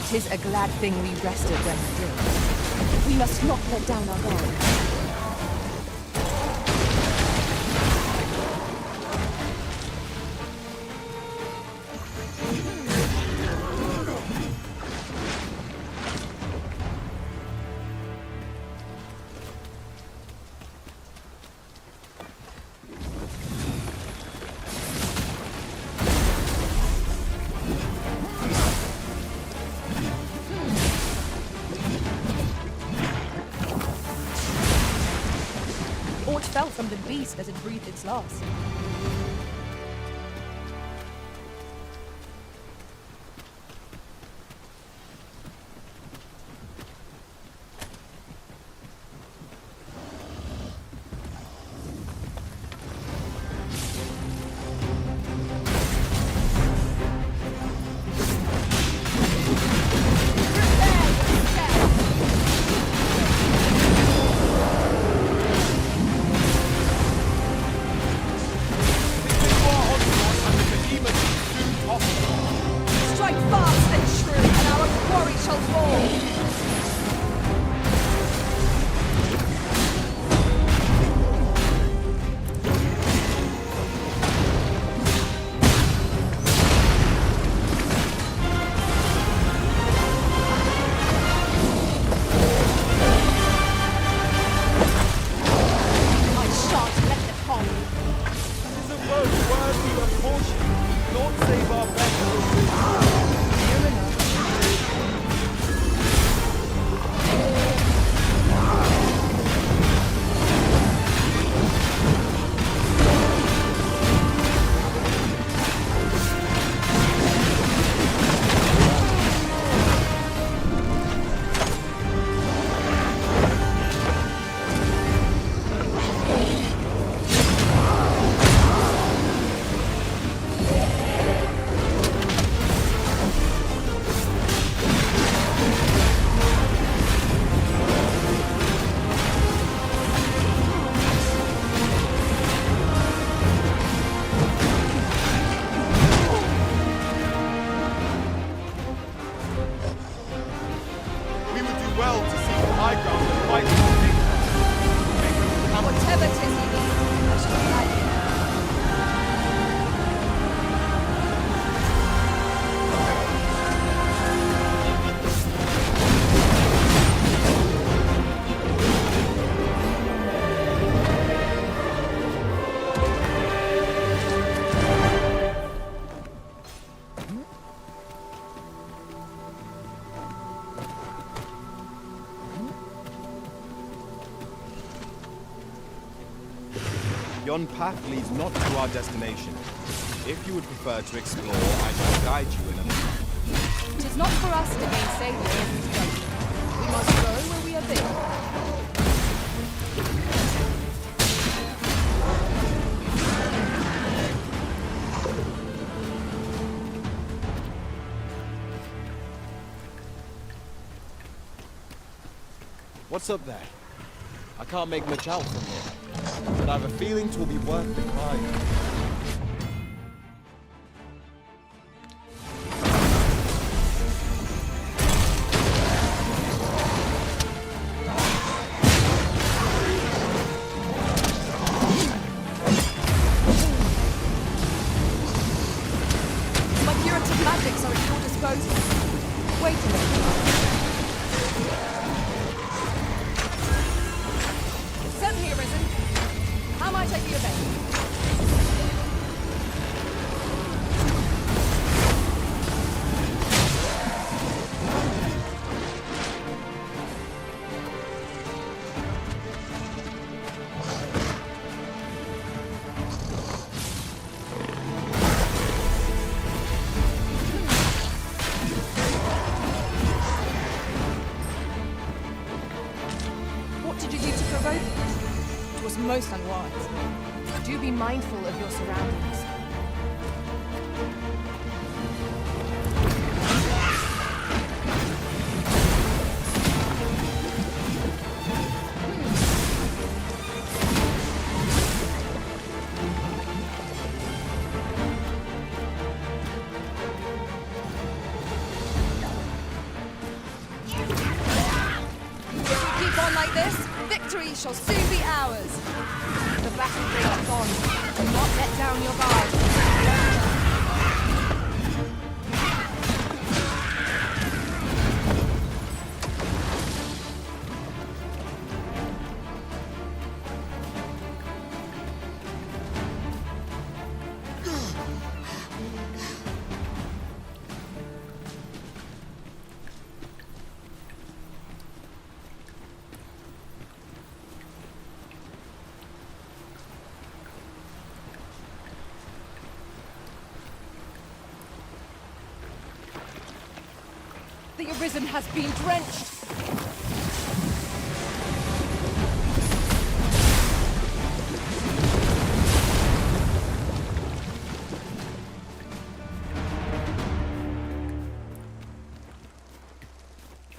Tis a glad thing we rested when we did. We must not let down our guard. Fell from the beast as it breathed its last. Yon path leads not to our destination. If you would prefer to explore, I shall guide you in a... It is not for us to gainsay the enemy's judgment. We must go where we are bid. What's up there? I can't make much out from here, but I have a feeling 'twill be worth the climb. My curative magics are at your disposal. Wait a minute. Certainly, Arisen. How might I be of aid? What did you do to provoke it? It was most unwise. Do be mindful of your surroundings. If we keep on like this, victory shall soon be ours. The battle rages on. Do not let down your guard. The Arisen has been drenched.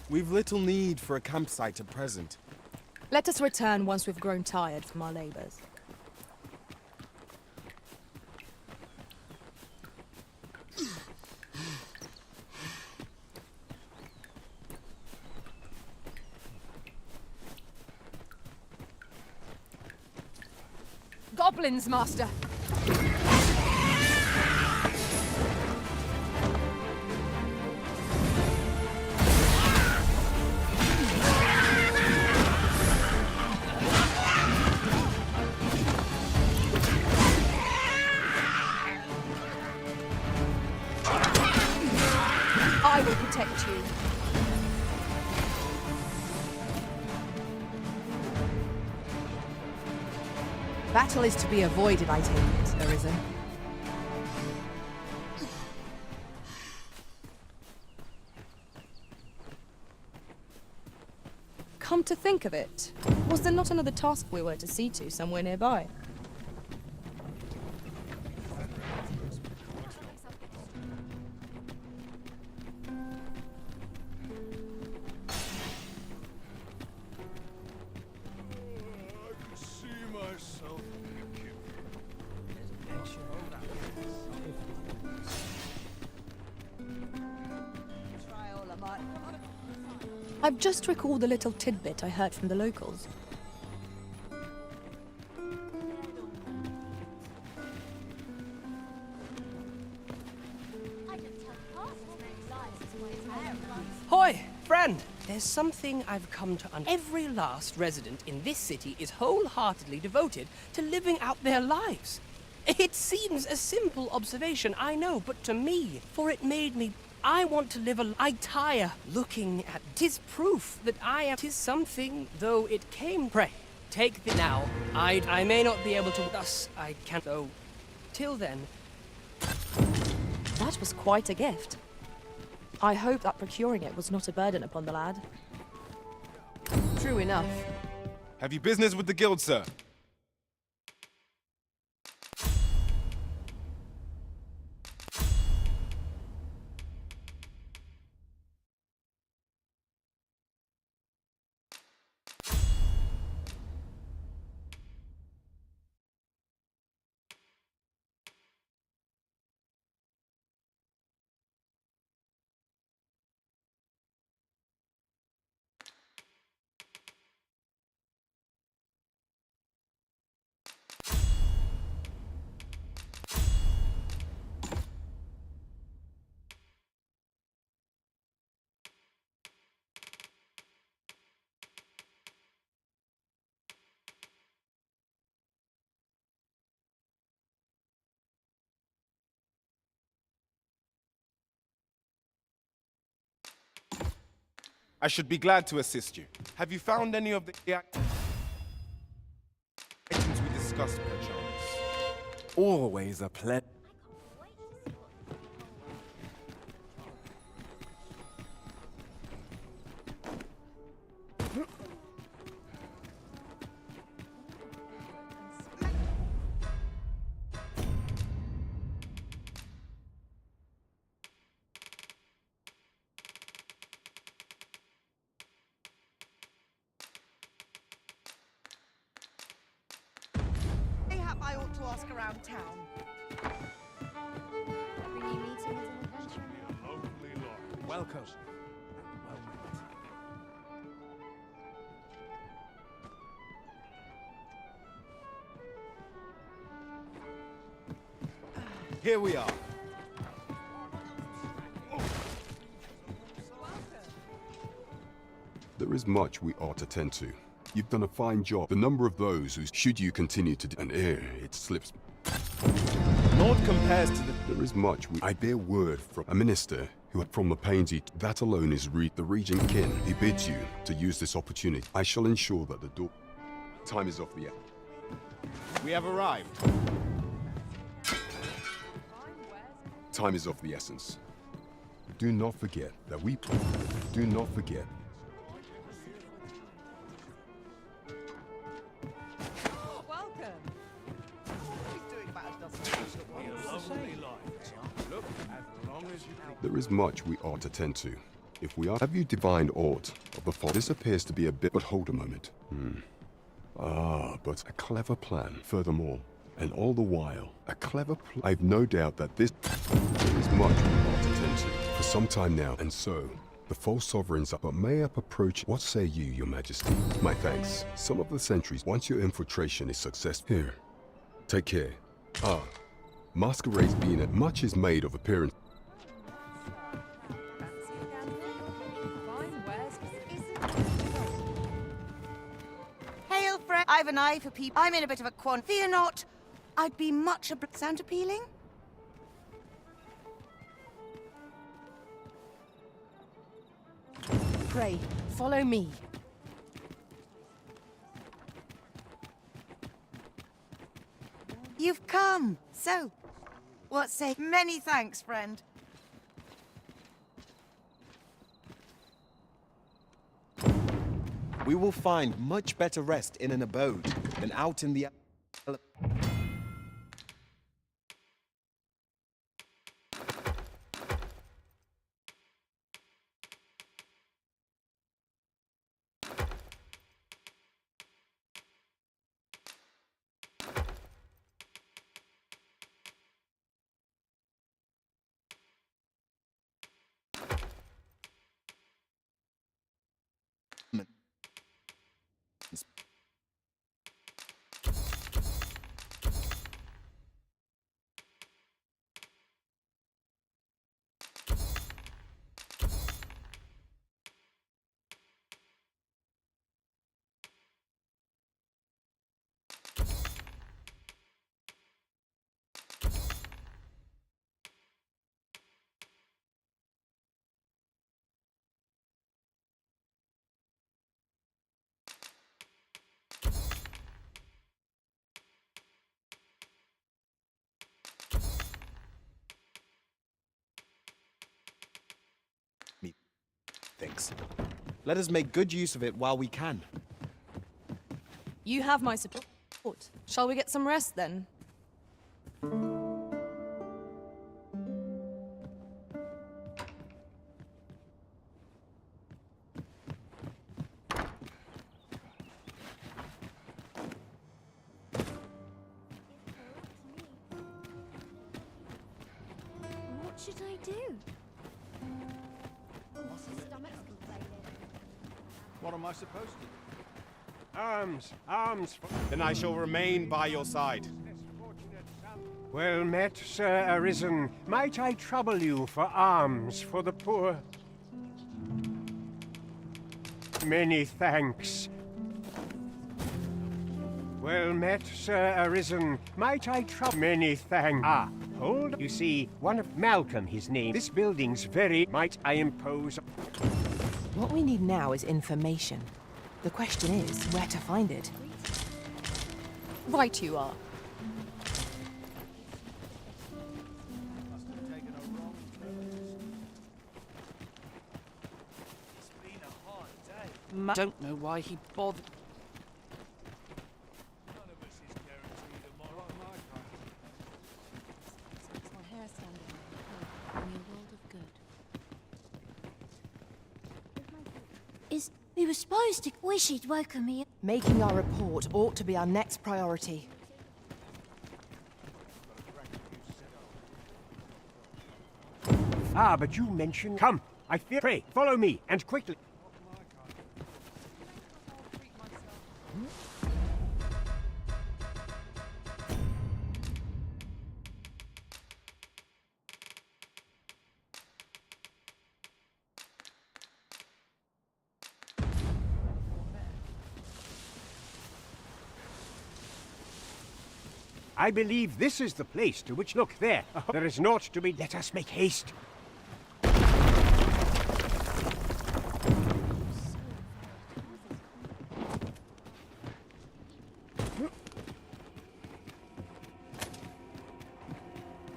We've little need for a campsite at present. Let us return once we've grown tired from our labors. Goblins, Master. I will protect you. Battle is to be avoided, I take it, Arisen. Come to think of it, was there not another task we were to see to somewhere nearby? I've just recalled a little tidbit I heard from the locals. Hoy, friend! There's something I've come to understand. Every last resident in this city is wholeheartedly devoted to living out their lives. It seems a simple observation, I know, but to me, for it made me... I want to live a... I tire looking at... 'Tis proof that I am... 'Tis something, though it came... Pray, Take the now. I may not be able to. Thus, I can't. So, till then. That was quite a gift. I hope that procuring it was not a burden upon the lad. True enough. Have you business with the guild, sir? I should be glad to assist you. Have you found any of the items we discussed, perchance? Always a pleasure. Mayhap I ought to ask around town. Every new meeting is an adventure. Welcome. Here we are. There is much we ought to tend to. You've done a fine job. The number of those who, should you continue to do an heir, it slips. Naught compares to the... There is much I bear word from a minister who, from the pains he... That alone is the regent kin. He bids you to use this opportunity. I shall ensure that the door... Time is off the air. We have arrived. Time is of the essence. Do not forget that we... Do not forget. Welcome. There is much we ought to tend to. If we are... Have you divined aught of the fault? This appears to be a bit... But hold a moment. But a clever plan. Furthermore, and all the while, a clever plan. I've no doubt that this... There is much we ought to tend to. For some time now, and so... The false sovereigns are... But may I approach... What say you, your majesty? My thanks. Some of the sentries, once your infiltration is successful... Here. Take care. Masquerades being at... Much is made of appearance... Hail, friend. I've an eye for people. I'm in a bit of a quandary. Fear not. I'd be much sound appealing? Pray, follow me. You've come. So, what say? Many thanks, friend. We will find much better rest in an abode than out in the... thinks. Let us make good use of it while we can. You have my support. Shall we get some rest then? What should I do? What am I supposed to do? Arms, arms. Then I shall remain by your side. Well met, Sir Arisen. Might I trouble you for alms for the poor? Many thanks. Well met, Sir Arisen. Might I trouble? Many thanks. Ah, hold. You see, one of Malcolm, his name. This building's very. Might I impose? What we need now is information. The question is, where to find it? Right you are. Don't know why he bothered. We were supposed to wish he'd woken me. Making our report ought to be our next priority. Ah, but you mentioned. Come, I fear. Pray, follow me, and quickly. I believe this is the place to which. Look there. There is naught to be. Let us make haste.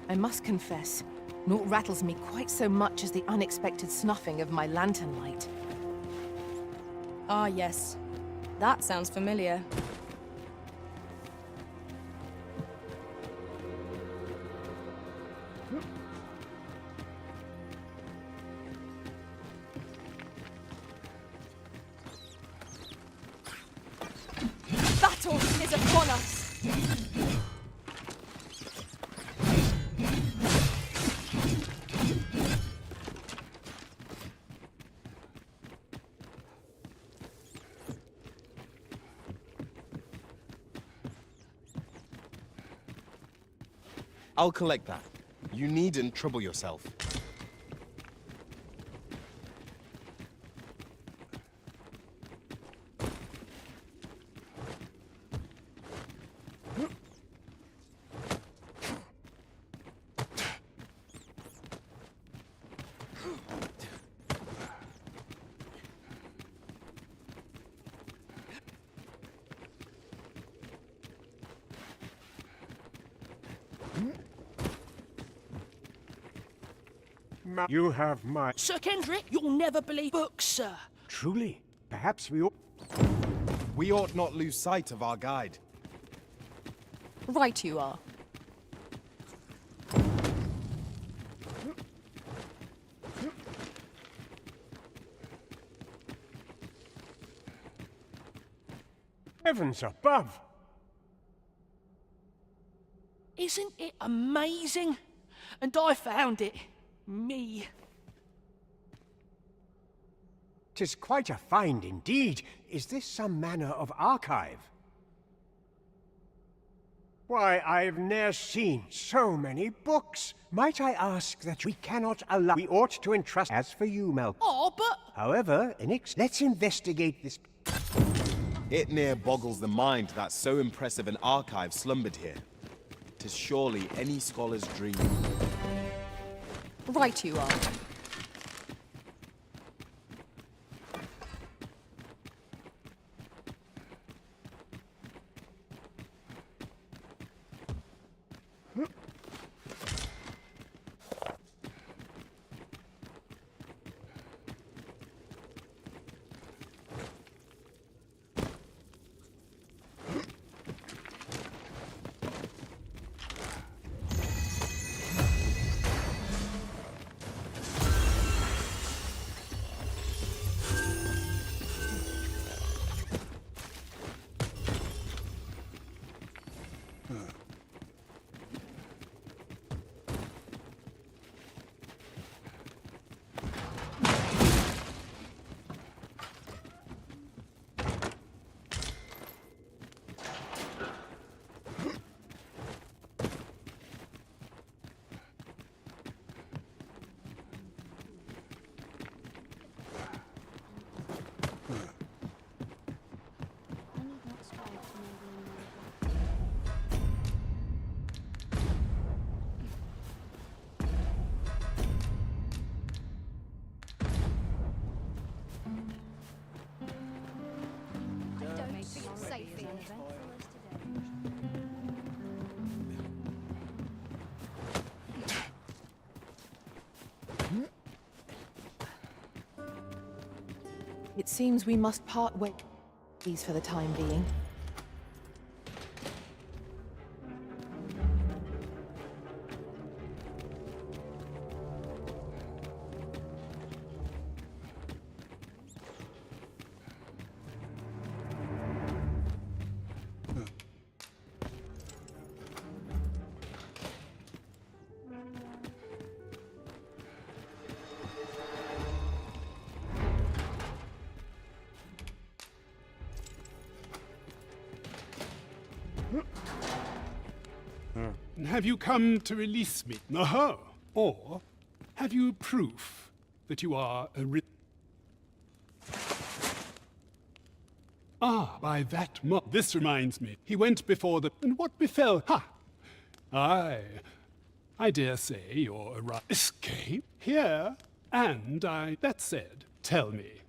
I must confess, naught rattles me quite so much as the unexpected snuffing of my lantern light. Ah, yes. That sounds familiar. Battle is upon us! I'll collect that. You needn't trouble yourself. You have my. Sir Kendrick, you'll never believe books, sir. Truly, perhaps we ought. We ought not lose sight of our guide. Right you are. Heavens above! Isn't it amazing? And I found it. Me. 'Tis quite a find indeed. Is this some manner of archive? Why, I've ne'er seen so many books. Might I ask that we cannot allow. We ought to entrust. As for you, Malcolm. Oh, but. However, let's investigate this. It near boggles the mind that so impressive an archive slumbered here. 'Tis surely any scholar's dream. Right you are. It seems we must part ways for the time being. Have you come to release me? Oh, or have you proof that you are a Ah, by that this reminds me. He went before the... And what befell? Ha! I dare say you're escape here, and That said, tell me,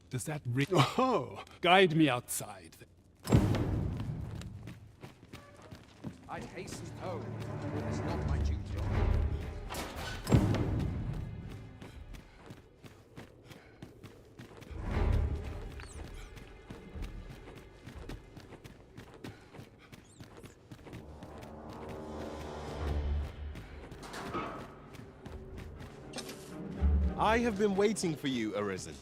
does that ring... Oh, guide me outside. I'd hasten home, but it's not my duty. I have been waiting for you, Arisen.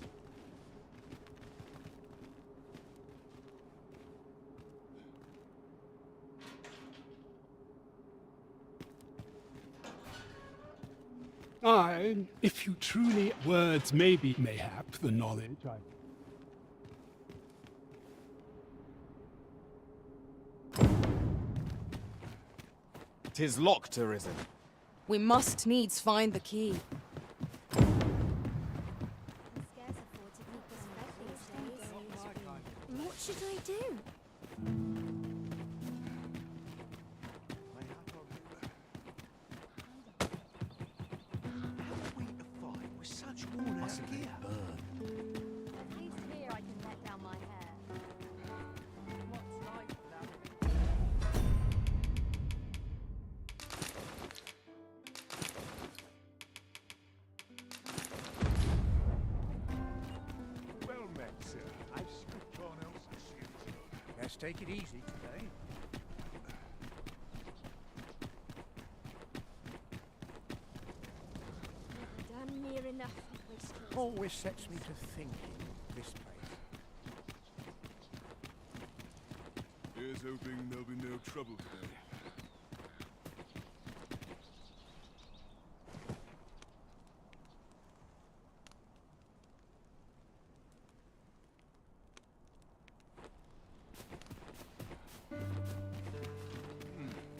If you truly... Words may be, mayhap, the knowledge Tis locked, Arisen. We must needs find the key. What should I do? Let's take it easy today. Damn near enough. Always sets me to thinking, this place. Here's hoping there'll be no trouble today.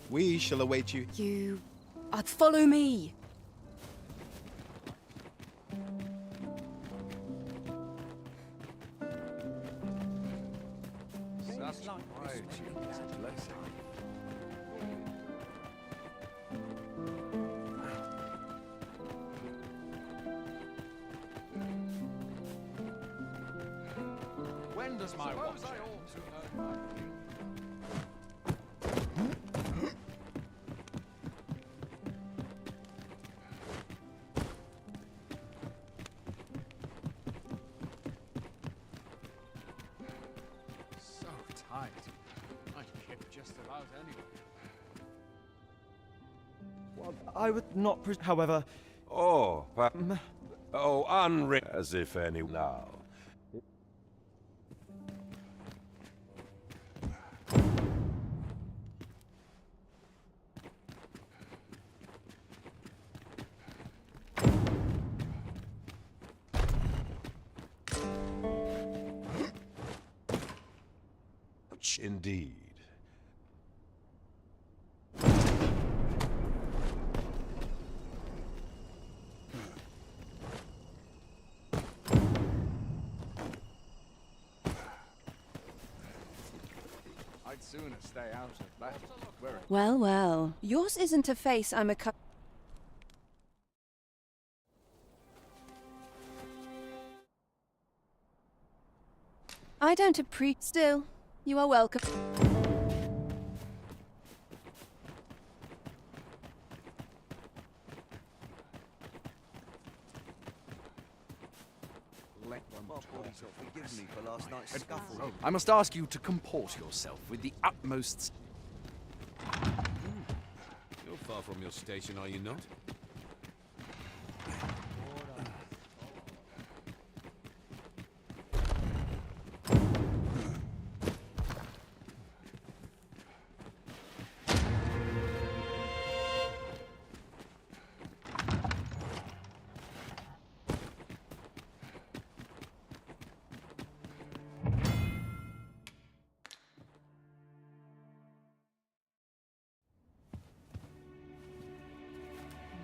We shall await you. You... follow me! Such quietude is a blessing. When does my watch end? So tight. I kick just about anywhere. Well, I would not however... Oh, unwritten as if any now. Indeed. I'd sooner stay out of battle. Well, well. Yours isn't a face I'm a I don't appreciate... Still, you are welcome. Forgive me for last night's scuffle. I must ask you to comport yourself with the utmost... You're far from your station, are you not?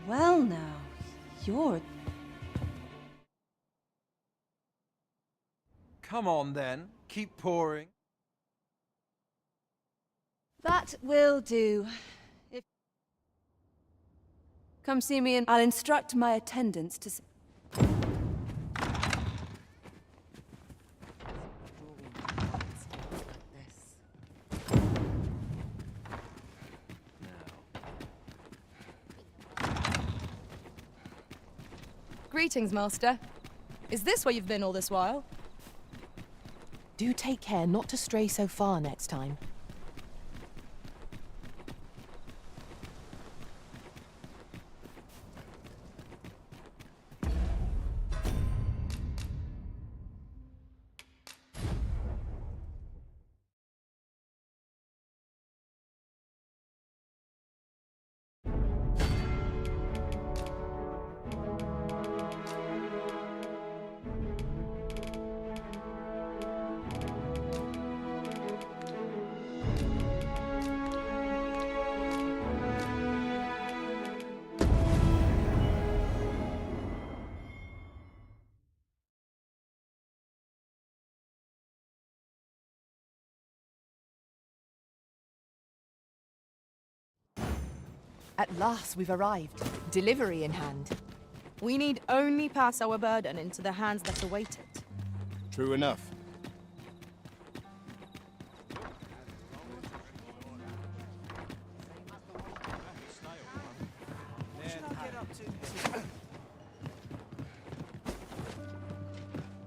Well now, you're... Come on then, keep pouring. That will do. Come see me and I'll instruct my attendants to... Greetings, Master. Is this where you've been all this while? Do take care not to stray so far next time. At last we've arrived. Delivery in hand. We need only pass our burden into the hands that await it. True enough.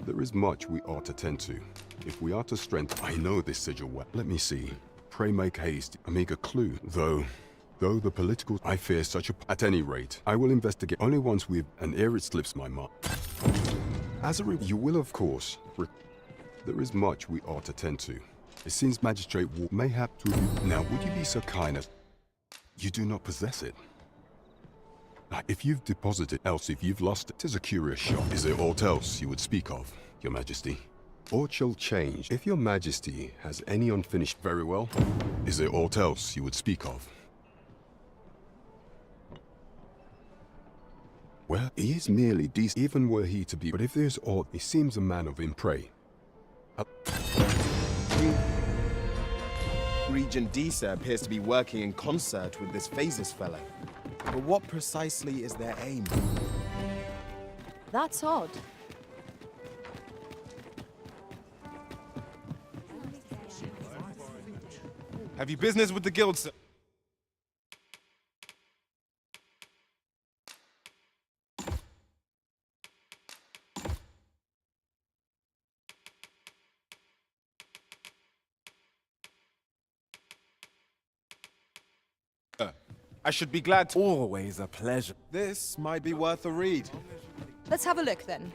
There is much we ought to tend to. If we are to strengthen... I know this sigil well. Let me see. Pray make haste. Amiga clue. Though the political... I fear such a... At any rate, I will investigate only once we've... And ere it slips my mind. As a you will, of course... There is much we ought to tend to. It seems Magistrate mayhap to you... Now, would you be so kind as... You do not possess it. If you've deposited, else if you've lost it, 'tis a curious shot. Is there aught else you would speak of, Your Majesty? Aught shall change. If Your Majesty has any unfinished... Very well. Is there aught else you would speak of? Well, he is merely decent, even were he to be... But if there's aught, he seems a man of impray. Regent Disa appears to be working in concert with this Phases fellow. But what precisely is their aim? That's odd. Have you business with the guild, sir? I should be glad to... Always a pleasure. This might be worth a read. Let's have a look then.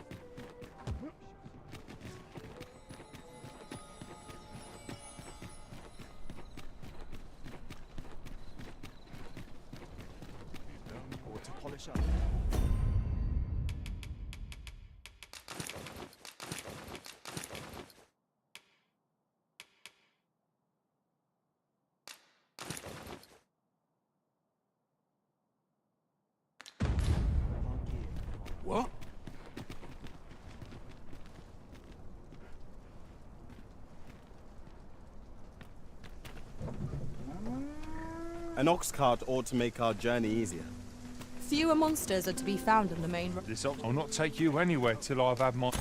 Or to polish up. What? An ox cart ought to make our journey easier. Fewer monsters are to be found in the main road. This I'll not take you anywhere till I've had my...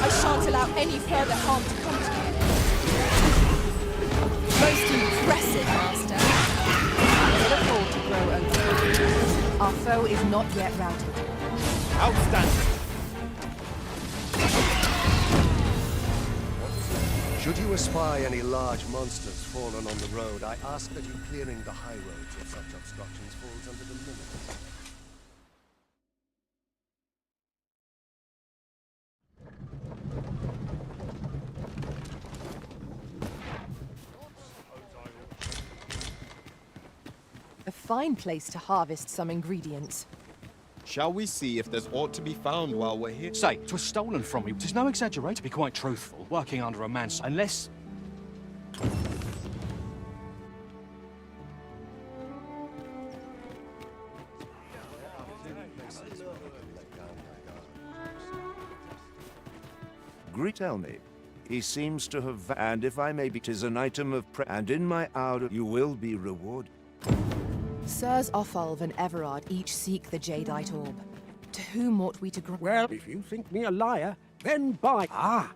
I shan't allow any further harm to come to you. Most impressive, Master. Let us all to grow open. Our foe is not yet routed. Outstanding. Should you espy any large monsters fallen on the road, I ask that you clearing the high roads of such obstructions falls under the limits. A fine place to harvest some ingredients. Shall we see if there's aught to be found while we're here? Say, 'twas stolen from me. 'Tis no exaggeration, to be quite truthful, working under a man's... Unless... Tell me. He seems to have... And if I may be... 'Tis an item of and in my hour you will be rewarded. Sirs Offalv and Everard each seek the jadeite orb. To whom ought we to Well, if you think me a liar, then by... Ah!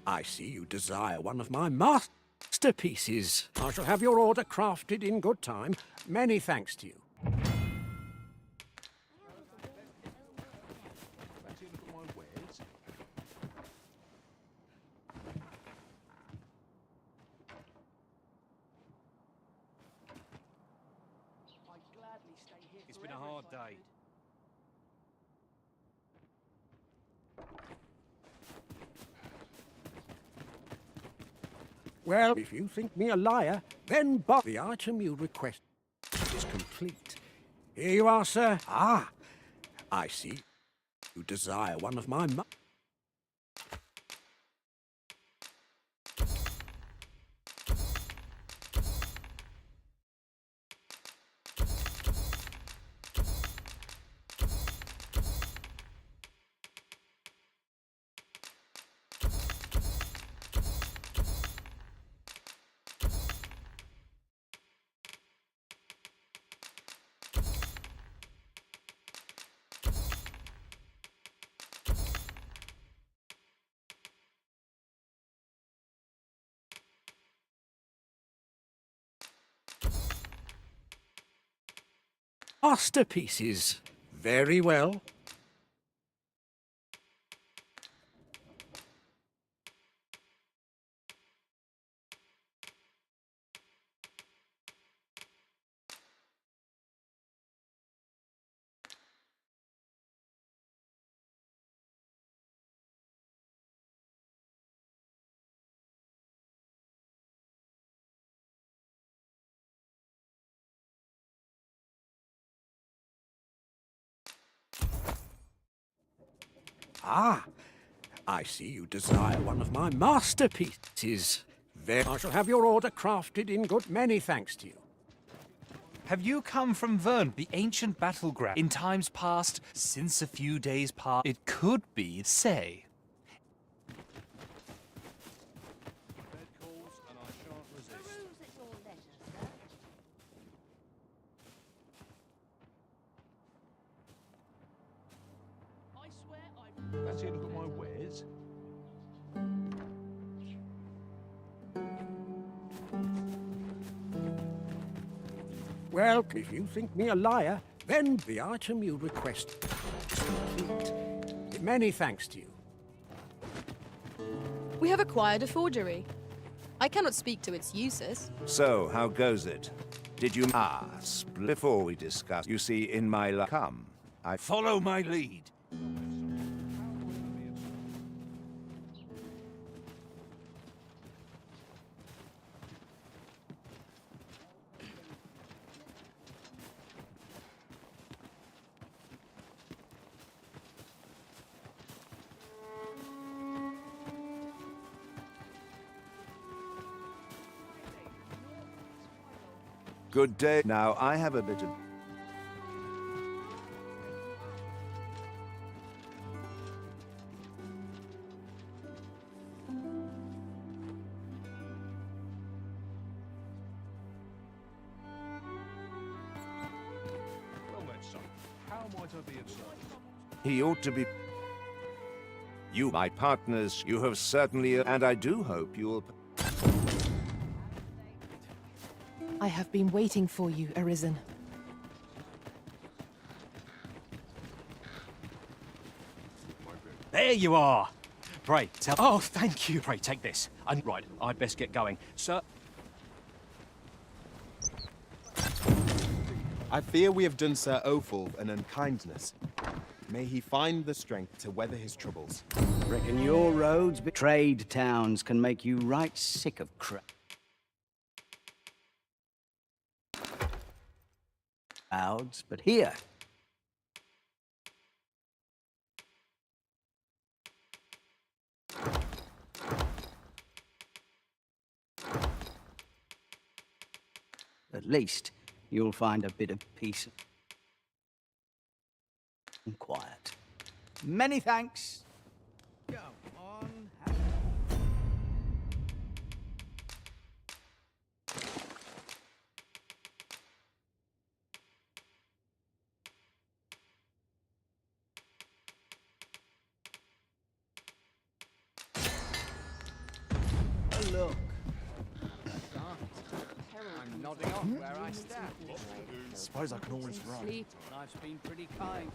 I see you desire one of my masterpieces. I shall have your order crafted in good time. Many thanks to you. It's been a hard day. Well, if you think me a liar, then but the item you request is complete. Here you are, sir. Ah, I see. You desire one of my masterpieces. Very well. Ah, I see you desire one of my masterpieces. There, I shall have your order crafted in good. Many thanks to you. Have you come from Vern, the ancient battleground? In times past, since a few days past, it could be, say. Fancy a look at my wares? Well, if you think me a liar, then the item you request is complete. Many thanks to you. We have acquired a forgery. I cannot speak to its uses. So, how goes it? Did you... Ah, before we discuss, you see, in my come, I... Follow my lead. Good day. Now, I have a bit of... Well met, son. How might I be of service? He ought to be... You, my partners, you have certainly... And I do hope you will... I have been waiting for you, Arisen. There you are! Pray, tell... Oh, thank you! Pray, take this. Right, I'd best get going. Sir... I fear we have done Sir Opal an unkindness. May he find the strength to weather his troubles. Reckon your roads, trade towns can make you right sick of crowds, but here... At least you'll find a bit of peace and quiet. Many thanks. Go on. Look. I'm nodding off where I stand. Suppose I can always run. Life's been pretty kind.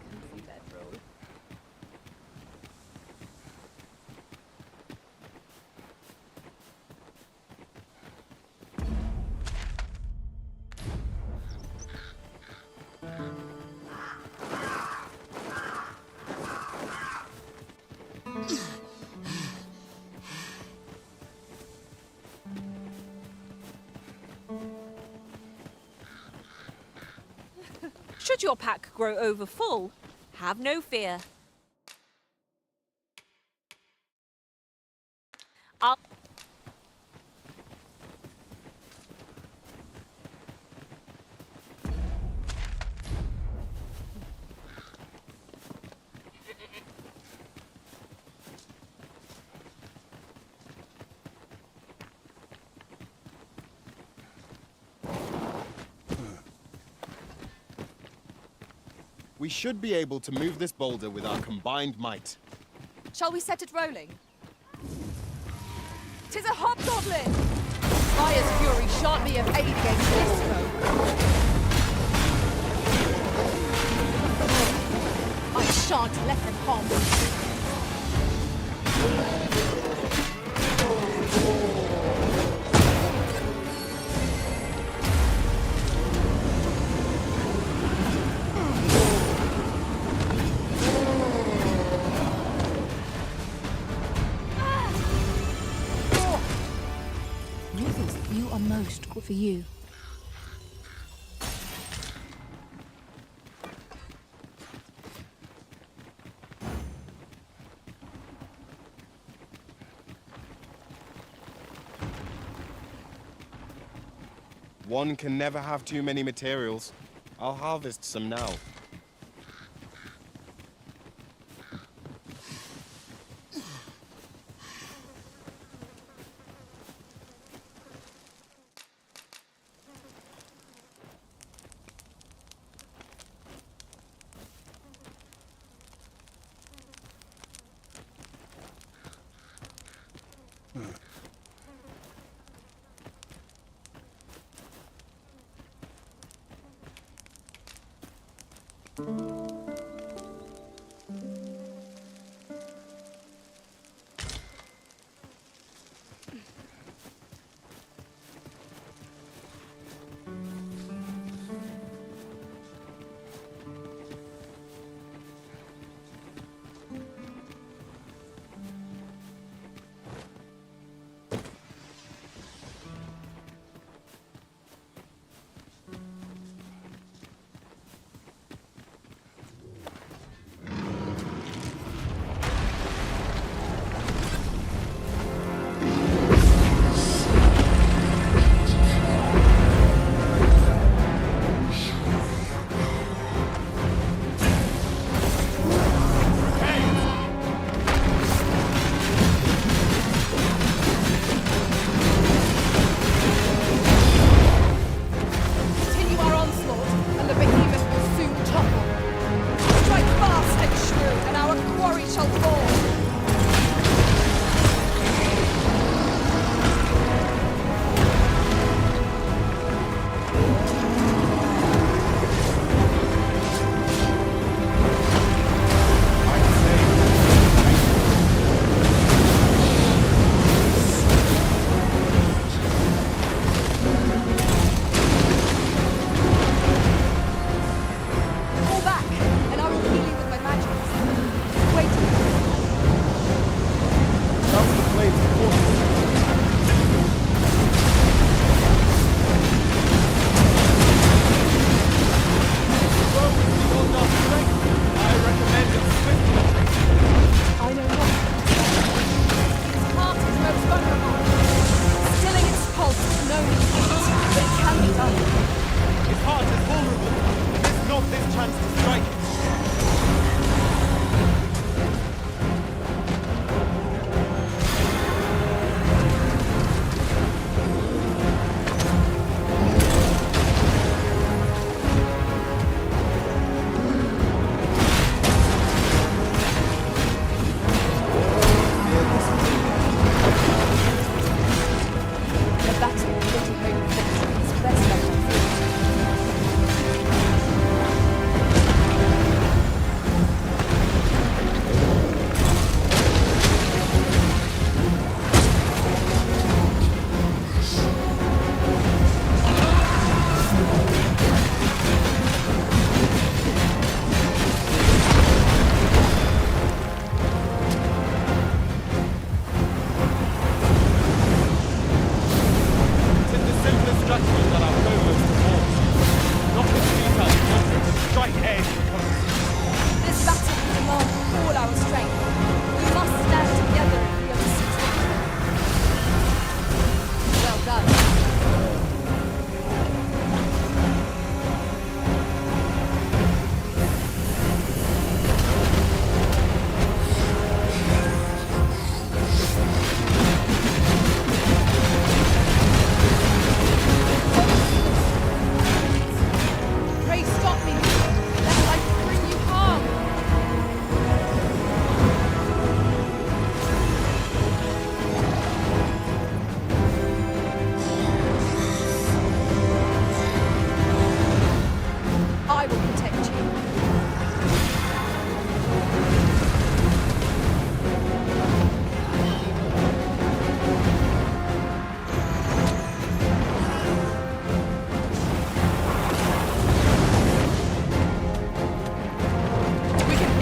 Should your pack grow over full, have no fear. I'll... We should be able to move this boulder with our combined might. Shall we set it rolling? 'Tis a hobgoblin! Fire's fury shan't be of aid against this foe. I shan't let them harm me. You are most for you. One can never have too many materials. I'll harvest some now.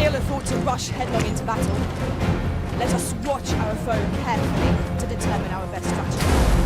ill a thought to rush headlong into battle. Let us watch our foe carefully to determine our best strategy.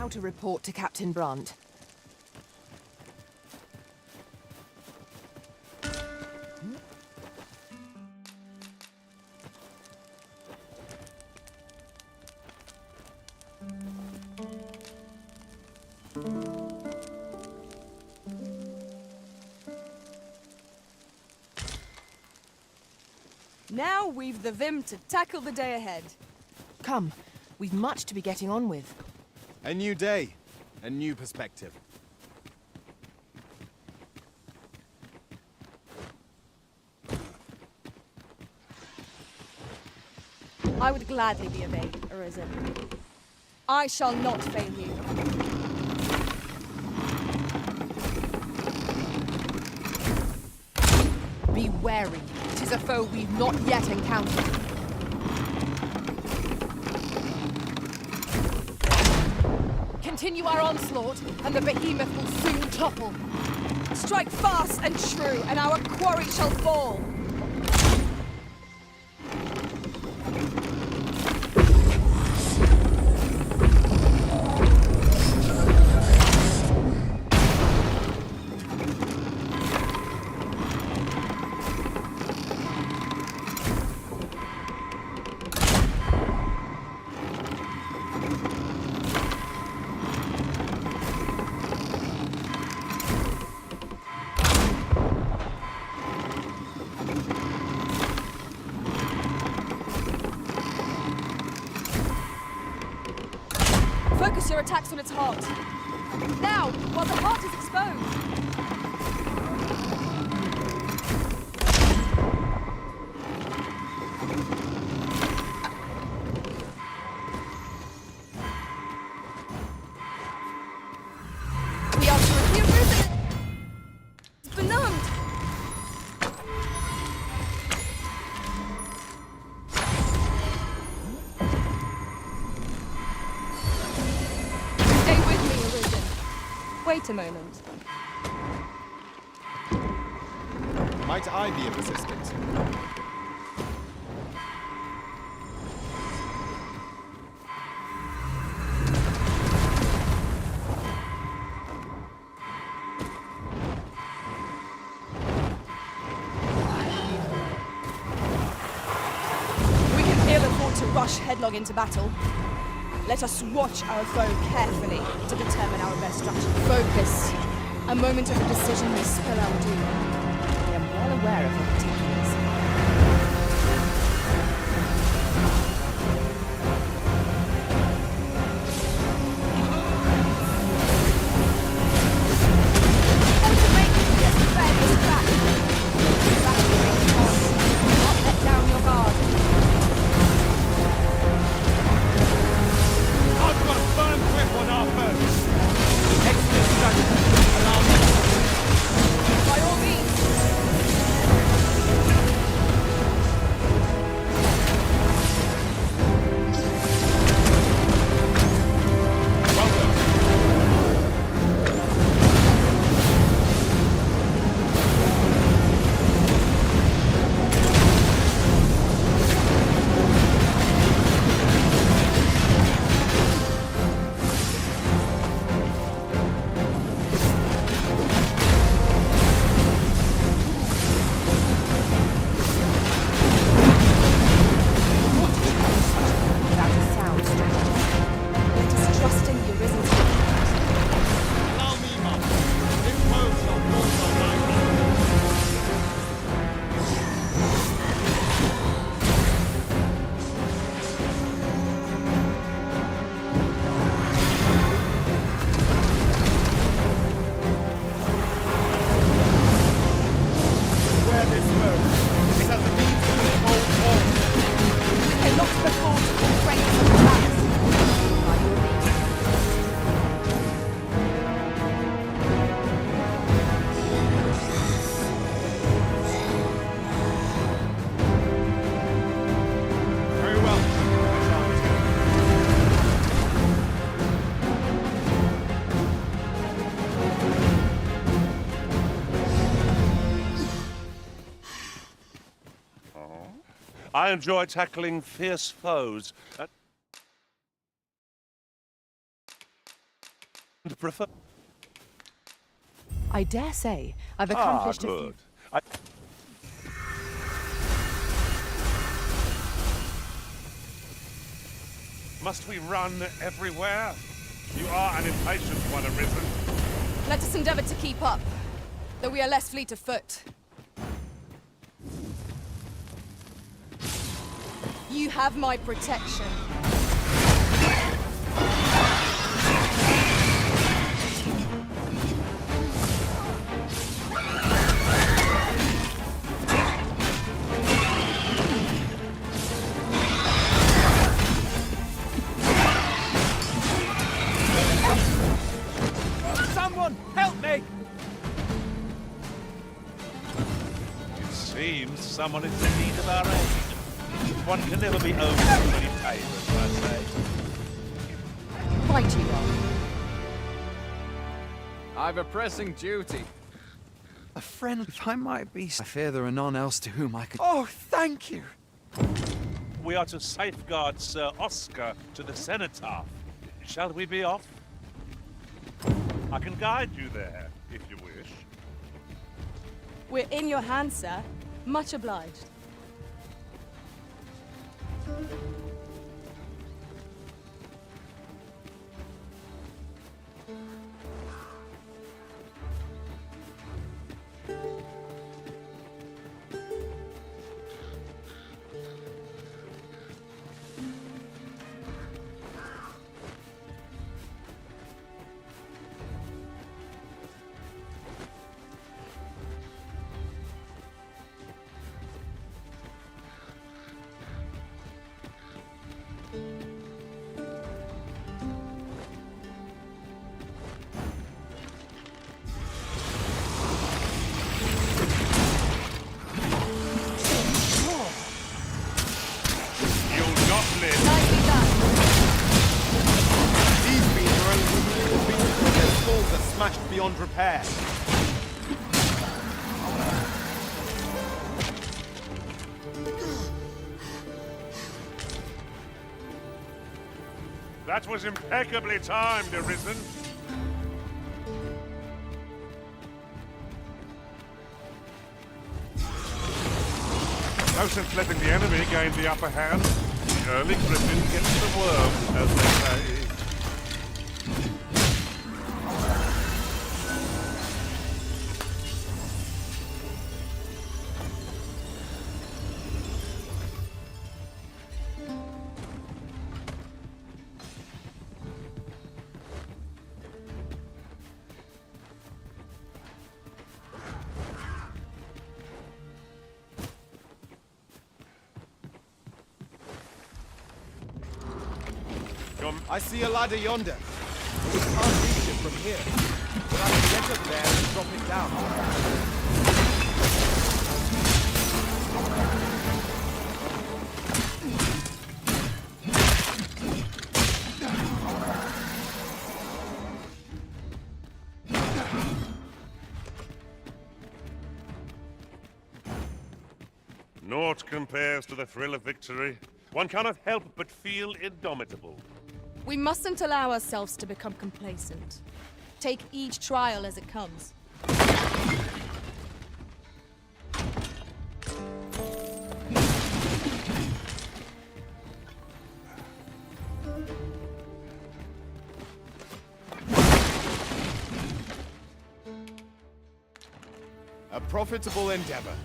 Now to report to Captain Brandt. Now we've the vim to tackle the day ahead. Come, we've much to be getting on with. A new day, a new perspective. I would gladly be obeyed, Arisen. I shall not fail you. Be wary. 'Tis a foe we've not yet encountered. Continue our onslaught, and the behemoth will soon topple. Strike fast and true, and our quarry shall fall. Focus your attacks on its heart. Now, while the heart is exposed. We are to review Risen. It's benumbed. Stay with me, Arisen. Wait a moment. Might I be of assistance? We can ill afford to rush headlong into battle. Let us watch our foe carefully to determine our best strategy. Focus. A moment of decision may spell our doom. I am well aware of what it means. Ultimate, get prepared this back. Battle remains on. Do not let down your guard. I've got a firm grip on our foes. Exit strategy. Allow me. By all means. Without a sound strength. Let us trust in the Arisen's judgment. Allow me, Master. This foe shall fall by my hand. Beware this foe. It has a means to live all forms. We cannot afford to refrain from attacks. By your leave. Very well. I shall return. I enjoy tackling fierce foes. And prefer. I dare say I've accomplished a few... good. Must we run everywhere? You are an impatient one, Arisen. Let us endeavor to keep up, though we are less fleet of foot. You have my protection. Someone help me! It seems someone is in need of our aid. One can never be overly favoured, I say. Right you are. I've a pressing duty. A friend, I might be. I fear there are none else to whom I could. Oh, thank you! We are to safeguard Sir Oscar to the cenotaph. Shall we be off? I can guide you there, if you wish. We're in your hands, sir. Much obliged. Smashed beyond repair. That was impeccably timed, Arisen. No sense letting the enemy gain the upper hand. The early griffin gets the worm, as they say. I see a ladder yonder. We can't reach it from here. But I can get up there and drop it down. Naught compares to the thrill of victory. One cannot help but feel indomitable. We mustn't allow ourselves to become complacent. Take each trial as it comes. A profitable endeavor.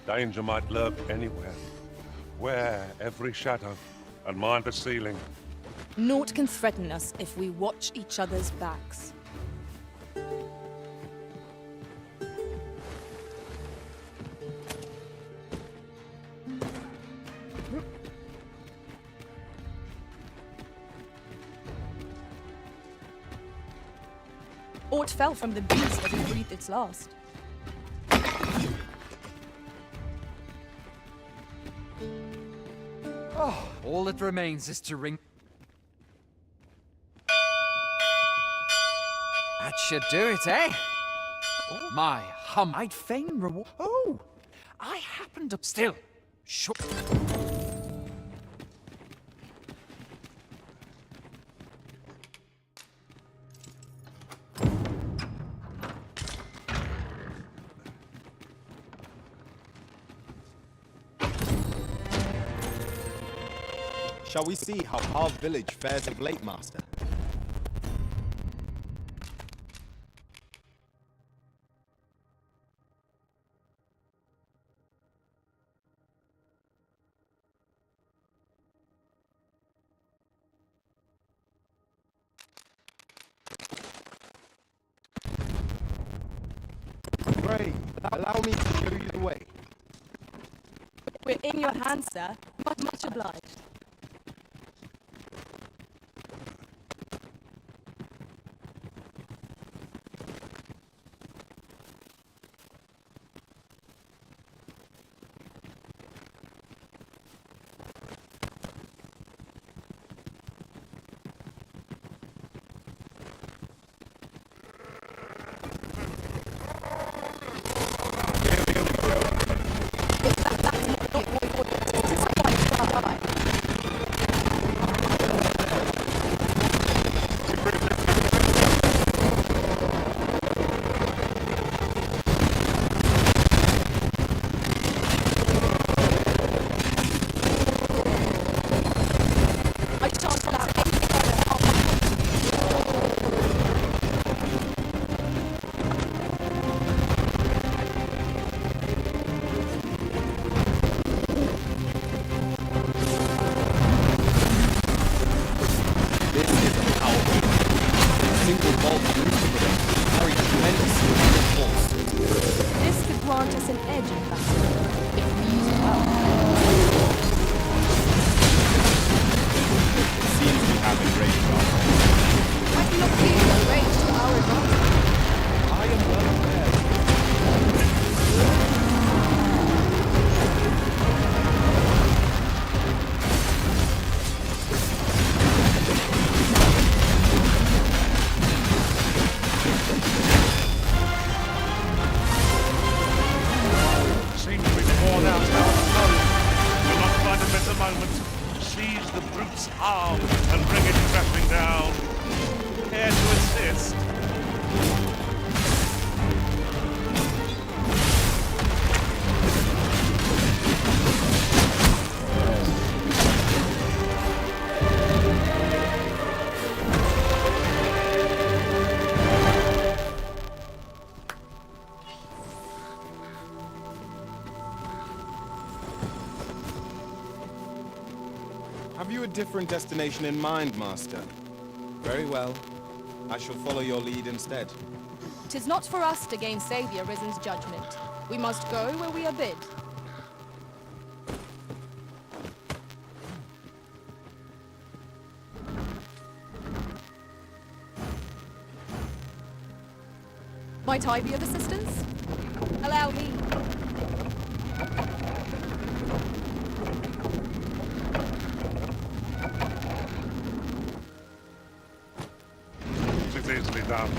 Danger might lurk anywhere. Wear every shadow and mind the ceiling. Naught can threaten us if we watch each other's backs. Aught fell from the beast as it breathed its last. Oh, all that remains is to ring. That should do it, eh? Oh, my I'd fain reward. Oh, I happened to still. Sure. Shall we see how our village fares of late, master? Pray, allow me to show you the way. We're in your hands, sir. Much obliged. This could grant us an edge in battle, if we use it well. It seems we have enraged our I do not feel your rage to our advantage. I am well aware. Seem to be worn out our foe. Will not find a better moment. Seize the brute's arm and bring it crashing down. Care to assist? Have you a different destination in mind, master? Very well. I shall follow your lead instead. 'Tis not for us to gainsay the Arisen's judgment. We must go where we are bid. Might I be of assistance? Allow me. It's easily done.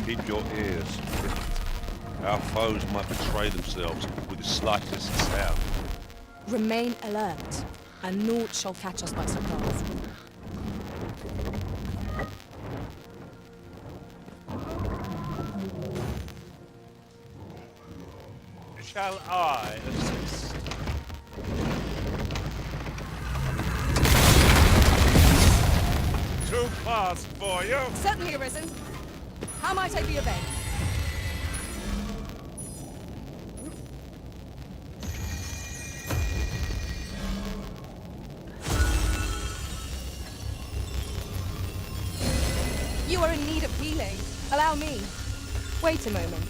Keep your ears pricked. Our foes might betray themselves with the slightest sound. Remain alert, and naught shall catch us by surprise. Shall I assist? too fast for you. Certainly arisen. How might I be of aid? You are in need of healing. Allow me. Wait a moment.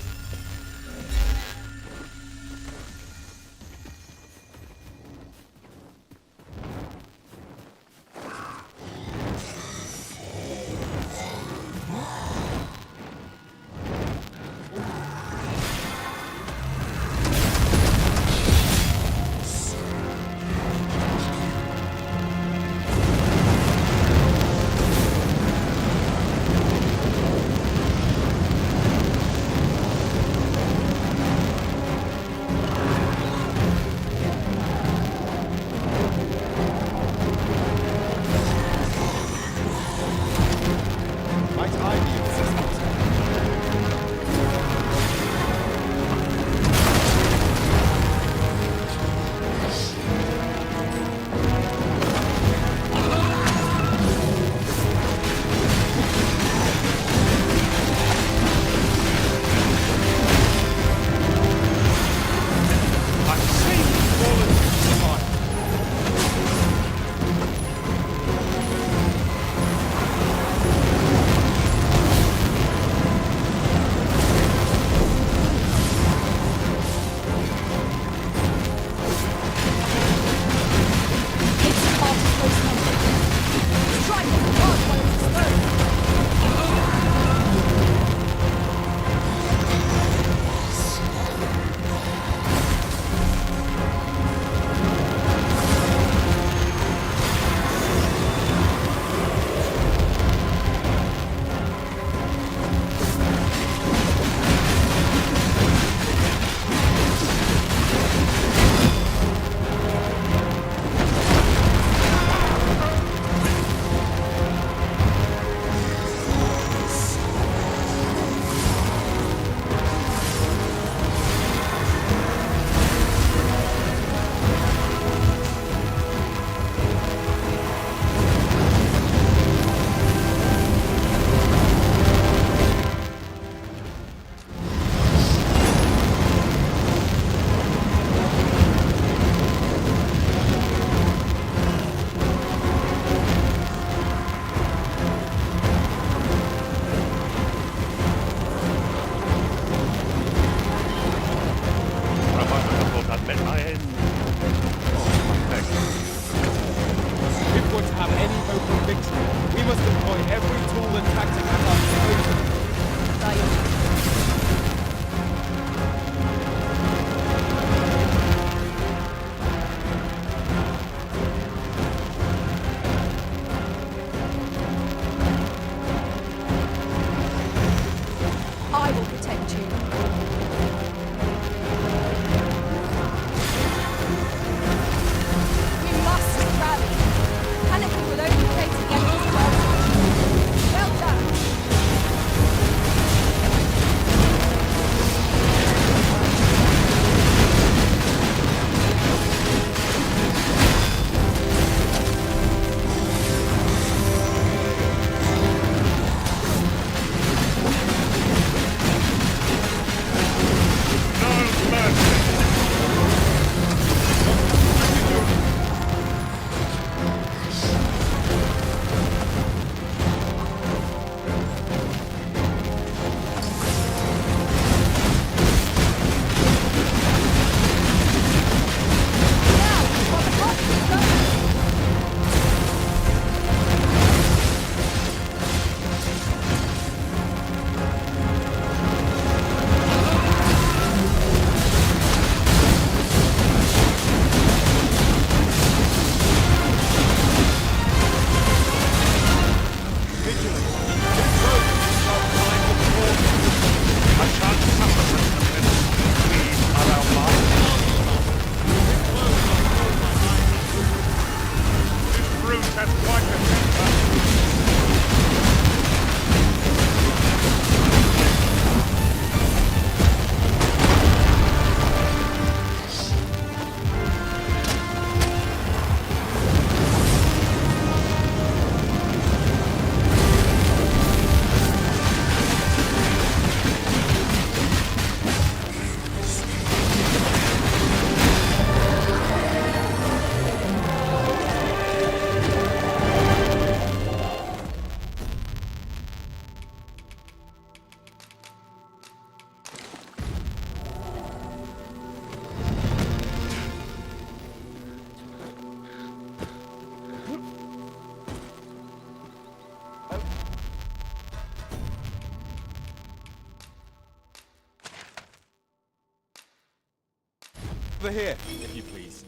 Over here, if you please.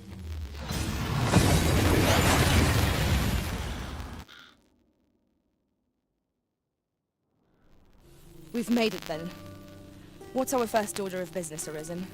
We've made it then. What's our first order of business, Arisen?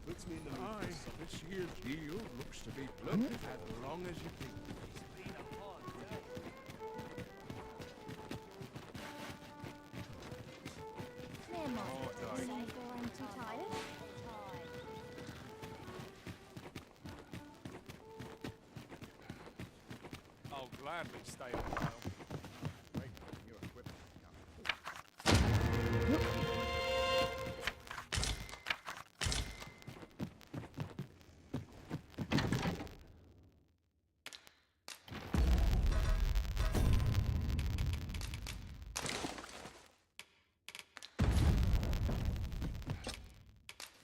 Puts me in the mood. Aye, this year's deal looks to be plenty as long as you keep. I'll gladly stay a while.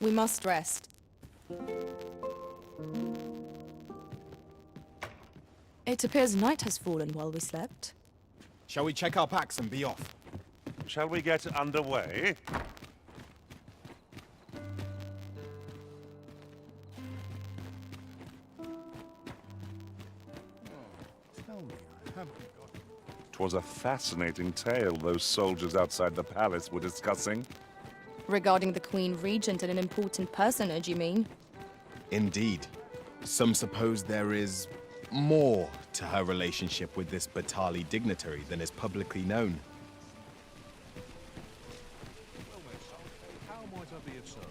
We must rest. It It appears night has fallen while we slept. Shall we check our packs and be off? Shall we get underway? Tell me I haven't got... 'Twas a fascinating tale those soldiers outside the palace were discussing. Regarding the Queen Regent and an important personage, you mean? Indeed. Some suppose there is more to her relationship with this Batali dignitary than is publicly known. How might I be of service?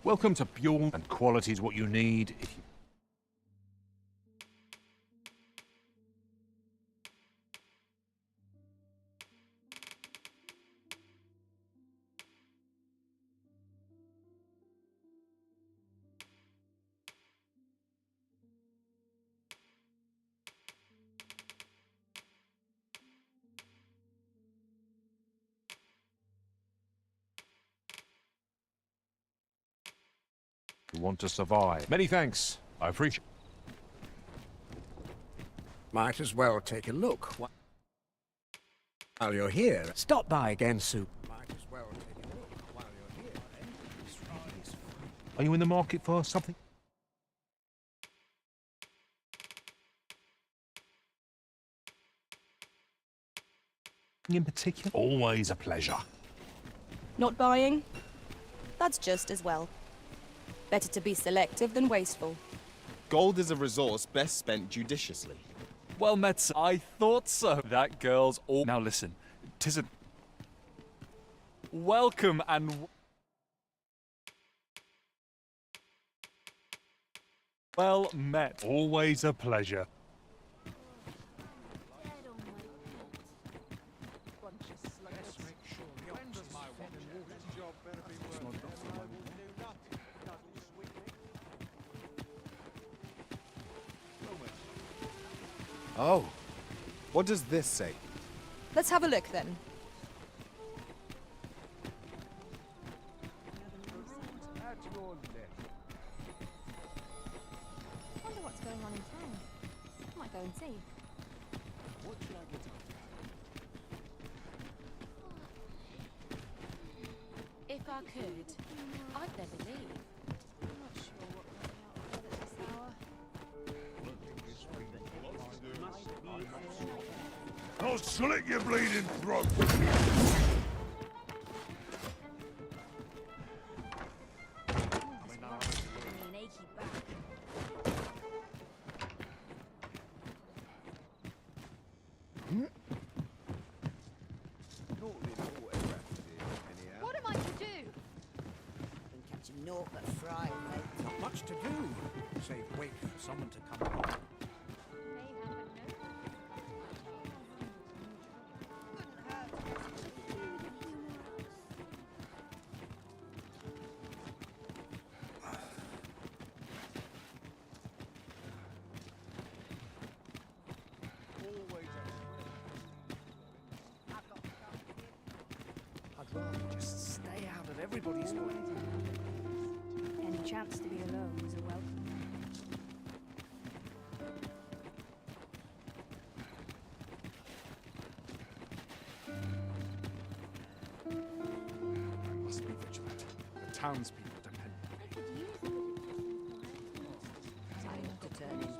Welcome to Bjorn, and quality is what you need if you... You want to survive. Many thanks. I appreciate... Might as well take a look. While you're here, stop by again soon. Might as well take a look while you're here. Are you in the market for something? In particular? Always a pleasure. Not buying? That's just as well. Better to be selective than wasteful. Gold is a resource best spent judiciously. Well met, sir. I thought so. That girl's all... Now listen, 'tis a... Welcome and... Well met. Always a pleasure. Oh, what does this say? Let's have a look then. Wonder what's going on in town. I might go and see. What should I get up If I could, I'd never leave. I'm not sure what we're out at this hour. I'll slit your bleeding throat! What am I to do? Been catching naught but fry, mate. Not much to do. Save wait for someone to come along. I'd rather just stay out of everybody's way. Any chance to be alone was a welcome. I must be vigilant. The townspeople depend on me. Time to turn in.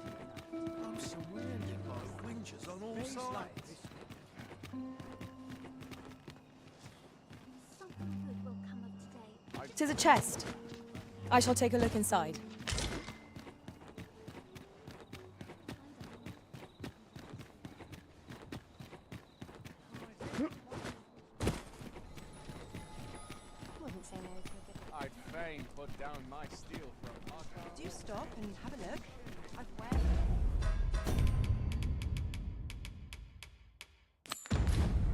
I'm surrounded by winches on all sides. Something good will come of today. 'Tis a chest. I shall take a look inside. Wouldn't say no to a good... I'd fain put down my steel from Archive. Do stop and have a look. I've wear...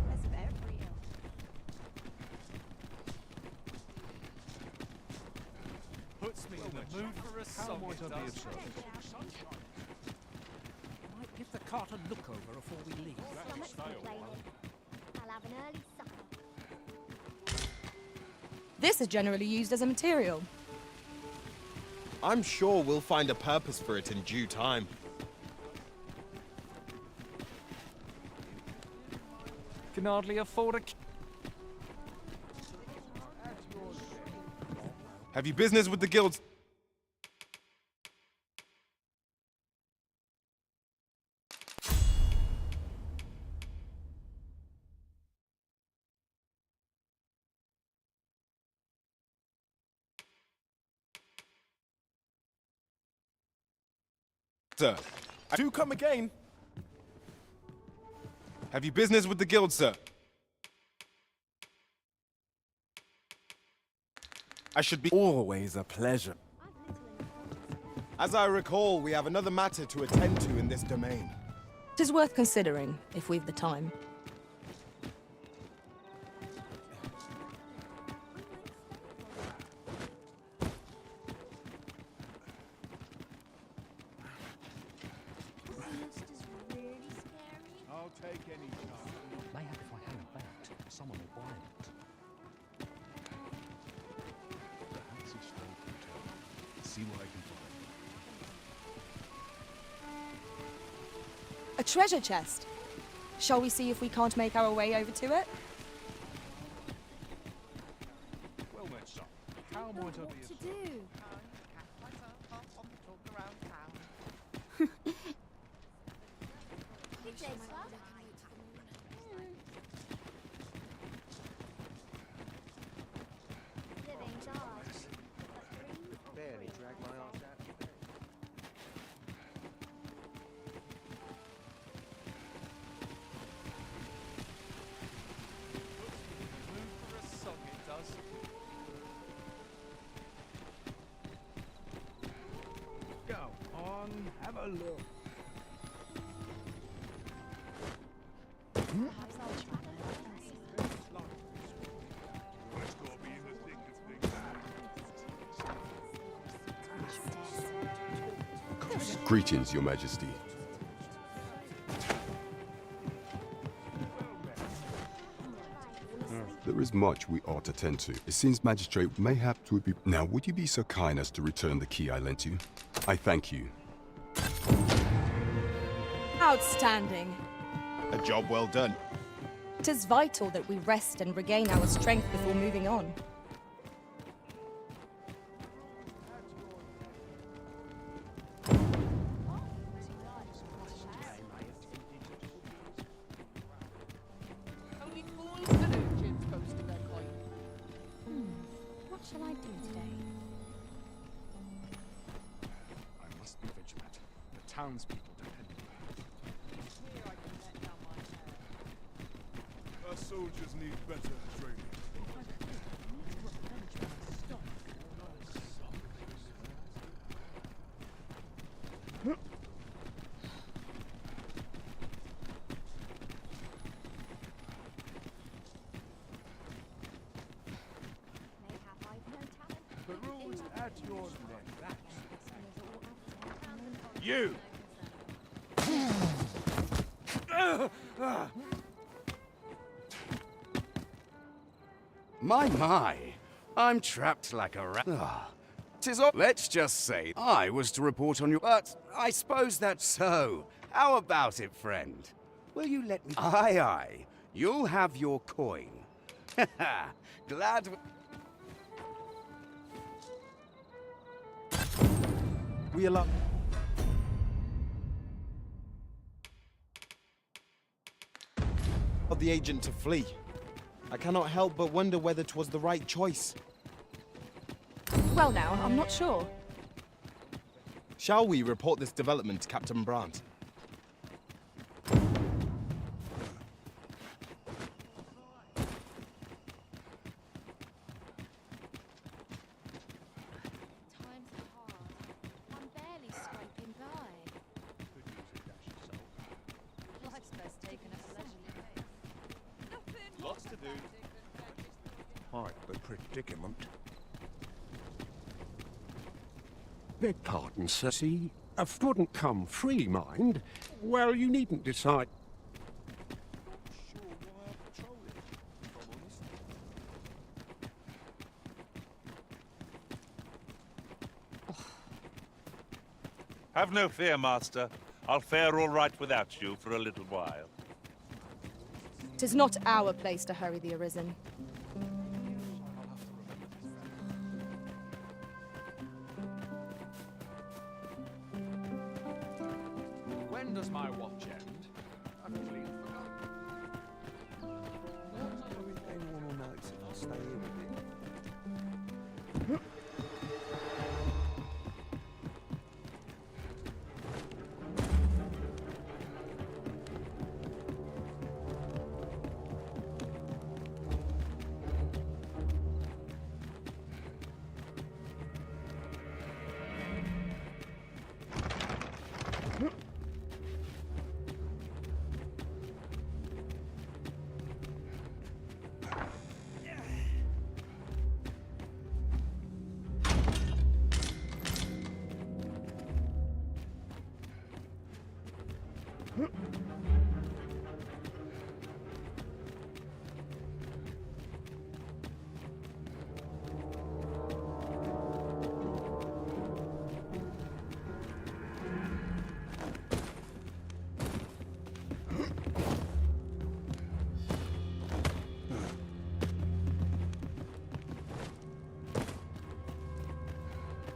That's very real. Puts me in the mood for a song. might I be of It does. service? Might give the cart a look over before we leave. Stomach's complaining. I'll have an early supper. This is generally used as a material. I'm sure we'll find a purpose for it in due time. Can hardly afford a... Have you business with the guilds? Sir, do come again. Have you business with the guild, sir? I should be always a pleasure. As I recall, we have another matter to attend to in this domain. It is worth considering, if we've the time. I'll take any chance. Mayhap if I hang about, someone will buy it. Perhaps a small hotel. See what I can find. A treasure chest. Shall we see if we can't make our way over to it? Well met, son. How might I be To do. Barely drag my arse out. For a song it does. Go on, have a look. It's got to be in the thick of things. Greetings, Your Majesty. There is much we ought to tend to. It seems Magistrate mayhap would be... Now, would you be so kind as to return the key I lent you? I thank you. Outstanding. A job well done. It is vital that we rest and regain our strength before moving on. Only fools and urchins posting their coin. What shall I do today? I must be vigilant. The townspeople depend on me. Our soldiers need better training. The road's at your neck. You! My, I'm trapped like a rat. Tis all. Let's just say I was to report on you, but I suppose that's so. How about it, friend? Will you let me? Aye. You'll have your coin. Glad. We allow... the agent to flee. I cannot help but wonder whether 'twas the right choice. Well now, I'm not sure. Shall we report this development to Captain Brandt? Times are hard. I'm barely scraping by. Life's best taken at a leisurely pace. Lots to do. Quite the predicament. Beg pardon, sir. See, I wouldn't come free, mind. Well, you needn't decide. Have no fear, Master. I'll fare all right without you for a little while. 'Tis not our place to hurry the Arisen. When does my watch end? I've clean forgotten. Anyone will notice if I stay here with it.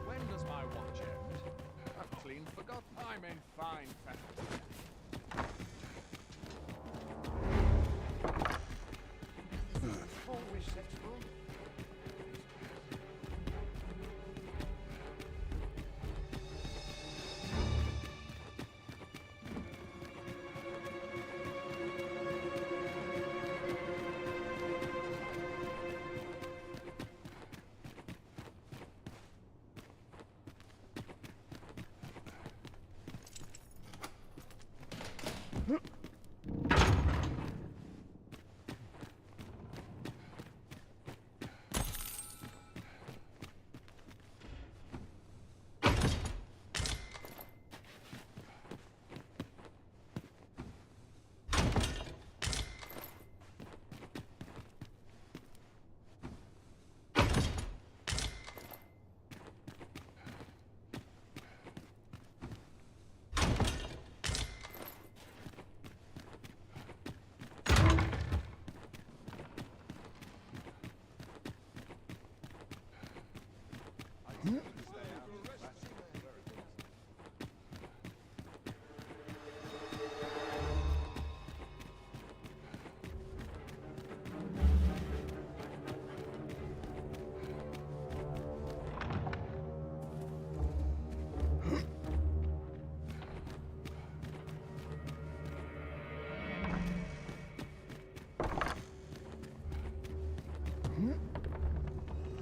When does my watch end? I've clean forgotten. I'm in fine fashion. Always sensible.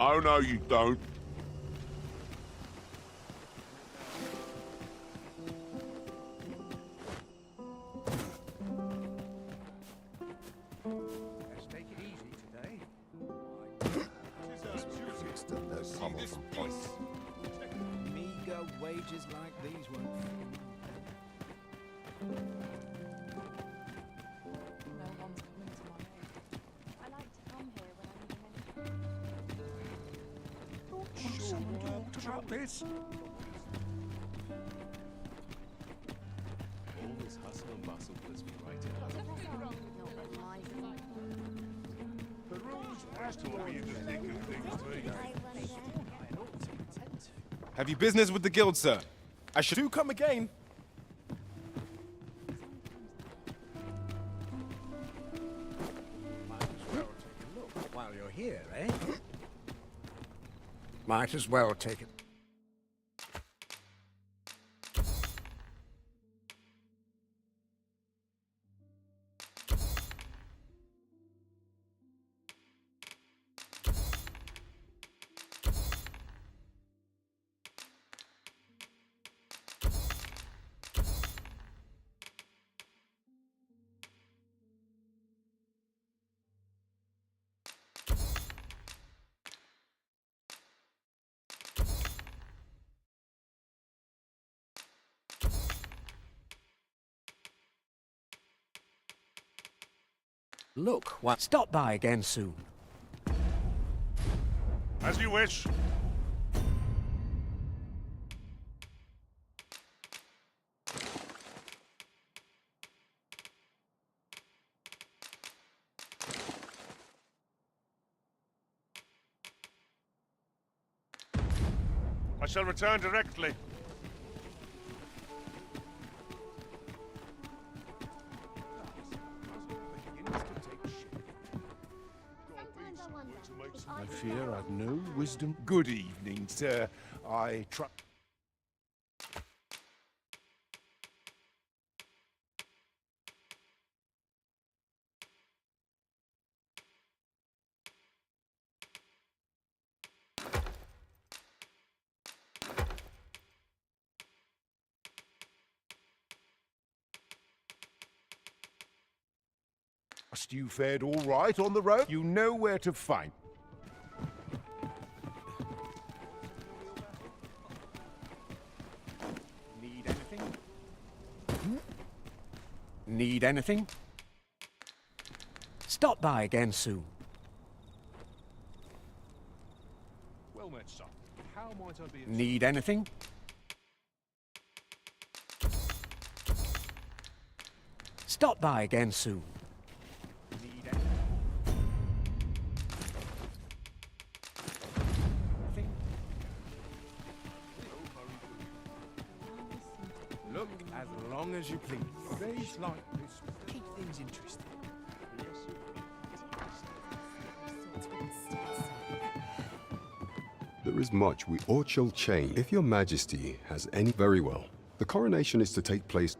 Oh, no, you don't. Let's take it easy today. Meager wages like these won't. No one's coming to my aid. I like to come here when I'm needing anything. Someone talk about this. All this hustle and bustle puts me right in. The rules has to be in the thick of things, too. Have you business with the guild, sir? I should do come again. Might as well take a look while you're here, eh? Might as well take it. Look, what? Stop by again soon. As you wish. shall return directly. I fear I've no wisdom. Good evening, sir. I try. You fared all right on the road? You know where to find. Need anything? Need anything? Stop by again soon. Well met, son. How might I be of Need anything? Stop by again soon. Need anything? Look, as long as you please. Days like this keep things interesting. There is much we all shall change. If your majesty has any... Very well. The coronation is to take place...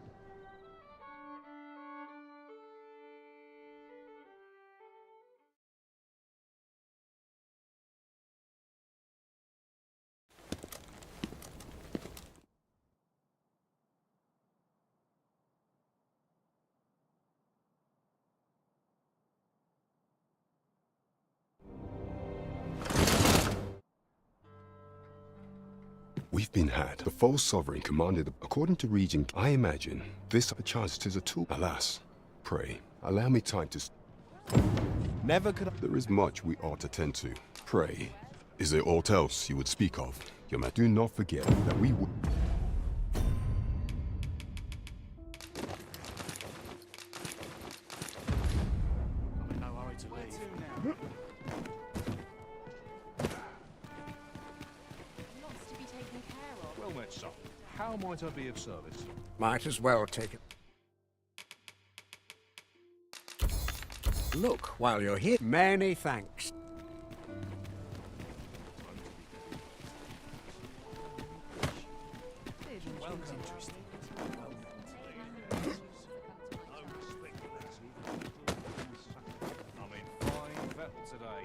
We've been had. The false sovereign commanded, according to Regent, I imagine, this a chance 'tis a tool. Alas, pray, allow me time to... Never could I... There is much we ought to tend to. Pray, is there aught else you would speak of? Your Majesty, do not forget that we would... I'm in no hurry to leave. Lots to be taken care of. Well met, son. How might I be of service? Might as well take it. Look, while you're here, many thanks. I'm in fine fettle today.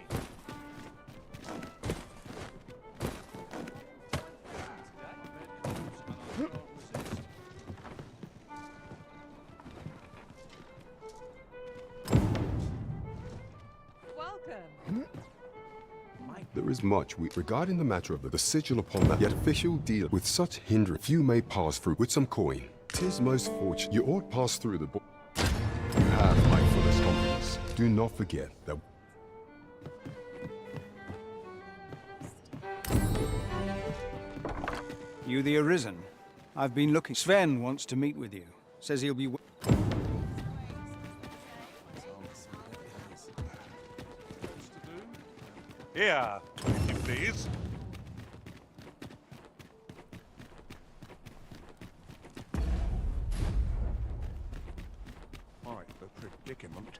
Welcome. There is much we... Regarding the matter of the sigil upon that, yet official deal with such hindrance, few may pass through with some coin. 'Tis most fortunate. You ought pass through the... You have my fullest confidence. Do not forget that... You the Arisen? I've been looking. Sven wants to meet with you. Says he'll be... Here, if you please. Quite a predicament.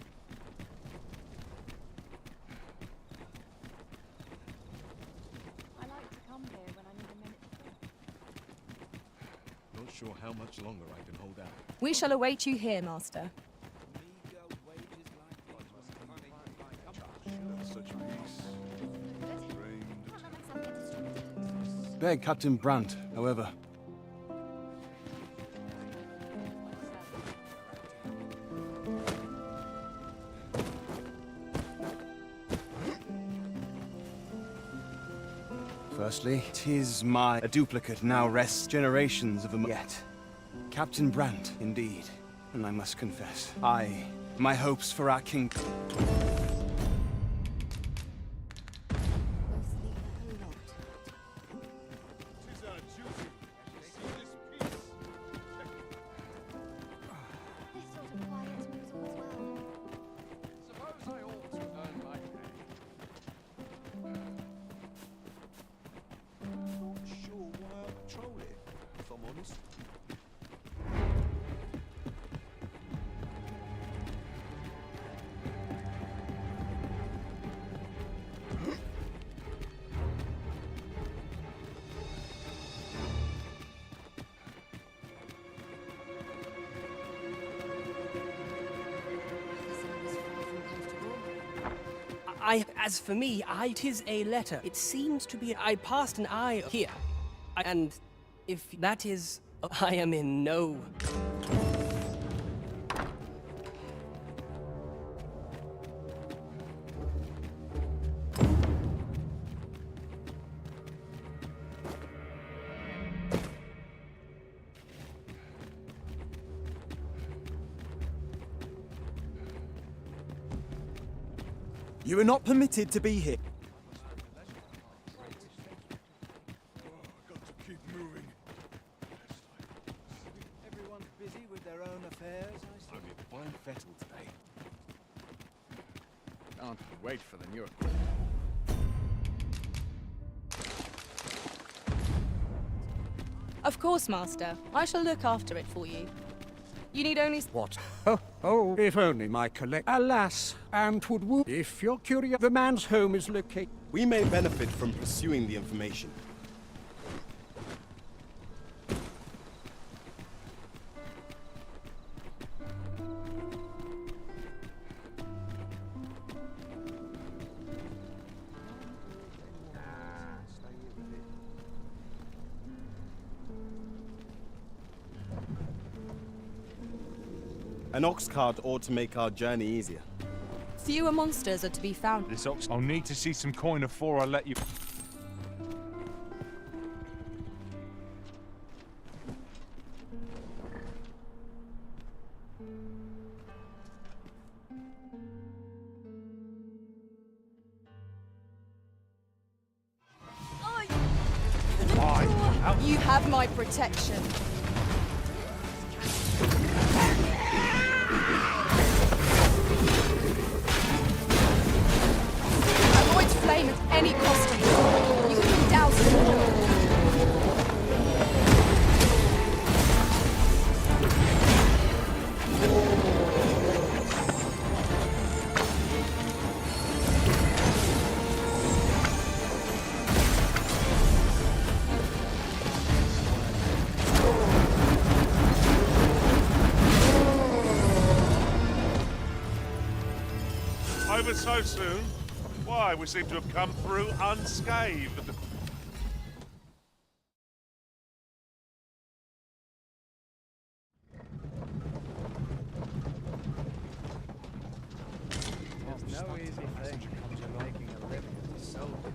I like to come here when I need a minute to think. Not sure how much longer I can hold out. We shall await you here, Master. Such peace. Beg Captain Brandt, however. Firstly, 'tis my... A duplicate now rests generations of a... Yet. Captain Brandt, indeed. And I must confess, my hopes for our king... As for me, tis a letter. It seems to be, I passed an eye here. And if that is, I am in no. You are not permitted to be here. Everyone's busy with their own affairs, I see. Only a fine fettle today. Can't wait for the new. Of course, Master. I shall look after it for you. You need only... What? Oh, if only my collect... Alas, and 'twould woo... If you're curious, the man's home is located... We may benefit from pursuing the information. An ox cart ought to make our journey easier. Fewer monsters are to be found. This ox. I'll need to see some coin before I let you. You have my protection. Avoid flame at any cost to you. You can be doused in oil. Over so soon? Why, we seem to have come through unscathed. There's no easy thing making a living as a soldier.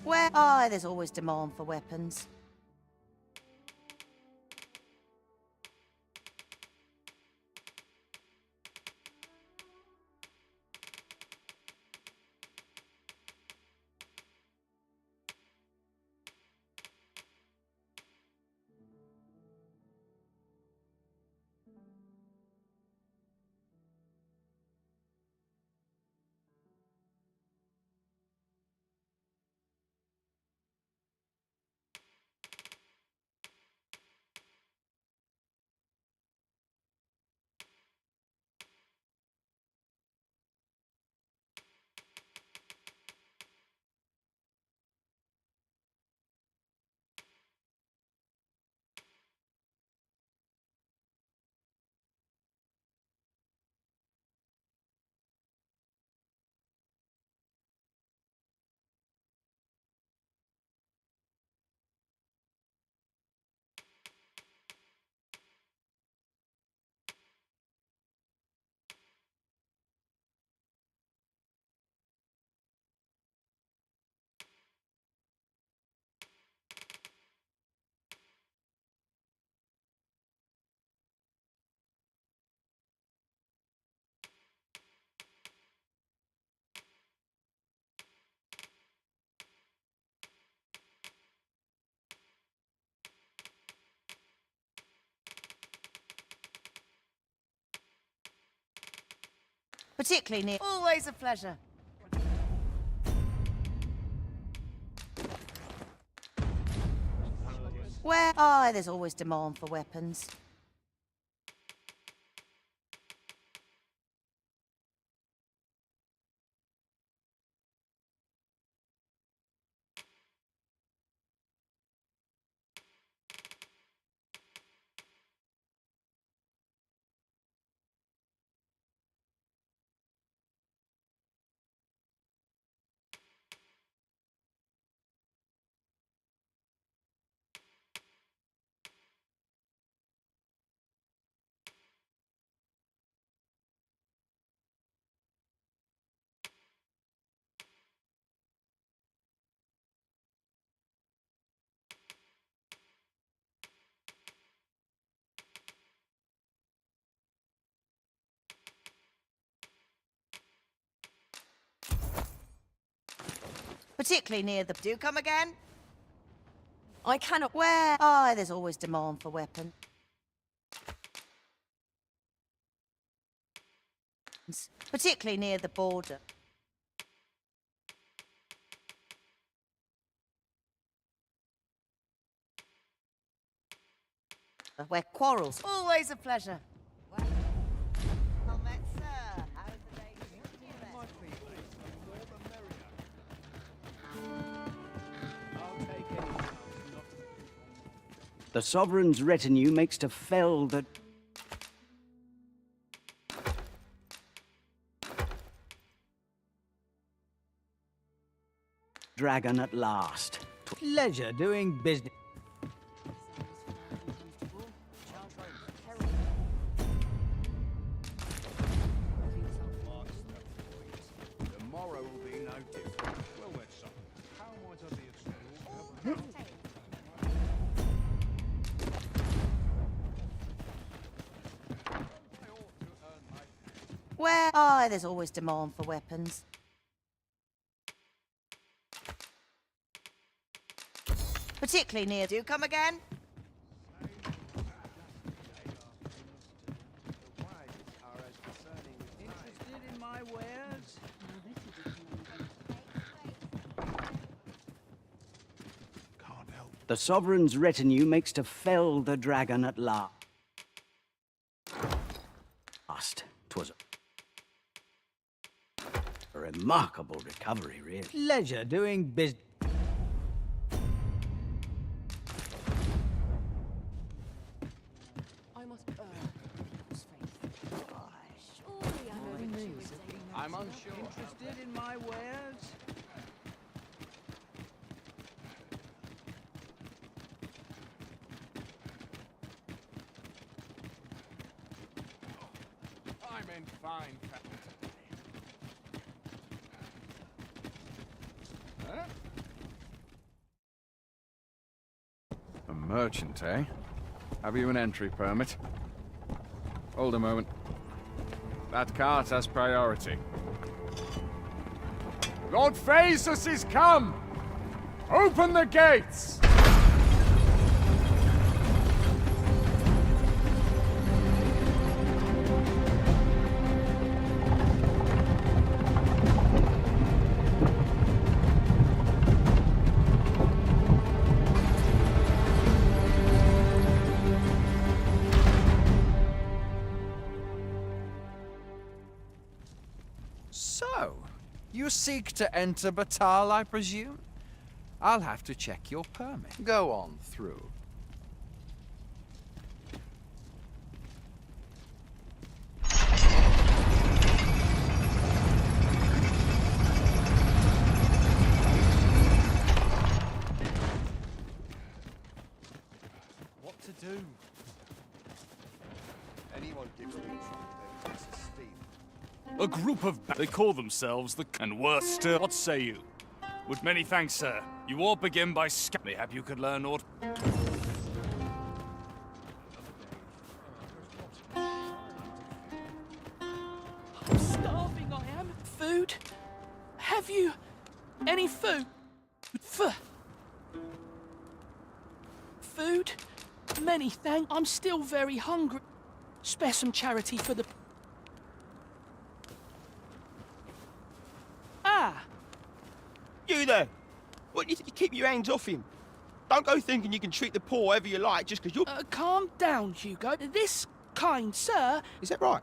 Where? Oh, there's always demand for weapons. Particularly near. Always a pleasure. Where? Oh, there's always demand for weapons. Particularly near the... Do come again? I cannot... Where? Oh, there's always demand for weapons. Particularly near the border. Where quarrels. Always a pleasure. The Sovereign's retinue makes to fell the... dragon at last. Pleasure doing business. Tomorrow will be no different. Well, let's see. How might I be of service? Where? Oh, there's always demand for weapons. Particularly near... Do come again? Interested in my wares? The Sovereign's retinue makes to fell the dragon at last. 'Twas a remarkable recovery, really. Pleasure doing business. I must earn people's faith. Surely I know that you I'm unsure. Interested in my wares? I'm in fine fashion. Huh? A merchant, eh? Have you an entry permit? Hold a moment. That cart has priority. Lord Phaesus is come! Open the gates! So, you seek to enter Batal, I presume? I'll have to check your permit. Go on through. What to do? Anyone gives me trouble, it's a steam. A group of... They call themselves the... And worse still, what say you? With many thanks, sir. You all begin by mayhap you could learn aught... I'm starving, I am. Food? Have you any food? Food? Many thanks. I'm still very hungry. Spare some charity for the... you there? What, you keep your hands off him? Don't go thinking you can treat the poor however you like just because you're... Calm down, Hugo. This kind sir... Is that right?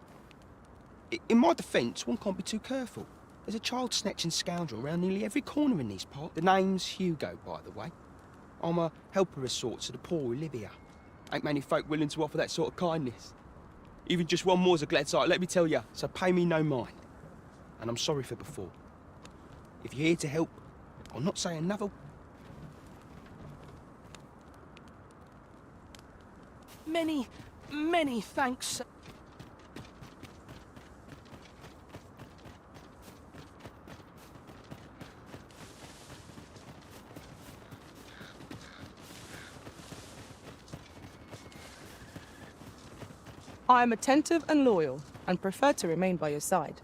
In my defence, one can't be too careful. There's a child-snatching scoundrel around nearly every corner in these parts. The name's Hugo, by the way. I'm a helper of sorts to the poor who live here. Ain't many folk willing to offer that sort of kindness. Even just one more's a glad sight, let me tell you. So pay me no mind. And I'm sorry for before. If you're here to help, I'll not say another... Many thanks, sir. I am attentive and loyal, and prefer to remain by your side.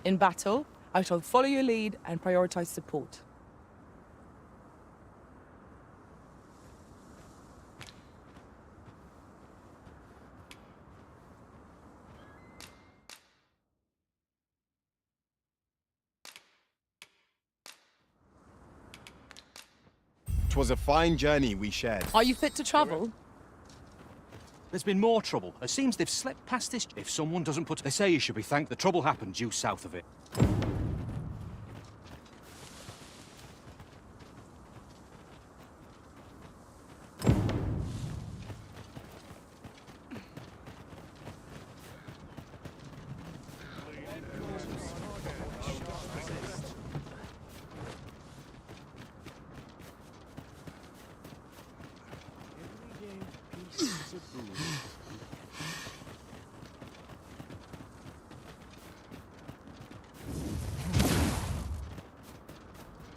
In battle, I shall follow your lead and prioritize support. Twas a fine journey we shared. Are you fit to travel? There's been more trouble. It seems they've slept past this. If someone doesn't put... They say you should be thanked. The trouble happened due south of it.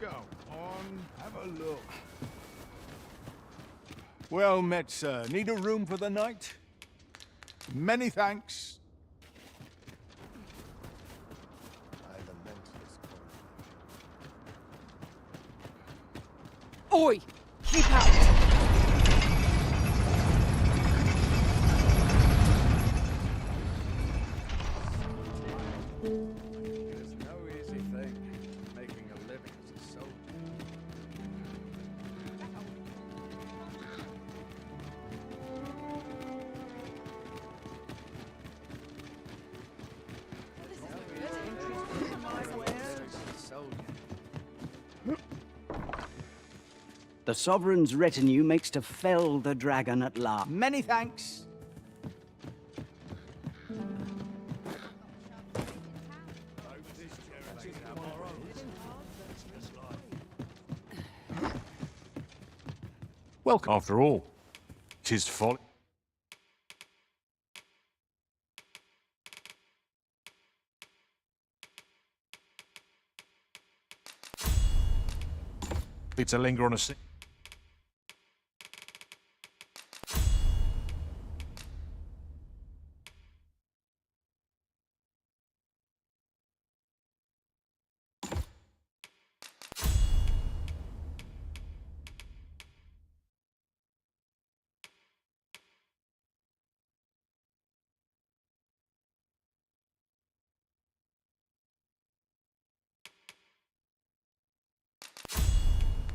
Go on, have a look. Well met, sir. Need a room for the night? Many thanks. Oi! Keep out! There's no easy thing, making a living as a soldier. The Sovereign's retinue makes to fell the dragon at last. Many thanks. Welcome. After all, 'tis folly. To linger on a seat.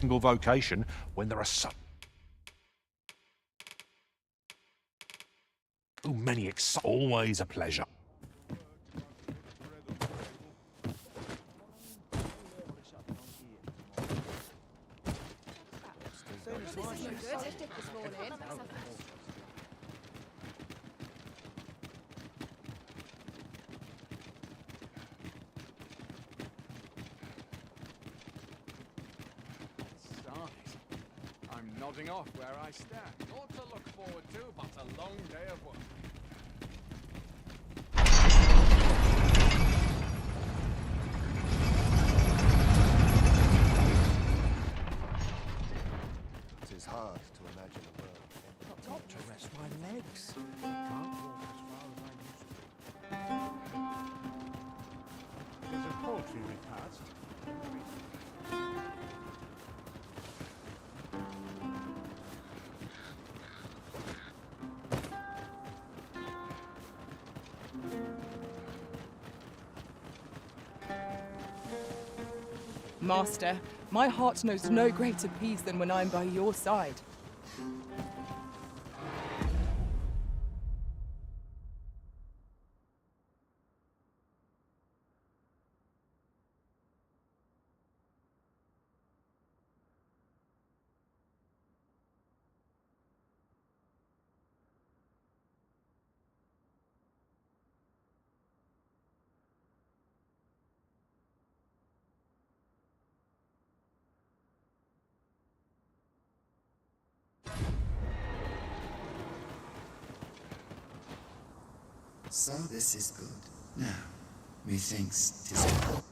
Single vocation when there are so many always a pleasure. I'm nodding off where I stand. Naught to look forward to, but a long day of work. It is hard to imagine a world. Not to rest my legs. Can't walk as far as I used to. There's a poultry repast. Master, My heart knows no greater peace than when I'm by your side. So this is good. Now, methinks 'tis good.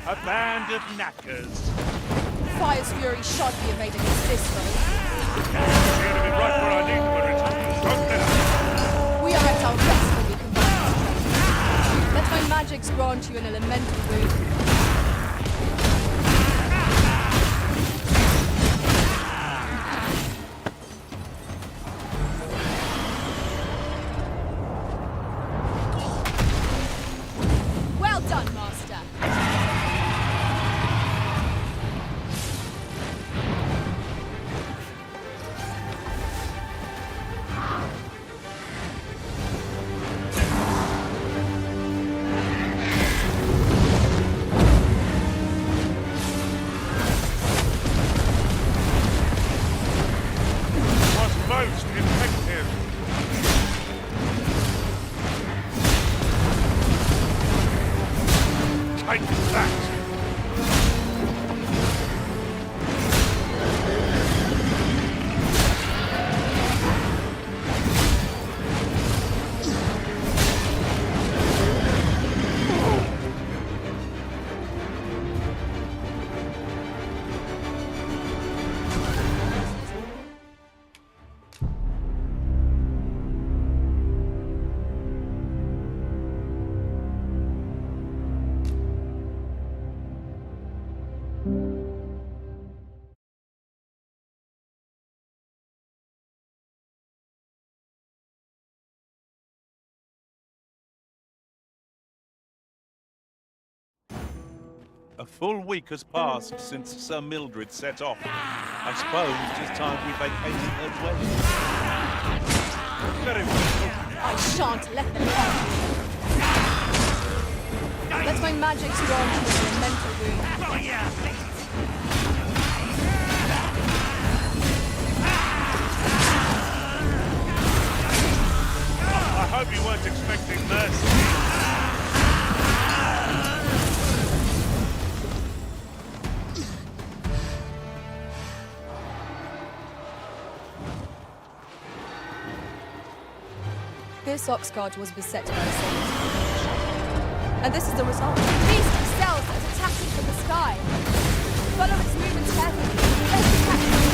A band of knackers. Fire's fury shan't be evaded against this foe. Appear to be right where I need to return. Don't let us. We are at our best when we combine. Let my magics grant you an elemental boon. Well done, Master. Was most effective. Take that. A full week has passed since Sir Mildred set off. I suppose it is time we vacated her dwelling. Very well. I shan't let them go. Let my magics grant you an elemental boon. I hope you weren't expecting mercy. This oxcart was beset by assailants. And this is the result. The beast excels at attacking from the sky. Follow its movements carefully. Let it catch its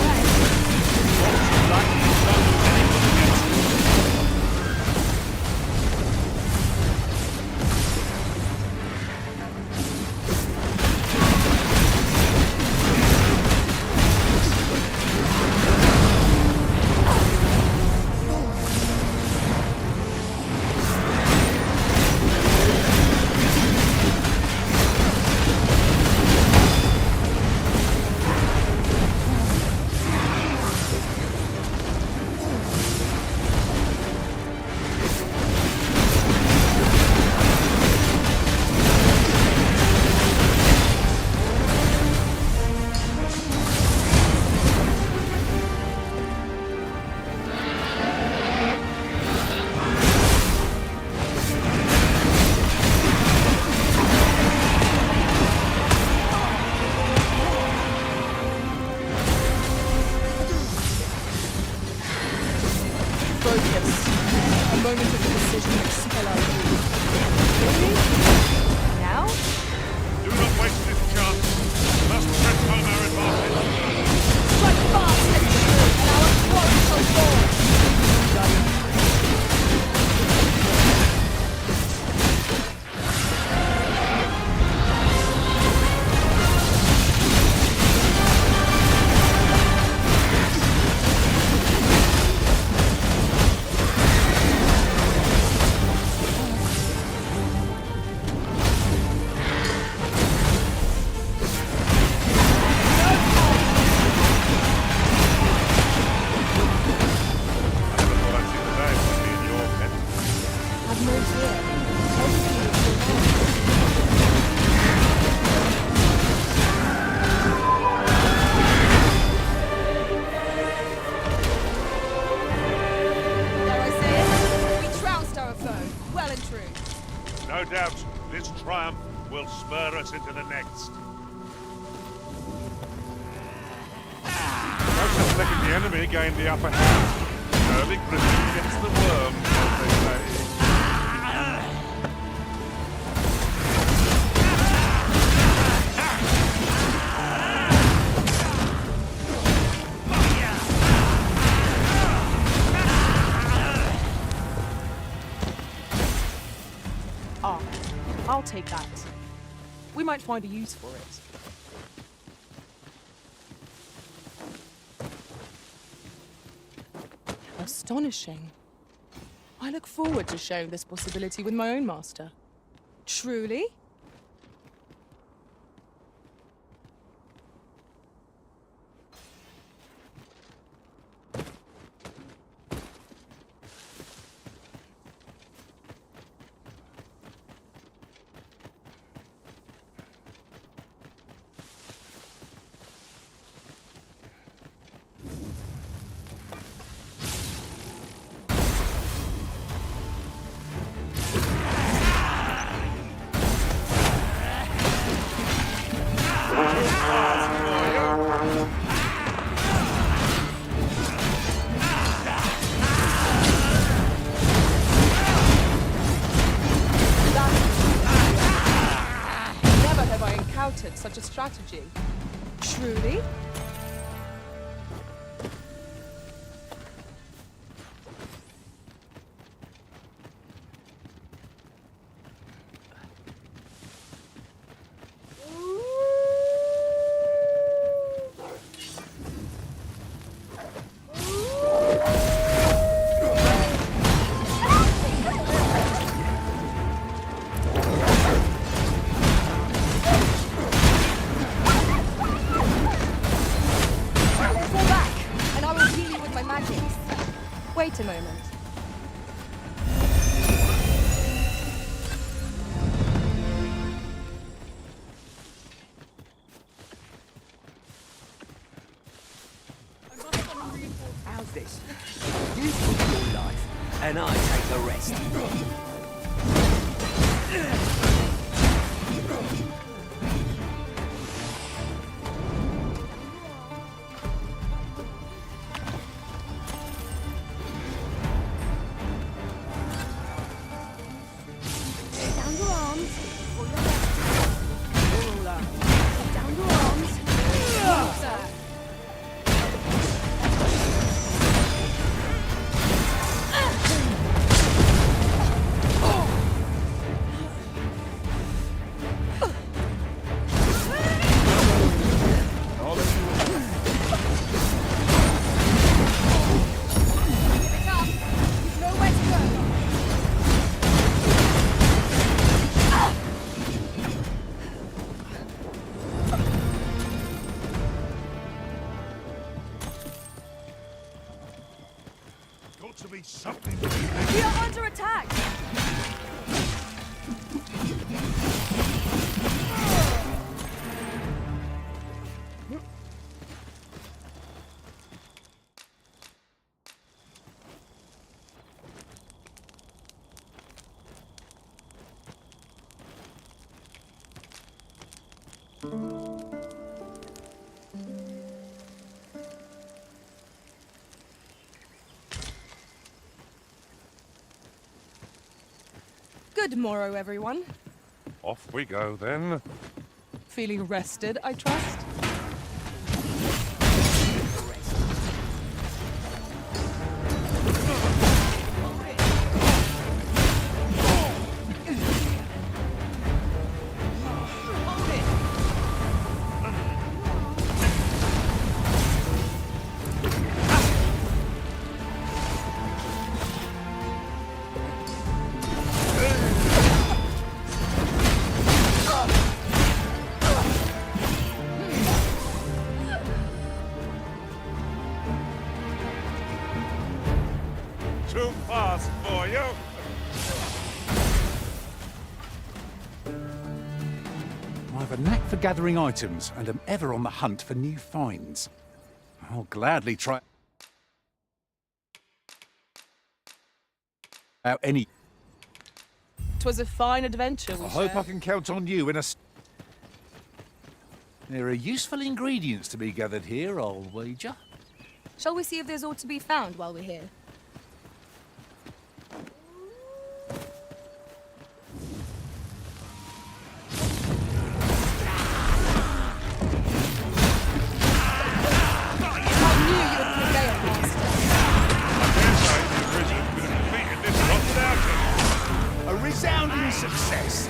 have no fear. Everything is still there. Dare I say it? We trounced our foe, well and true. No doubt, this triumph will spur us into the next. No just letting the enemy gain the upper hand. Early Christmas gets the worm, as they say. Ah, I'll take that. We might find a use for it. Astonishing. I look forward to sharing this possibility with my own master. Truly? Never have I encountered such a strategy. Truly? Fall back, and I will heal you with my magics. Wait a moment. How's this? You put your life, and I take the rest. Down your arms. For your left. Down your arms. Sir. Pick up. You've nowhere to go. Got to be something. We are under attack. Good morrow, everyone. Off we go then. Feeling rested, I trust? have a knack for gathering items and am ever on the hunt for new finds. I'll gladly try out any. 'Twas a fine adventure we I hope I shared. can count on you in a. There are useful ingredients to be gathered here, I'll wager. Shall we see if there's aught to be found while we're here? A resounding success.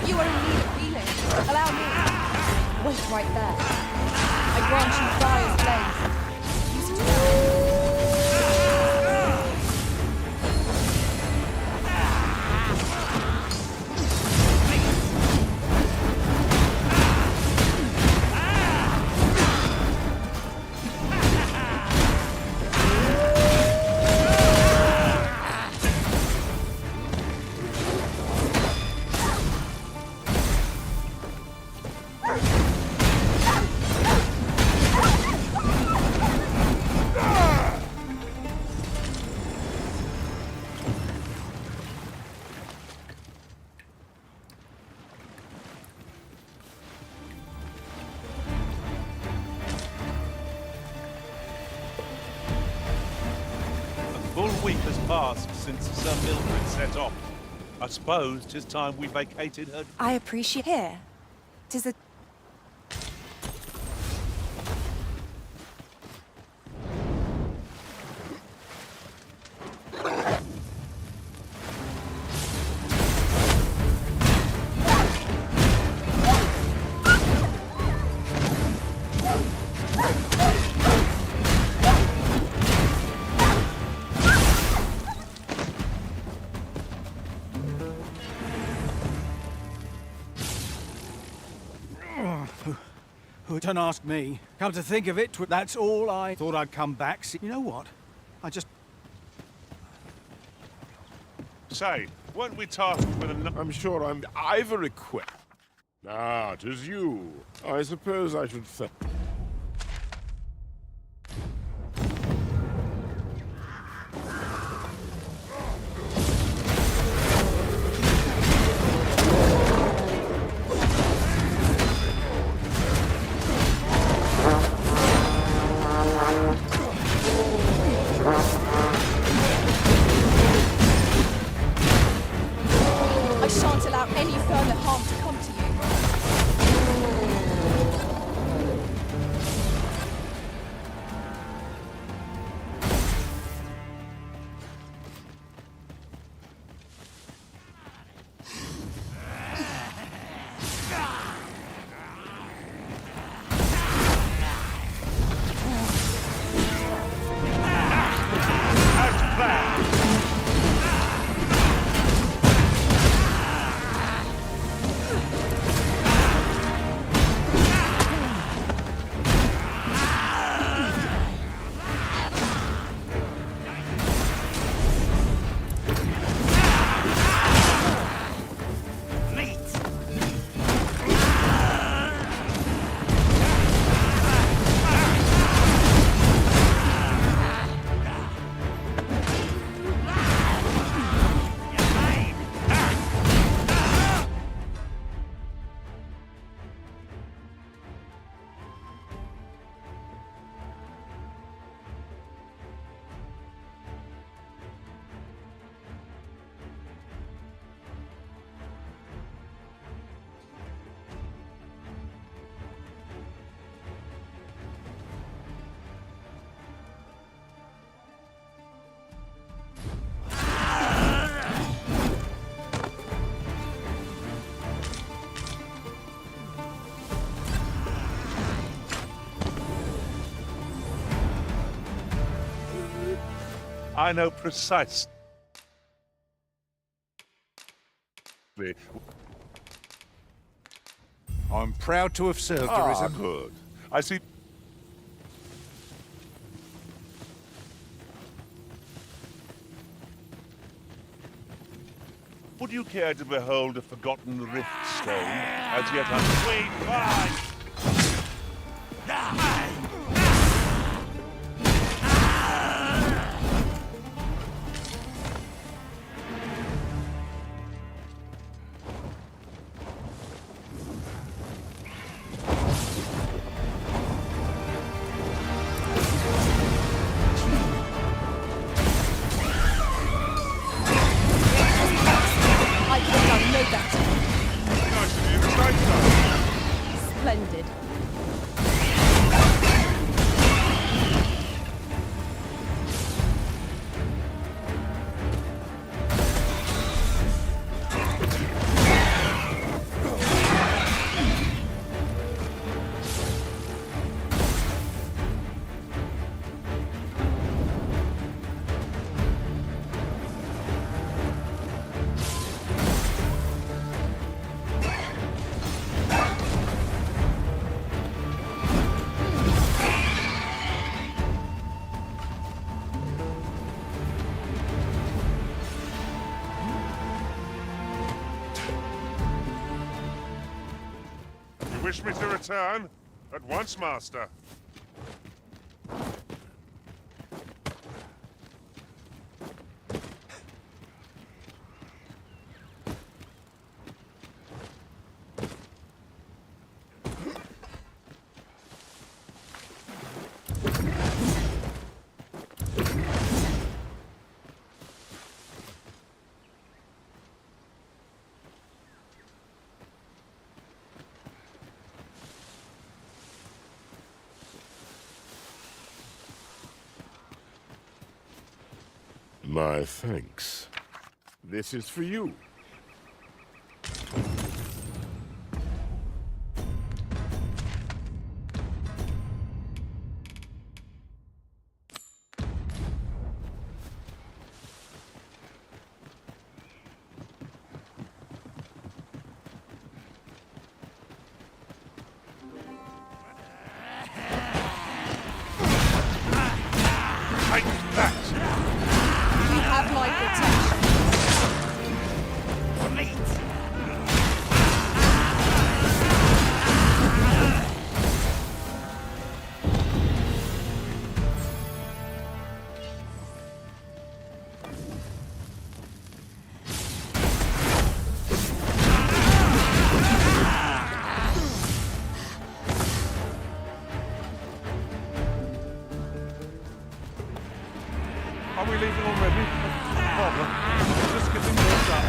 You are in need of healing. Allow me. Wait right there. I grant you fire's blaze. Use it well. A full week has passed since Sir Mildred set off. I suppose 'tis time we vacated her. I appreciate here. 'Tis a Don't ask me. Come to think of it, that's all I thought I'd come back. See, you know what? I just... Say, weren't we tasked with a... I'm sure I've a request. Ah, 'tis you. I suppose I should thank... I shan't allow any further harm to come to you. I know precisely. I'm proud to have served you as a... good. I see. Would you care to behold a forgotten rift stone as yet unsweet? Fine! I could have done no better. Nice of you to say so. Splendid. You wish me to return? At once, Master. My thanks. This is for you. Take that! You have my protection. Are we leaving already? Bother. Just getting warmed up.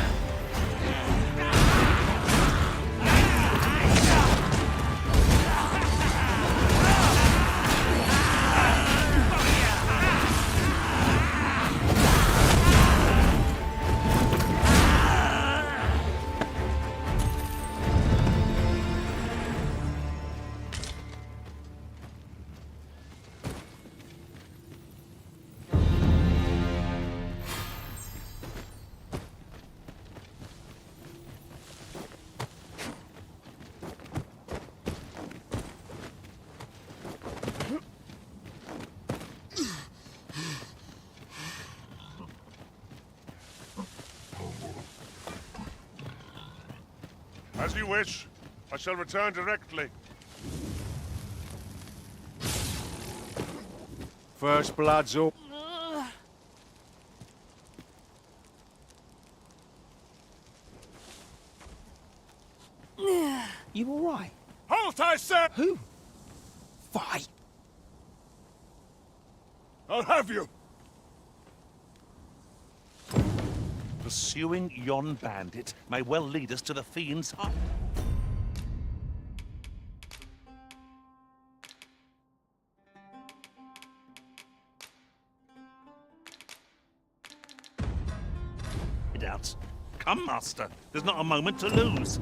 As you wish. I shall return directly. First blood's up. You all right? Halt, I said! Who? Fight! I'll have you! Pursuing yon bandit may well lead us to the fiend's heart. Out. Come, Master. There's not a moment to lose.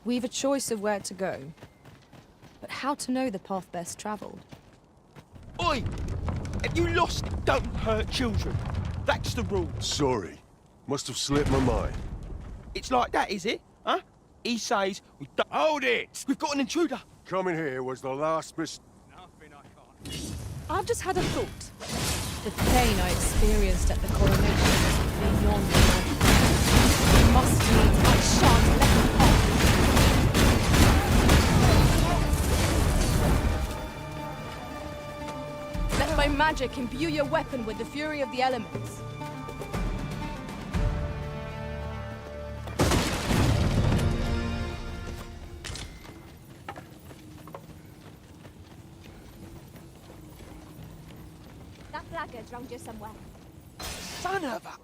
We've a choice of where to go, but how to know the path best travelled? Oi! Have you lost? Don't hurt children. That's the rule. Sorry. Must have slipped my mind. It's like that, is it? Huh? He says we don't... Hold it! We've got an intruder. Coming here was the last I've just had a thought. The pain I experienced at the coronation was beyond imagination. You must needs, I shan't let them off. Let my magic imbue your weapon with the fury of the elements. That blackguard's round here somewhere. Son of a...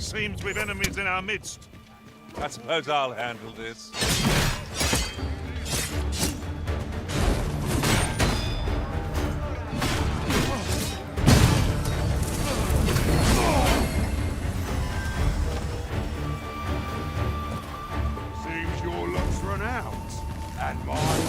Seems we've enemies in our midst. I suppose I'll handle this. Seems your luck's run out. And mine.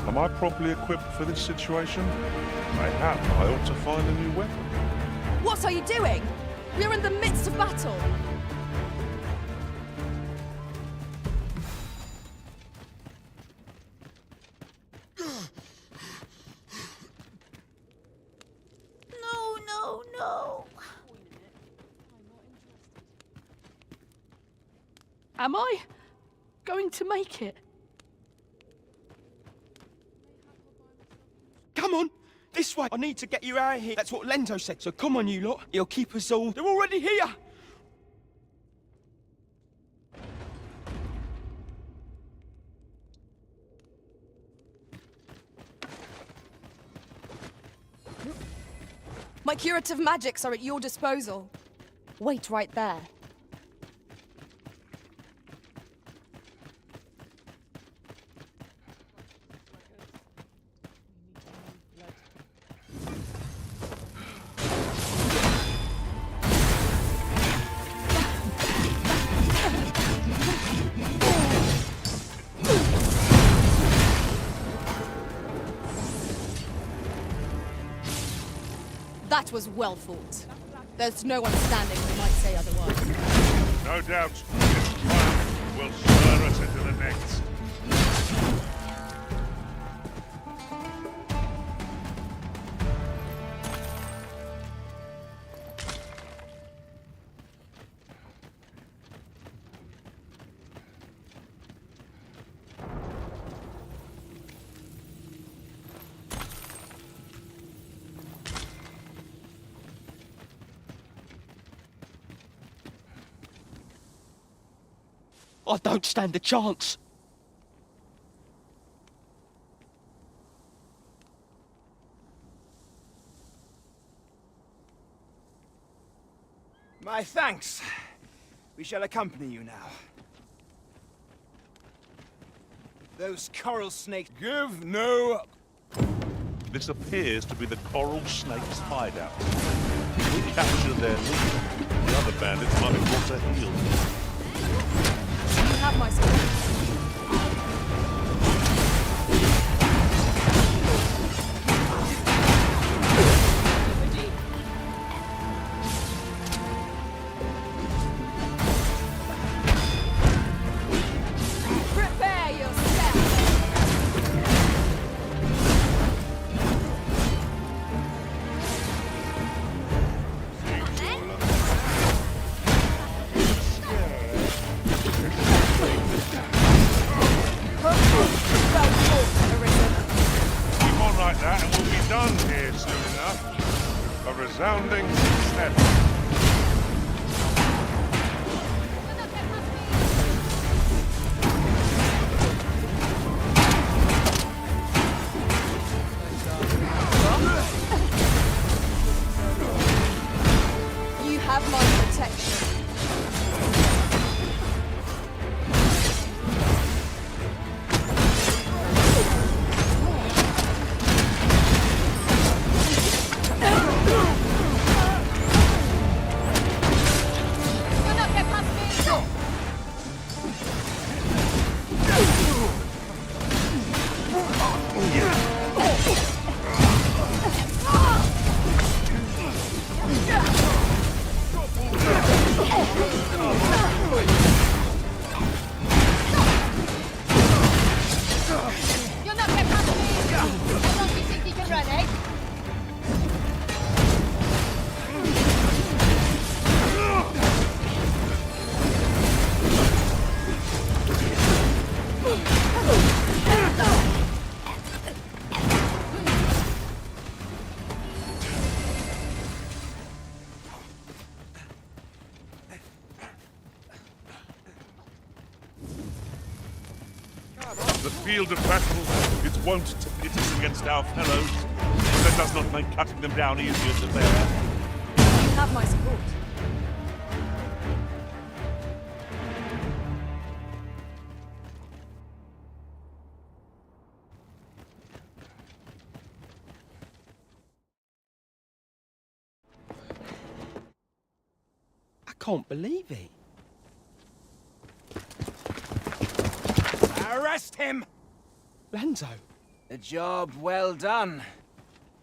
Am I properly equipped for this situation? Mayhap I ought to find a new weapon. What are you doing? We're in the midst of battle. No, no, no. Am I going to make it? Come on! This way! I need to get you out of here. That's what Lento said, so come on, you lot. He'll keep us all... They're already here! My curative magics are at your disposal. Wait right there. That was well fought. There's no one standing who might say otherwise. No doubt, this triumph will spur us into the next. I don't stand a chance. My thanks. We shall accompany you now. Those coral snakes... Give no... This appears to be the Coral Snake's hideout. If we capture their leader, the other bandits might be brought to heel. You have my support. the field of battle, it's wont to pit us against our fellows. That does not make cutting them down easier to bear. You have my support. I can't believe it. Arrest him! Lanzo. A job well done.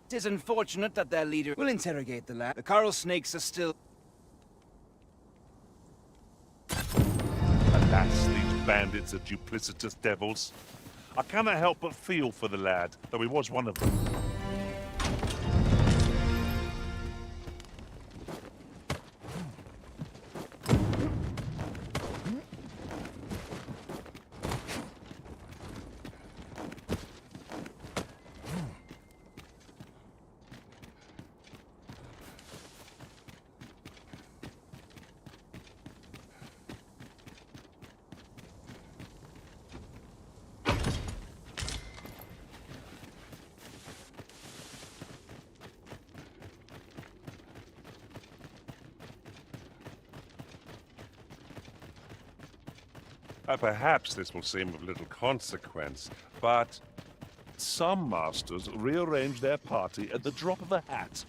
It is unfortunate that their leader will interrogate the lad. The coral snakes are still... Alas, these bandits are duplicitous devils. I cannot help but feel for the lad, though he was one of them. Perhaps this will seem of little consequence, but some masters rearrange their party at the drop of a hat.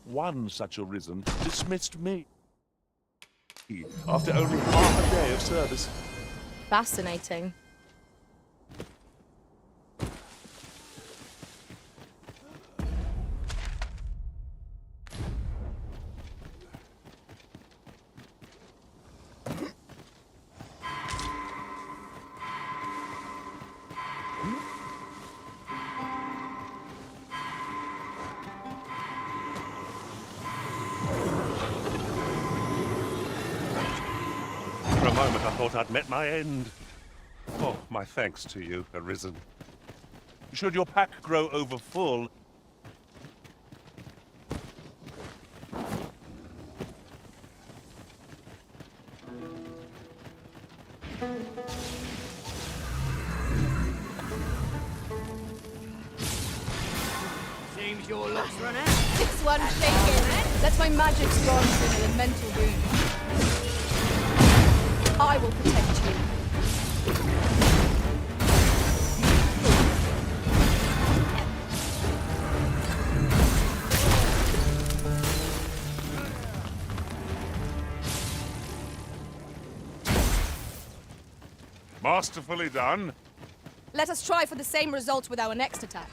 One such arisen dismissed me after only half a day of service. Fascinating. For a moment I thought I'd met my end. Oh, my thanks to you, Arisen. Should your pack grow over full, Seems your luck's run out. 6-1 shaken. That's my magic's gone through an elemental wound. I will protect you. masterfully done. Let us try for the same result with our next attack.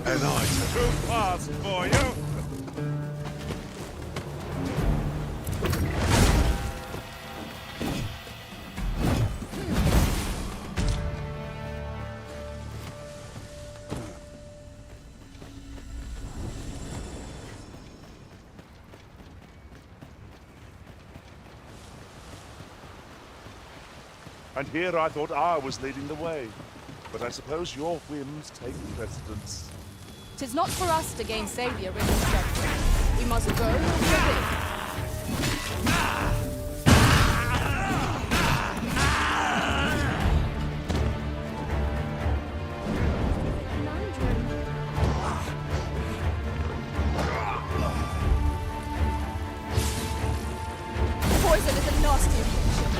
And I too fast for you. And here I thought I was leading the way. But I suppose your whims take precedence. 'Tis not for us to gainsay the Arisen's judgment. We must go with it. Poison is a nasty affliction.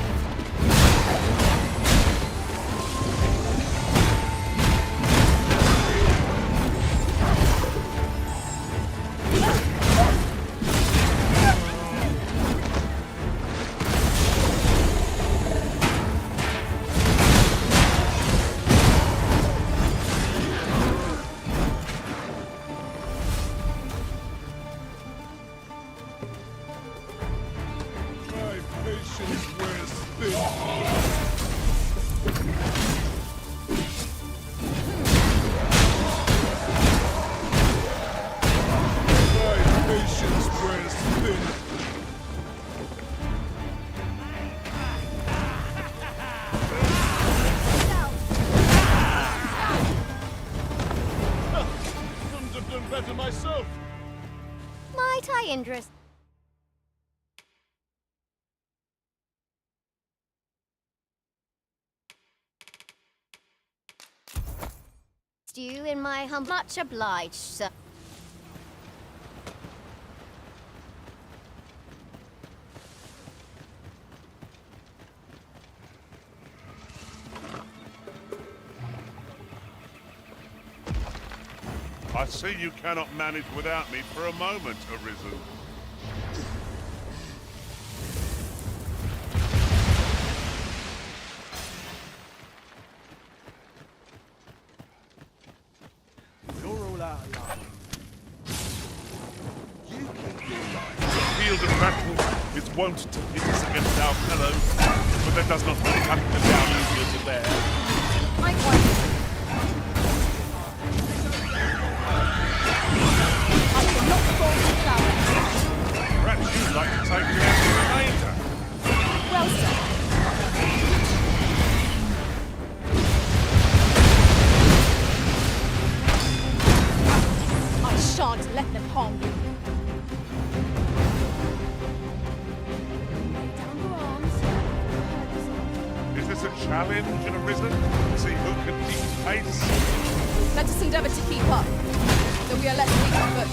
dangerous. You in my much obliged, sir. I see you cannot manage without me for a moment, Arisen. You're all out of line. You keep your line. The field of battle is wont to pit us against our fellows, but that does not make cutting them down easier to bear. I quite. I cannot fall to flower. Perhaps you'd like to take me out the remainder. Well, sir. I shan't let them harm you. Is this a challenge, Arisen? See who can keep pace? Let us endeavour to keep up, though we are less weak of foot.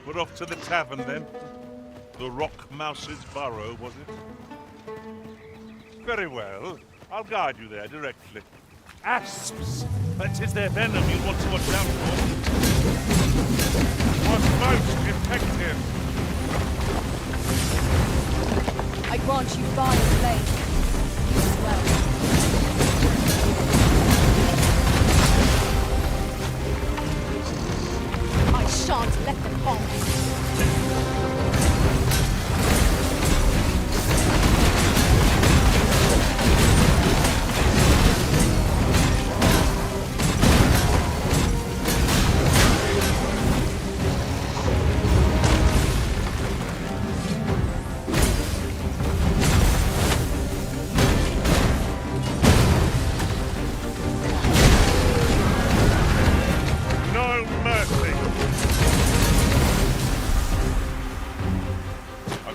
We're off to the tavern then. The Rock Mouse's Burrow, was it? Very well. I'll guide you there directly. Asps! But 'tis their venom you want to watch out for. Was most effective. I grant you fire blade. Use well. I shan't let them harm you.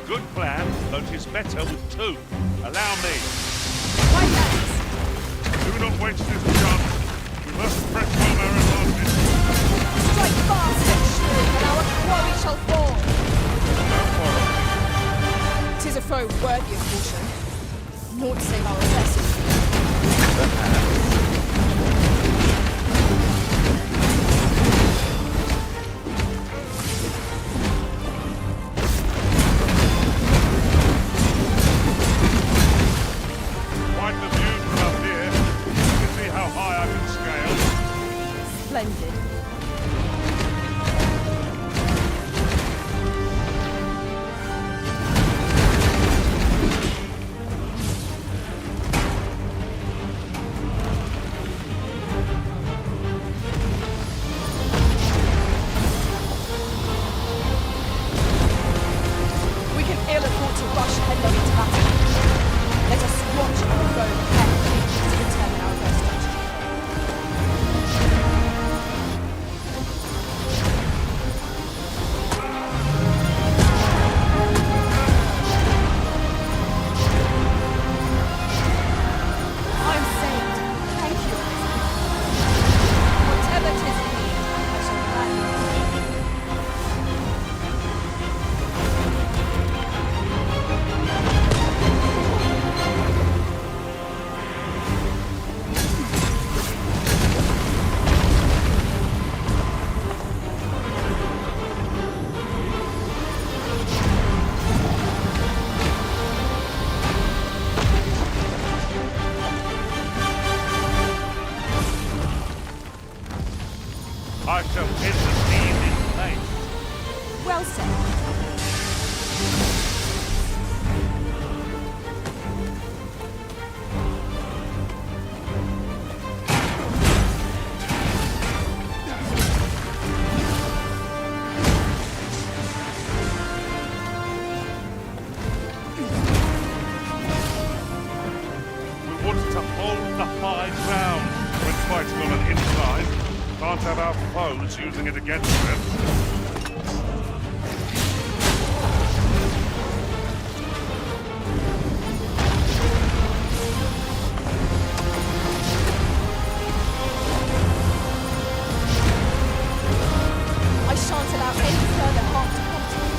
Good plan, though 'tis better with two. this chance. We must press home our advantage. Strike fast and true, and our quarry shall fall. Tis a foe worthy of caution. Naught save our vessels. Quite the view from up here. You can see how high I can scale. Splendid. We can ill afford to rush headlong into battle. Let us watch our foe carefully to determine our best strategy. I'm saved. Thank you. Whatever 'tis you need, I shall gladly. I shall pin the steam in place. Well said. We want to hold the high ground when fighting on an incline. Can't have our foes using it against us. I shan't allow any further harm to come to you.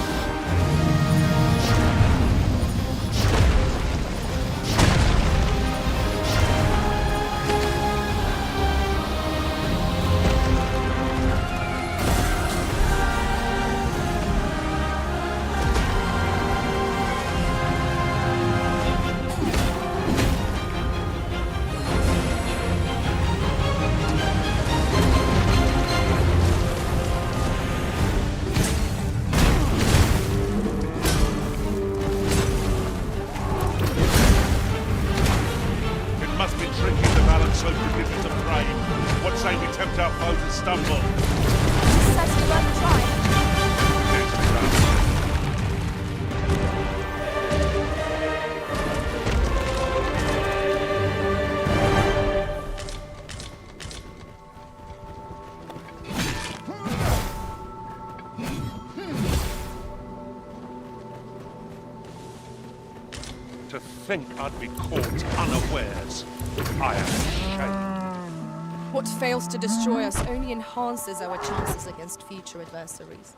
It must be tricky to balance so difficult a frame. What say we tempt our foe to stumble? Certainly worth a try. Yes, we can. To think I'd be caught unawares. I am ashamed. What fails to destroy us only enhances our chances against future adversaries.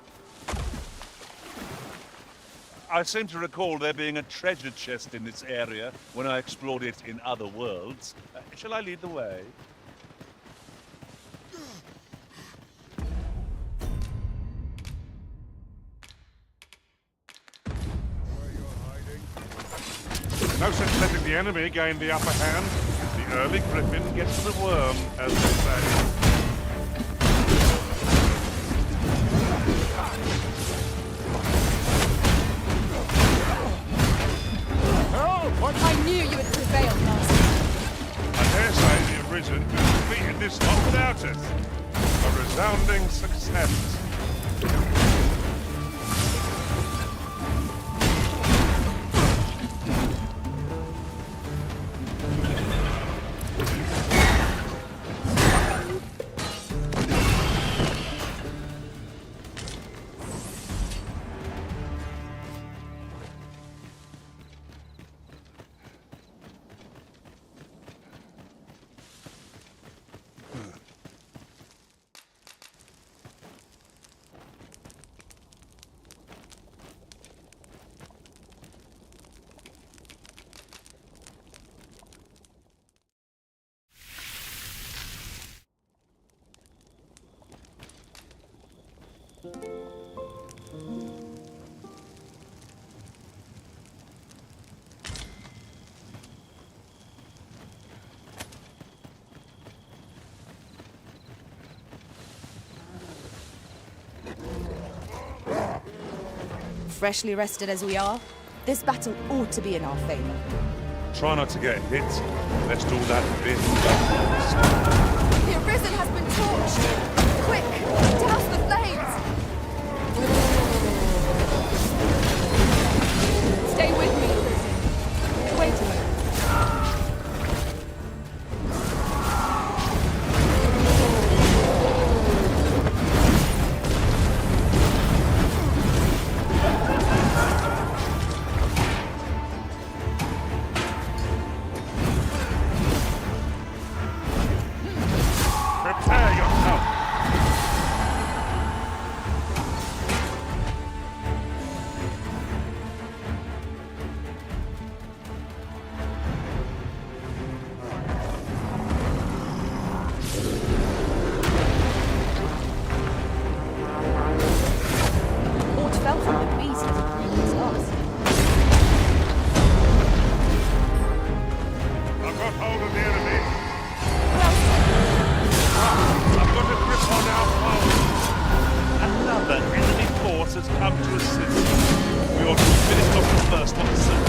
I seem to recall there being a treasure chest in this area when I explored it in other worlds. Shall I lead the way? No sense letting the enemy gain the upper hand. The early griffin gets the worm, as they say. I knew you would prevail, Master. I dare say the Arisen could have defeated this lot without us. A resounding success. freshly rested as we are, this battle ought to be in our favor. Try not to get hit. Let's do that bit. The Arisen has been torched! Quick! Douse the flames! Stay with me, Arisen. Wait a minute. Prepare yourself. Aught fell from the beast as it was us. I've got hold of the enemy. I've got a grip on our foe. Another enemy force has come to assist. We ought to finish off the first one soon.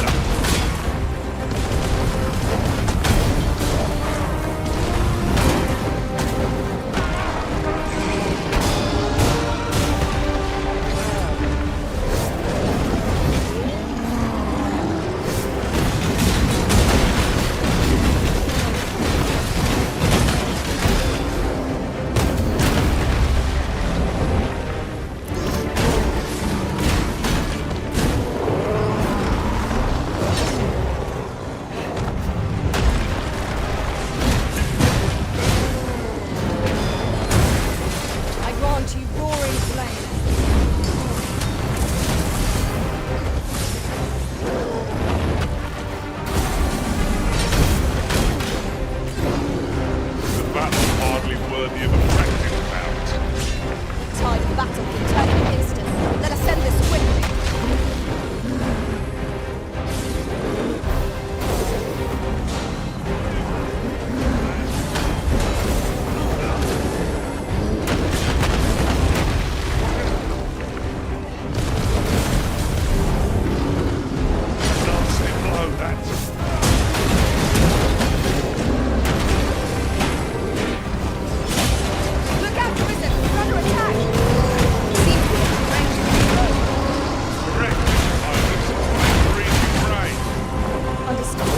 I grant you roaring flame. The battle's hardly worthy of a practice bout. Tide of battle can turn in an instant. Let us send this quickly. Nasty blow, that. Look out, Arisen! We're under attack! Seems we have range to the road. Correct, Iris. Freezing rain. Understood.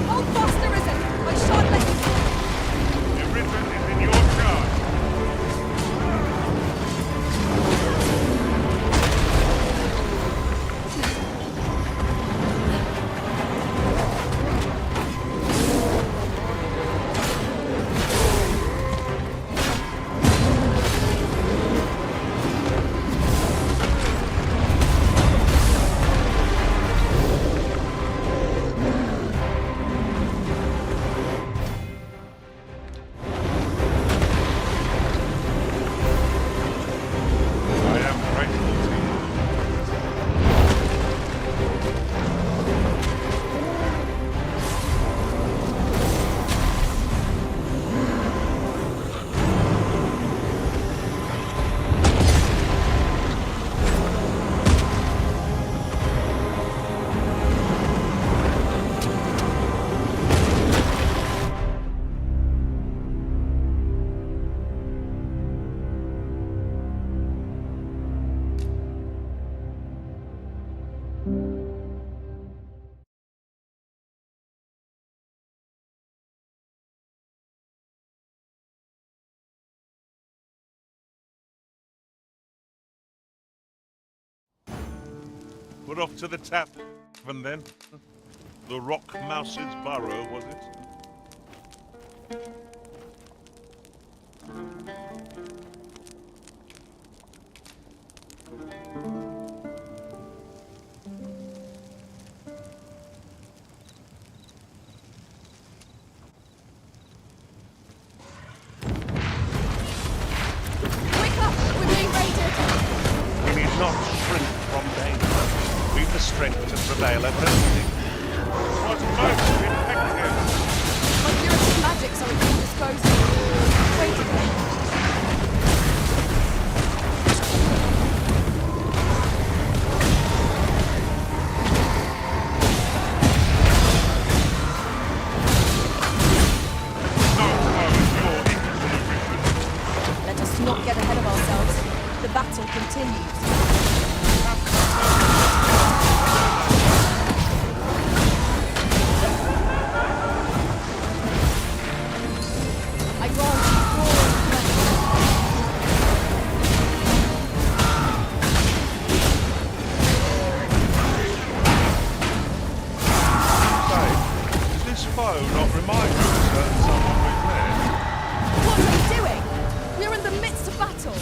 Hold fast, Arisen! I shan't let you go! The Arisen is in your charge. I am grateful to you. We're off to the tavern then. The Rock Mouse's Burrow, was it? Quick up! We're being raided! strength to prevail over everything. Was most effective. My purest magics are at your disposal. Wait a minute. Let us not get ahead of ourselves. The battle continues. I grant you broad Say, does this foe not remind you of a certain someone we've met? What are we doing? We're in the midst of battle.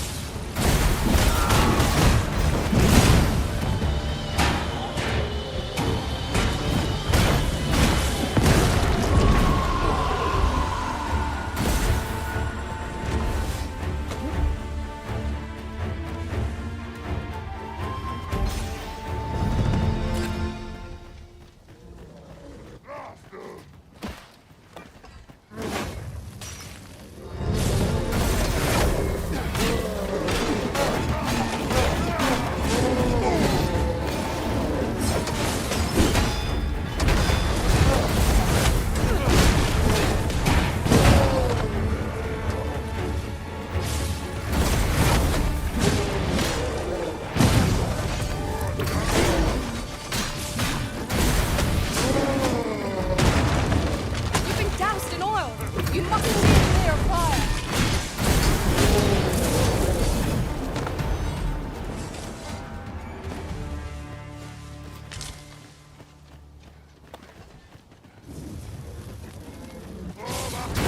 You've been doused in oil. You must steer clear of fire.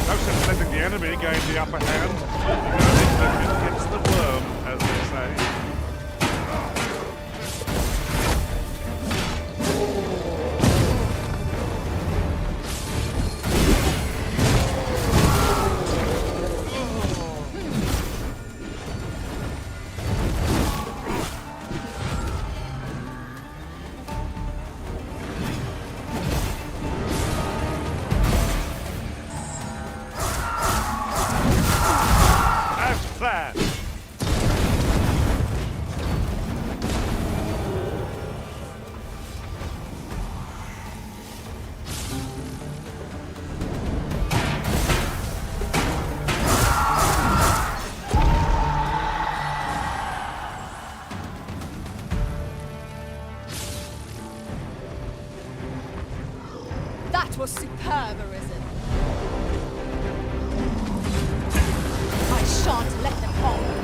No sense letting the enemy gain the upper hand. It gets the worm, as they say. As planned. That was superb, Arisen. I shan't let them on.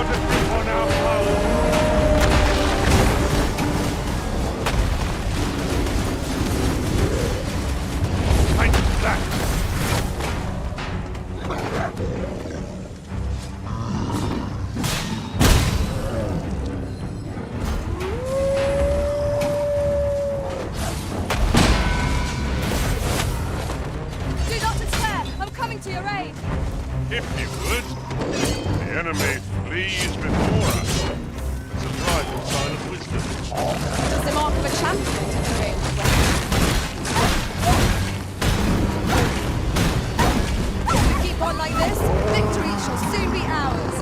got a grip on our power. Take that. Do not despair! I'm coming to your aid! If you would, the enemy flees before us. It's a private sign of wisdom. It's the mark of a champion to the ranged weapon. If we keep on like this, victory shall soon be ours.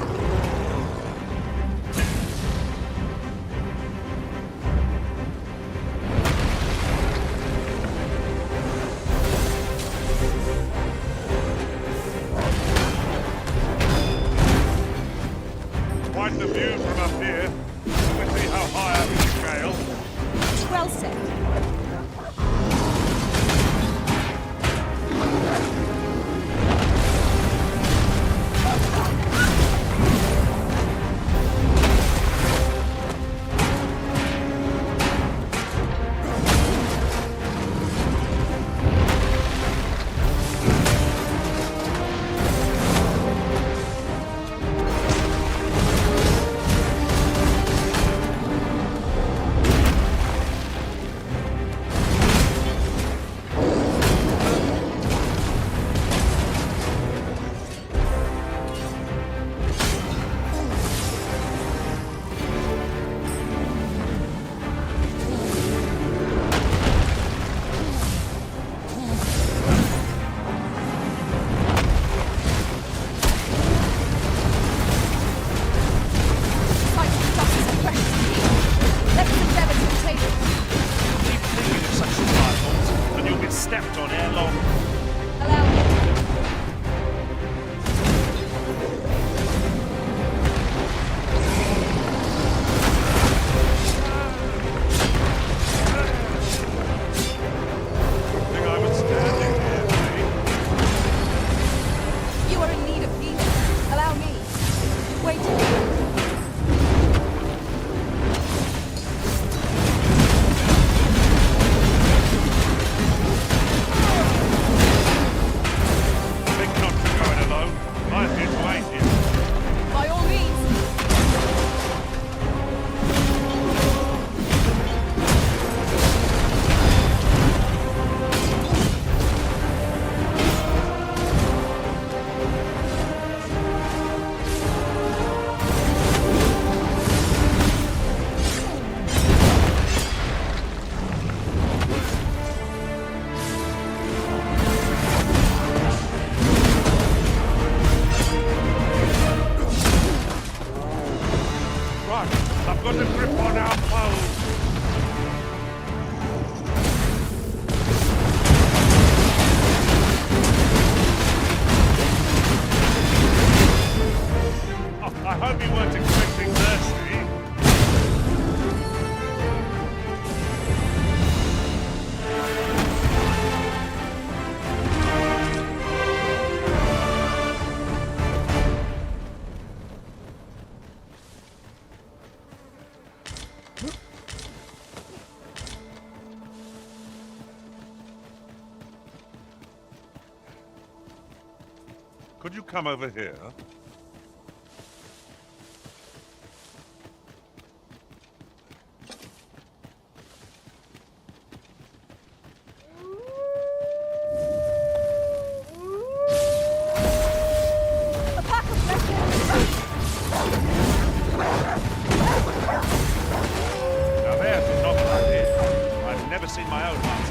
Quite the view from up here. Can we see how high up the scale? Well said. Stepped on ere long. Think I was standing here, You are in need of healing. Allow me. Wait. By all means. Right, I've got a grip on our foes. Oh, I hope you weren't expecting mercy. Could you come over here? Now there's a novel idea. I've never seen my own heart.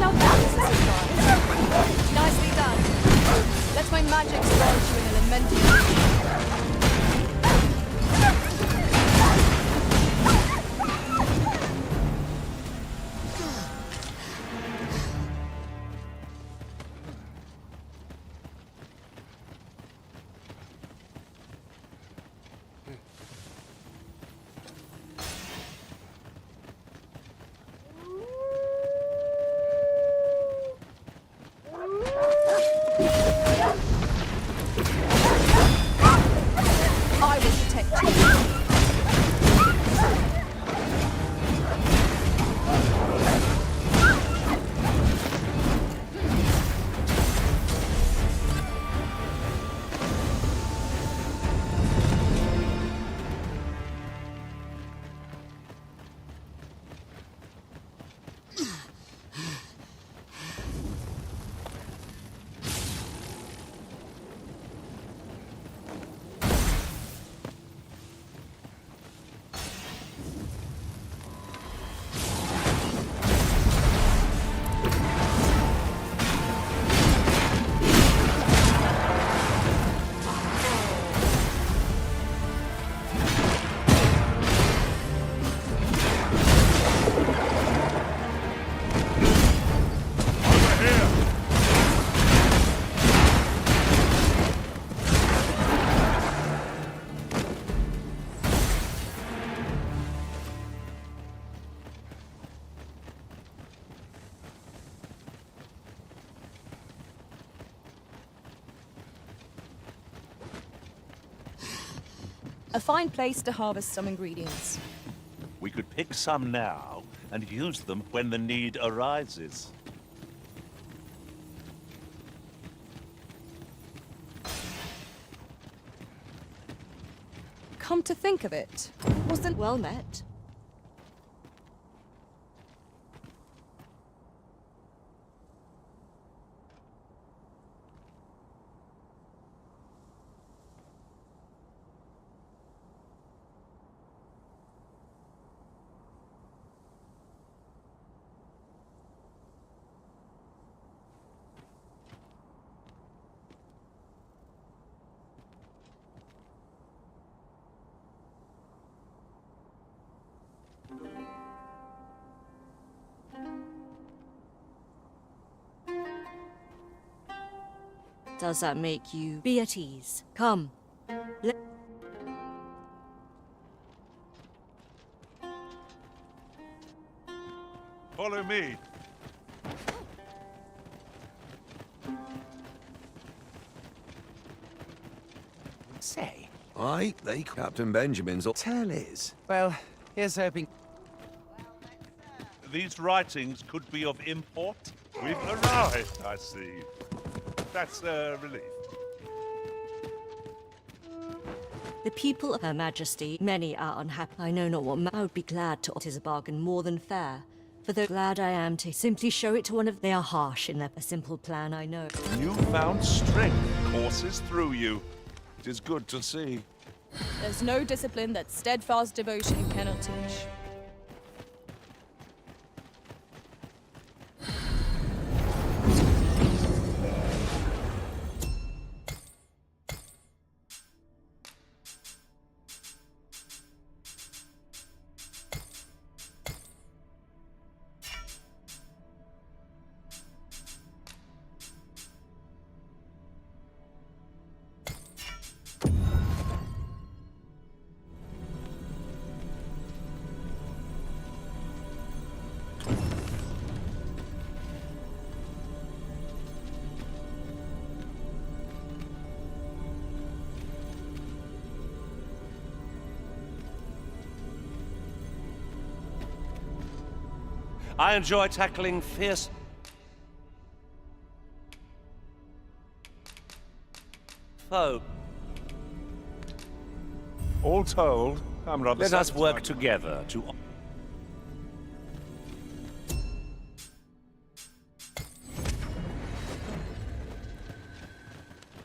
Now that is a surprise. Nicely done. Let my magic launch you in an elemental. A fine place to harvest some ingredients. We could pick some now and use them when the need arises. Come to think of it, wasn't well met. Does that make you be at ease? Come. Follow me. Say. Aye, they Captain Benjamin's tell is. Well, here's hoping. These writings could be of import. We've arrived, I see. That's a relief. The people of Her Majesty, many are unhappy. I know not what I would be glad to. It is a bargain more than fair. For though glad I am to simply show it to one of they are harsh in their a simple plan, I know. Newfound strength courses through you. It is good to see. There's no discipline that steadfast devotion cannot teach. I enjoy tackling fierce... foe. All told, I'm rather Let us satisfied. work together to...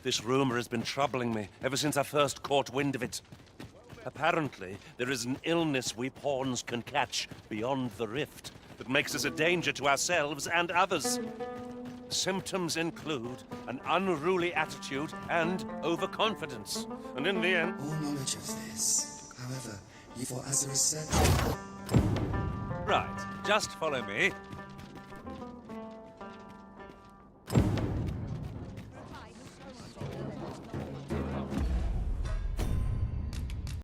This rumor has been troubling me ever since I first caught wind of it. Apparently, there is an illness we pawns can catch beyond the rift that makes us a danger to ourselves and others. Symptoms include an unruly attitude and overconfidence. And in the end... All knowledge of this, however, for as a researcher... Right, just follow me.